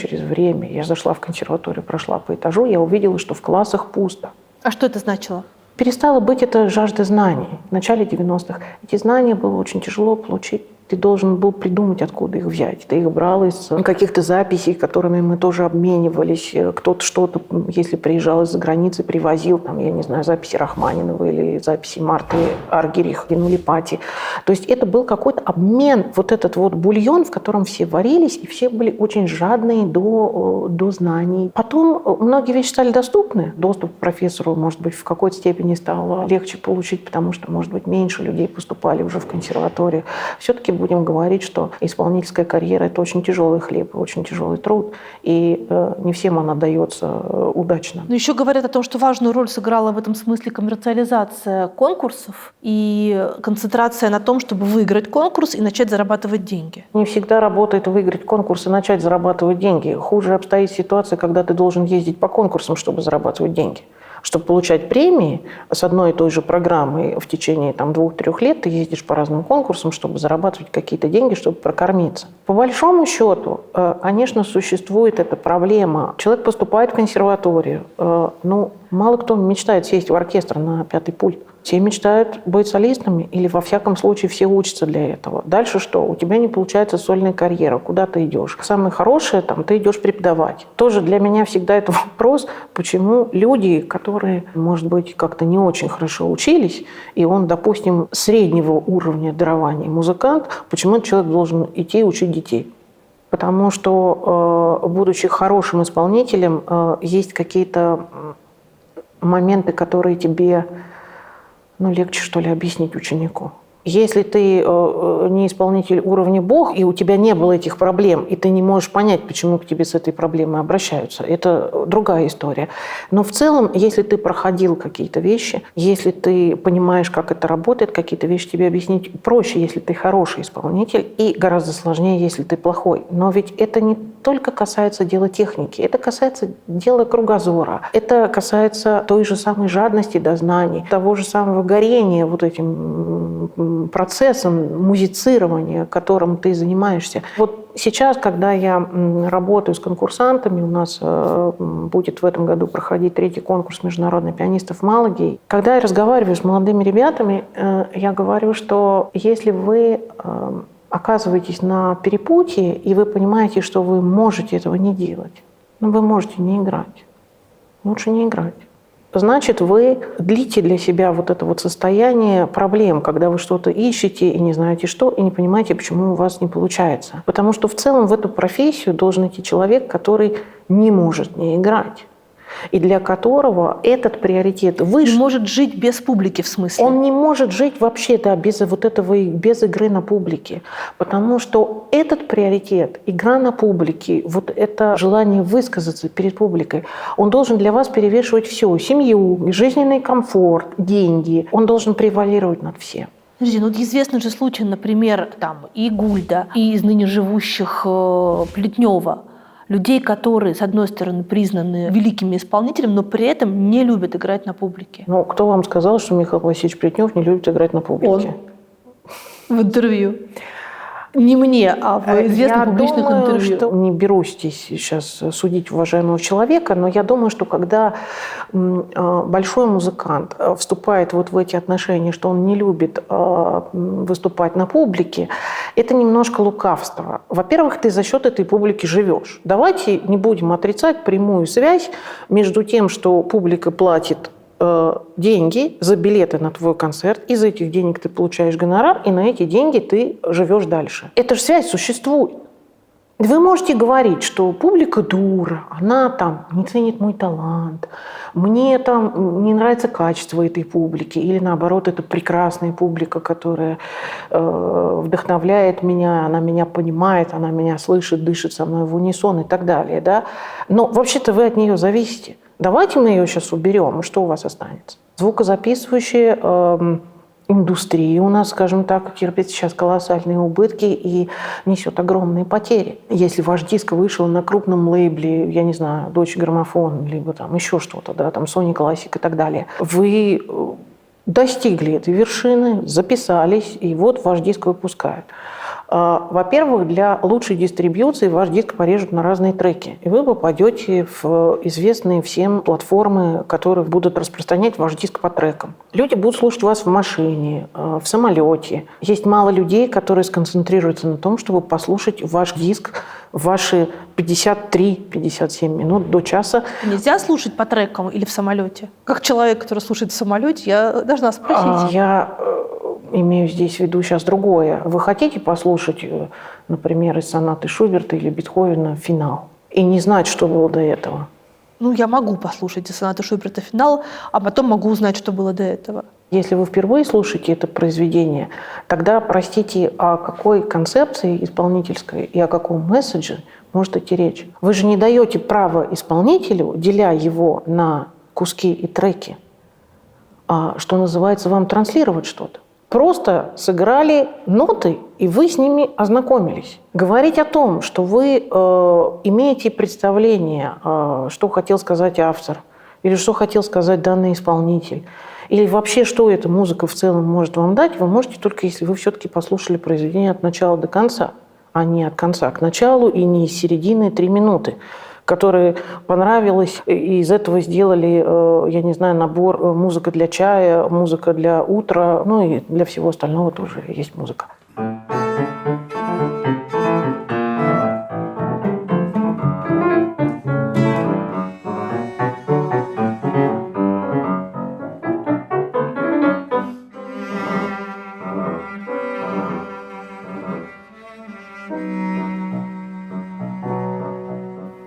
я зашла в консерваторию, прошла по этажу, я увидела, что в классах пусто. А что это значило? Перестала быть это жажда знаний. В начале 90-х эти знания было очень тяжело получить. Ты должен был придумать, откуда их взять. Ты их брал из каких-то записей, которыми мы тоже обменивались. Кто-то что-то, если приезжал из-за границы, привозил, там, я не знаю, записи Рахманинова или записи Марты Аргерих, Нулипати. То есть это был какой-то обмен, вот этот вот бульон, в котором все варились, и все были очень жадные до знаний. Потом многие вещи стали доступны. Доступ к профессору, может быть, в какой-то степени стало легче получить, потому что, может быть, меньше людей поступали уже в консерваторию. Все-таки будем говорить, что исполнительская карьера – это очень тяжелый хлеб, очень тяжелый труд, и не всем она дается удачно. Но еще говорят о том, что важную роль сыграла в этом смысле коммерциализация конкурсов и концентрация на том, чтобы выиграть конкурс и начать зарабатывать деньги. Не всегда работает выиграть конкурс и начать зарабатывать деньги. Хуже обстоит ситуация, когда ты должен ездить по конкурсам, чтобы зарабатывать деньги. Чтобы получать премии с одной и той же программой в течение 2-3 лет, ты ездишь по разным конкурсам, чтобы зарабатывать какие-то деньги, чтобы прокормиться. По большому счету, конечно, существует эта проблема. Человек поступает в консерваторию. Мало кто мечтает сесть в оркестр на 5-й пульт. Все мечтают быть солистами, или во всяком случае все учатся для этого. Дальше что? У тебя не получается сольная карьера. Куда ты идешь? Самое хорошее, ты идешь преподавать. Тоже для меня всегда это вопрос, почему люди, которые, может быть, как-то не очень хорошо учились, и он, допустим, среднего уровня дарования музыкант, почему этот человек должен идти учить детей? Потому что, будучи хорошим исполнителем, есть какие-то моменты, которые тебе легче, что ли, объяснить ученику. Если ты не исполнитель уровня Бог, и у тебя не было этих проблем, и ты не можешь понять, почему к тебе с этой проблемой обращаются, это другая история. Но в целом, если ты проходил какие-то вещи, если ты понимаешь, как это работает, какие-то вещи тебе объяснить проще, если ты хороший исполнитель, и гораздо сложнее, если ты плохой. Но ведь это не только касается дела техники, это касается дела кругозора, это касается той же самой жадности до знаний, того же самого горения вот этим процессом музицирования, которым ты занимаешься. Вот сейчас, когда я работаю с конкурсантами, у нас будет в этом году проходить 3-й конкурс международных пианистов в Малаге. Когда я разговариваю с молодыми ребятами, я говорю, что если вы оказываетесь на перепутье, и вы понимаете, что вы можете этого не делать, вы можете не играть. Лучше не играть. Значит, вы длите для себя вот это вот состояние проблем, когда вы что-то ищете и не знаете что, и не понимаете, почему у вас не получается. Потому что в целом в эту профессию должен идти человек, который не может не играть. И для которого этот приоритет выше. Не может жить без публики, в смысле? Он не может жить вообще без без игры на публике. Потому что этот приоритет, игра на публике, вот это желание высказаться перед публикой, он должен для вас перевешивать все. Семью, жизненный комфорт, деньги. Он должен превалировать над всем. Подожди, известны же случаи, например, и Гульда, и из ныне живущих Плетнева. людей, которые, с одной стороны, признаны великими исполнителями, но при этом не любят играть на публике. Ну, кто вам сказал, что Михаил Васильевич Плетнев не любит играть на публике? В интервью. Не мне, а в известных публичных Я думаю, интервью. что не берусь здесь сейчас судить уважаемого человека, но я думаю, что когда большой музыкант вступает вот в эти отношения, что он не любит выступать на публике, это немножко лукавство. Во-первых, ты за счет этой публики живешь. Давайте не будем отрицать прямую связь между тем, что публика платит деньги за билеты на твой концерт, из этих денег ты получаешь гонорар, и на эти деньги ты живешь дальше. Эта же связь существует. Вы можете говорить, что публика дура, она там не ценит мой талант, мне там не нравится качество этой публики, или наоборот, это прекрасная публика, которая вдохновляет меня, она меня понимает, она меня слышит, дышит со мной в унисон и так далее. Да? Но вообще-то вы от нее зависите. Давайте мы ее сейчас уберем, и что у вас останется? Звукозаписывающая индустрия у нас, скажем так, терпит сейчас колоссальные убытки и несет огромные потери. Если ваш диск вышел на крупном лейбле, я не знаю, Deutsche Grammophon, либо там еще что-то, да, там Sony Classic и так далее, вы достигли этой вершины, записались, и вот ваш диск выпускают. Во-первых, для лучшей дистрибьюции ваш диск порежут на разные треки, и вы попадете в известные всем платформы, которые будут распространять ваш диск по трекам. Люди будут слушать вас в машине, в самолете. Есть мало людей, которые сконцентрируются на том, чтобы послушать ваш диск в ваши 53-57 минут до часа. Нельзя слушать по трекам или в самолете? Как человек, который слушает в самолете, я должна спросить. Я имею здесь в виду сейчас другое. Вы хотите послушать, например, из сонаты Шуберта или Бетховена финал и не знать, что было до этого? Ну, я могу послушать из сонаты Шуберта финал, а потом могу узнать, что было до этого. Если вы впервые слушаете это произведение, тогда, простите, о какой концепции исполнительской и о каком месседже может идти речь? Вы же не даете права исполнителю, деля его на куски и треки, что называется, вам транслировать что-то. Просто сыграли ноты, и вы с ними ознакомились. Говорить о том, что вы имеете представление, что хотел сказать автор, или что хотел сказать данный исполнитель, или вообще, что эта музыка в целом может вам дать, вы можете только, если вы все-таки послушали произведение от начала до конца, а не от конца к началу и не из середины 3 минуты, которые понравилось, и из этого сделали, я не знаю, набор музыка для чая, музыка для утра, ну и для всего остального тоже есть музыка.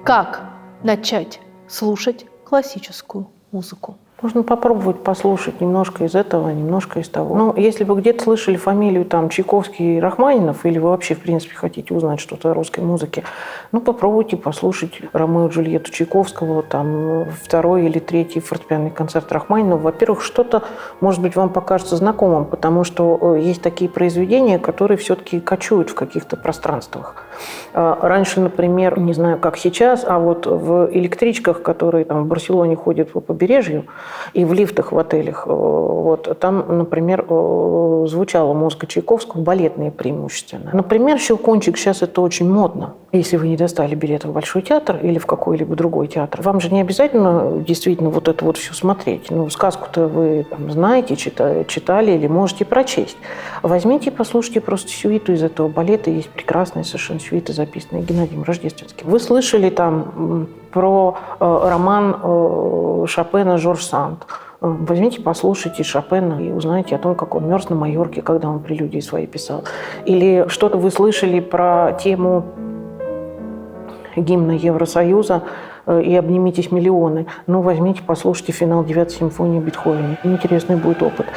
Как начать слушать классическую музыку? Можно попробовать послушать немножко из этого, немножко из того. Ну, если вы где-то слышали фамилию там Чайковский и Рахманинов, или вы вообще, в принципе, хотите узнать что-то о русской музыке, ну, попробуйте послушать Ромео и Джульетту Чайковского, там, 2-й или 3-й фортепианный концерт Рахманинова. Во-первых, что-то, может быть, вам покажется знакомым, потому что есть такие произведения, которые все-таки кочуют в каких-то пространствах. Раньше, например, не знаю, как сейчас, а вот в электричках, которые там в Барселоне ходят по побережью, и в лифтах в отелях, вот, там, например, звучала музыка Чайковского, балетная преимущественно. Например, «Щелкунчик» сейчас это очень модно. Если вы не достали билет в Большой театр или в какой-либо другой театр, вам же не обязательно действительно вот это вот все смотреть. Ну, сказку-то вы там знаете, читали или можете прочесть. Возьмите и послушайте просто сюиту из этого балета. Есть прекрасная совершенно сюита, записанная Геннадием Рождественским. Вы слышали там про роман Шопена «Жорж Санд». Возьмите, послушайте Шопена и узнаете о том, как он мерз на Майорке, когда он прелюдии свои писал. Или что-то вы слышали про тему гимна Евросоюза и «Обнимитесь, миллионы». Ну, возьмите, послушайте финал 9-й симфонии Бетховена. Интересный будет опыт.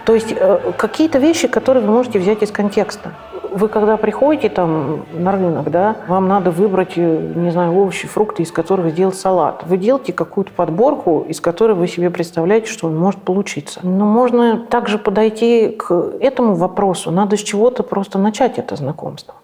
То есть какие-то вещи, которые вы можете взять из контекста. Вы когда приходите там на рынок, да, вам надо выбрать, не знаю, овощи, фрукты, из которых сделать салат. Вы делаете какую-то подборку, из которой вы себе представляете, что он может получиться. Но можно также подойти к этому вопросу. Надо с чего-то просто начать это знакомство.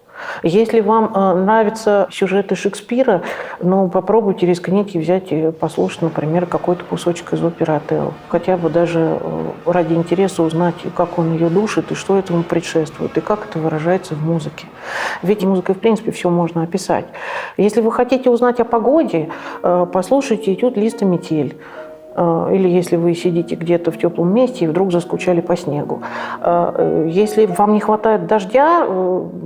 Если вам нравятся сюжеты Шекспира, ну, попробуйте, рискните взять и послушать, например, какой-то кусочек из оперы «Отелло». Хотя бы даже ради интереса узнать, как он ее душит, и что этому предшествует, и как это выражается в музыке. Ведь музыкой, в принципе, все можно описать. Если вы хотите узнать о погоде, послушайте этюд «Лист и метель». Или если вы сидите где-то в теплом месте и вдруг заскучали по снегу. Если вам не хватает дождя,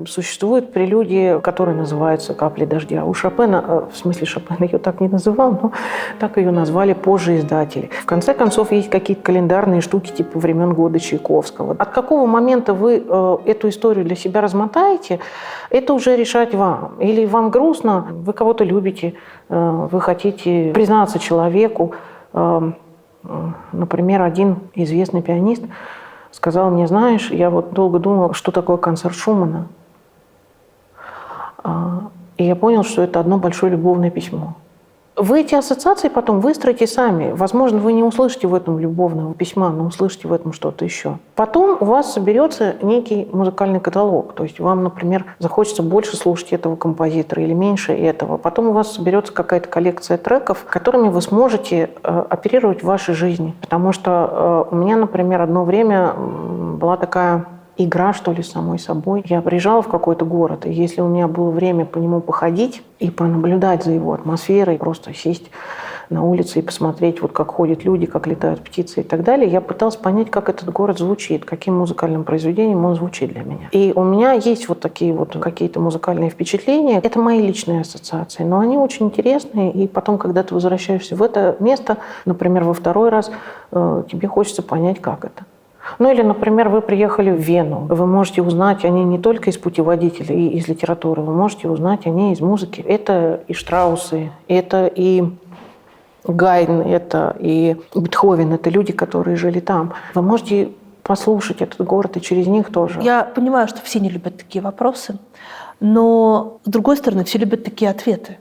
существует прелюдия, которая называется «Капли дождя». У Шопена, в смысле Шопен ее так не называл, но так ее назвали позже издатели. В конце концов, есть какие-то календарные штуки типа времен года Чайковского. От какого момента вы эту историю для себя размотаете, это уже решать вам. Или вам грустно, вы кого-то любите, вы хотите признаться человеку. Например, один известный пианист сказал мне: знаешь, я вот долго думал, что такое концерт Шумана. И я понял, что это одно большое любовное письмо. Вы эти ассоциации потом выстроите сами. Возможно, вы не услышите в этом любовного письма, но услышите в этом что-то еще. Потом у вас соберется некий музыкальный каталог. То есть вам, например, захочется больше слушать этого композитора или меньше этого. Потом у вас соберется какая-то коллекция треков, которыми вы сможете оперировать в вашей жизни. Потому что у меня, например, одно время была такая игра, что ли, с самой собой. Я приезжала в какой-то город, и если у меня было время по нему походить и понаблюдать за его атмосферой, просто сесть на улице и посмотреть, вот как ходят люди, как летают птицы и так далее, я пыталась понять, как этот город звучит, каким музыкальным произведением он звучит для меня. И у меня есть вот такие вот какие-то музыкальные впечатления. Это мои личные ассоциации, но они очень интересные, и потом, когда ты возвращаешься в это место, например, во второй раз, тебе хочется понять, как это. Ну или, например, вы приехали в Вену. Вы можете узнать о ней не только из путеводителя и из литературы, вы можете узнать о ней из музыки. Это и Штраусы, это и Гайдн, это и Бетховен, это люди, которые жили там. Вы можете послушать этот город и через них тоже. Я понимаю, что все не любят такие вопросы, но, с другой стороны, все любят такие ответы.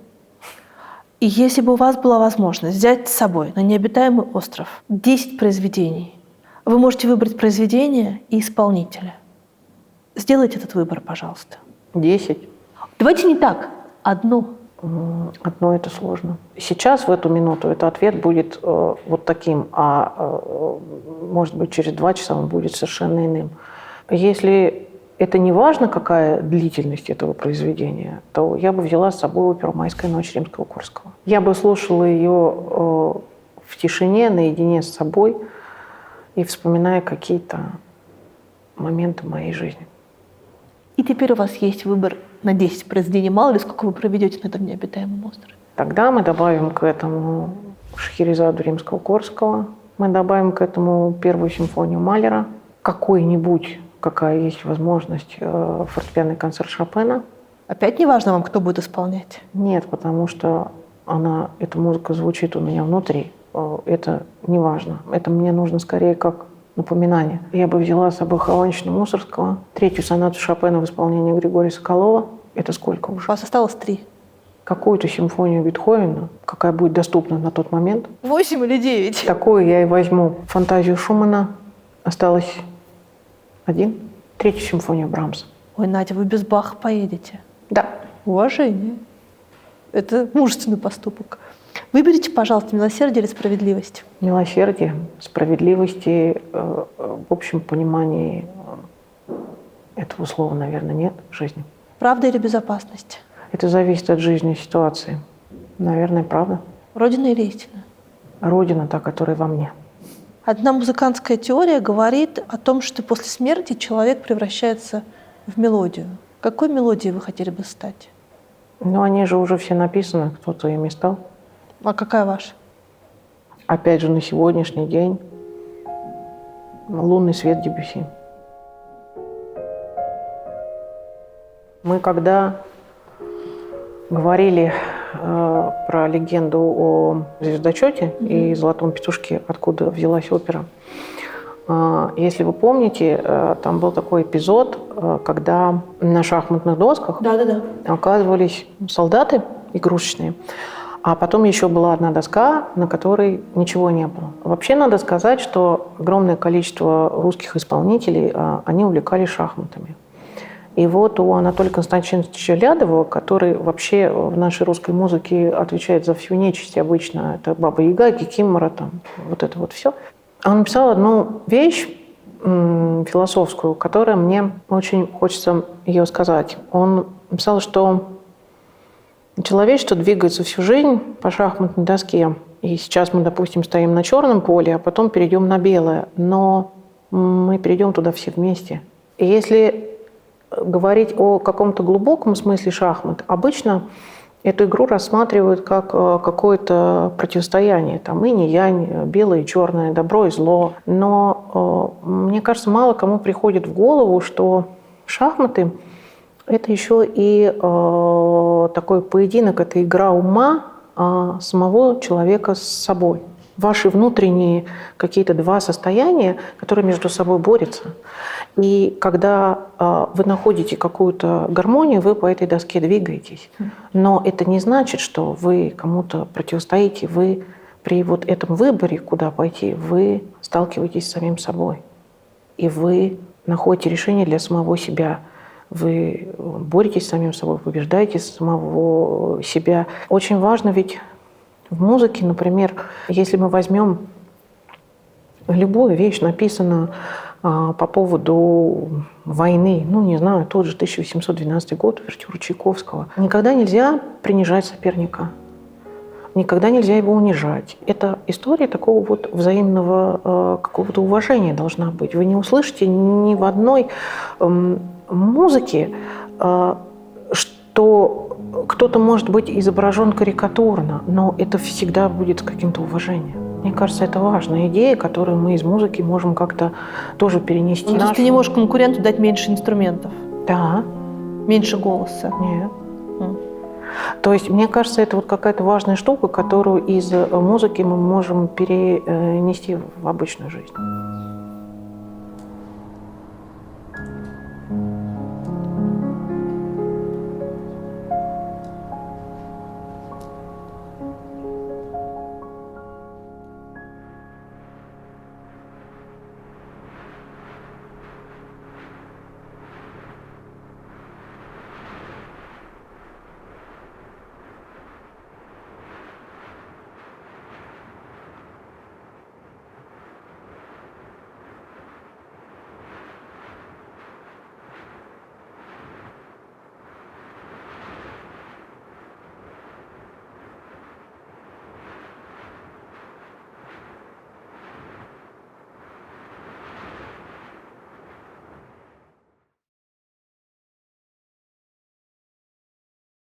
И если бы у вас была возможность взять с собой на необитаемый остров 10 произведений, вы можете выбрать произведение и исполнителя. Сделайте этот выбор, пожалуйста. 10. Давайте не так. Одно. Одно это сложно. Сейчас, в эту минуту, этот ответ будет вот таким, а может быть, через 2 часа он будет совершенно иным. Если это не важно, какая длительность этого произведения, то я бы взяла с собой оперу «Майская ночь» Римского-Корсакова. Я бы слушала ее в тишине, наедине с собой, и вспоминая какие-то моменты моей жизни. И теперь у вас есть выбор на 10 произведений. Мало ли, сколько вы проведете на этом необитаемом острове. Тогда мы добавим к этому Шахерезаду Римского-Корсакова, мы добавим к этому первую симфонию Малера, какой-нибудь, какая есть возможность, фортепианный концерт Шопена. Опять не важно вам, кто будет исполнять? Нет, потому что эта музыка звучит у меня внутри. Это не важно. Это мне нужно скорее как напоминание. Я бы взяла с собой Хованщину Мусоргского, 3-ю сонату Шопена в исполнении Григория Соколова. Это сколько уже? У вас осталось 3. Какую-то симфонию Бетховена, какая будет доступна на тот момент. 8 или 9? Такую я и возьму. Фантазию Шумана. Осталось 1. 3-ю симфонию Брамса. Ой, Надя, вы без Баха поедете. Да. Уважение. Это мужественный поступок. Выберите, пожалуйста, милосердие или справедливость. Милосердие, справедливости, в общем понимании этого слова, наверное, нет в жизни. Правда или безопасность? Это зависит от жизненной ситуации. Наверное, правда. Родина или истина? Родина, та, которая во мне. Одна музыкантская теория говорит о том, что после смерти человек превращается в мелодию. Какой мелодией вы хотели бы стать? Ну, они же уже все написаны, кто-то ими стал. А какая ваша? Опять же, на сегодняшний день «Лунный свет» Дебюсси. Мы когда говорили про легенду о звездочете и «Золотом петушке», откуда взялась опера, если вы помните, там был такой эпизод, когда на шахматных досках оказывались солдаты игрушечные, а потом еще была одна доска, на которой ничего не было. Вообще надо сказать, что огромное количество русских исполнителей, они увлекались шахматами. И вот у Анатолия Константиновича Лядова, который вообще в нашей русской музыке отвечает за всю нечисть обычно, это Баба Яга, Кикимора, там, вот это вот все. Он написал одну вещь философскую, которая мне очень хочется ее сказать. Он написал, что человечество двигается всю жизнь по шахматной доске. И сейчас мы, допустим, стоим на черном поле, а потом перейдем на белое. Но мы перейдем туда все вместе. И если говорить о каком-то глубоком смысле шахмат, обычно эту игру рассматривают как какое-то противостояние. Там инь и янь, белое и черное, добро и зло. Но мне кажется, мало кому приходит в голову, что шахматы – это еще и такой поединок, это игра ума самого человека с собой. Ваши внутренние какие-то два состояния, которые между собой борются. И когда вы находите какую-то гармонию, вы по этой доске двигаетесь. Но это не значит, что вы кому-то противостоите. Вы при вот этом выборе, куда пойти, вы сталкиваетесь с самим собой. И вы находите решение для самого себя. Вы боретесь с самим собой, побеждаете самого себя. Очень важно ведь в музыке, например, если мы возьмем любую вещь, написанную по поводу войны, ну, не знаю, тот же 1812 год, увертюра Чайковского, никогда нельзя принижать соперника, никогда нельзя его унижать. Это история такого вот взаимного какого-то уважения должна быть. Вы не услышите ни в одной музыке, что кто-то может быть изображен карикатурно, но это всегда будет с каким-то уважением. Мне кажется, это важная идея, которую мы из музыки можем как-то тоже перенести. То есть ты не можешь конкуренту дать меньше инструментов? Да. Меньше голоса? Нет. То есть, мне кажется, это вот какая-то важная штука, которую из музыки мы можем перенести в обычную жизнь.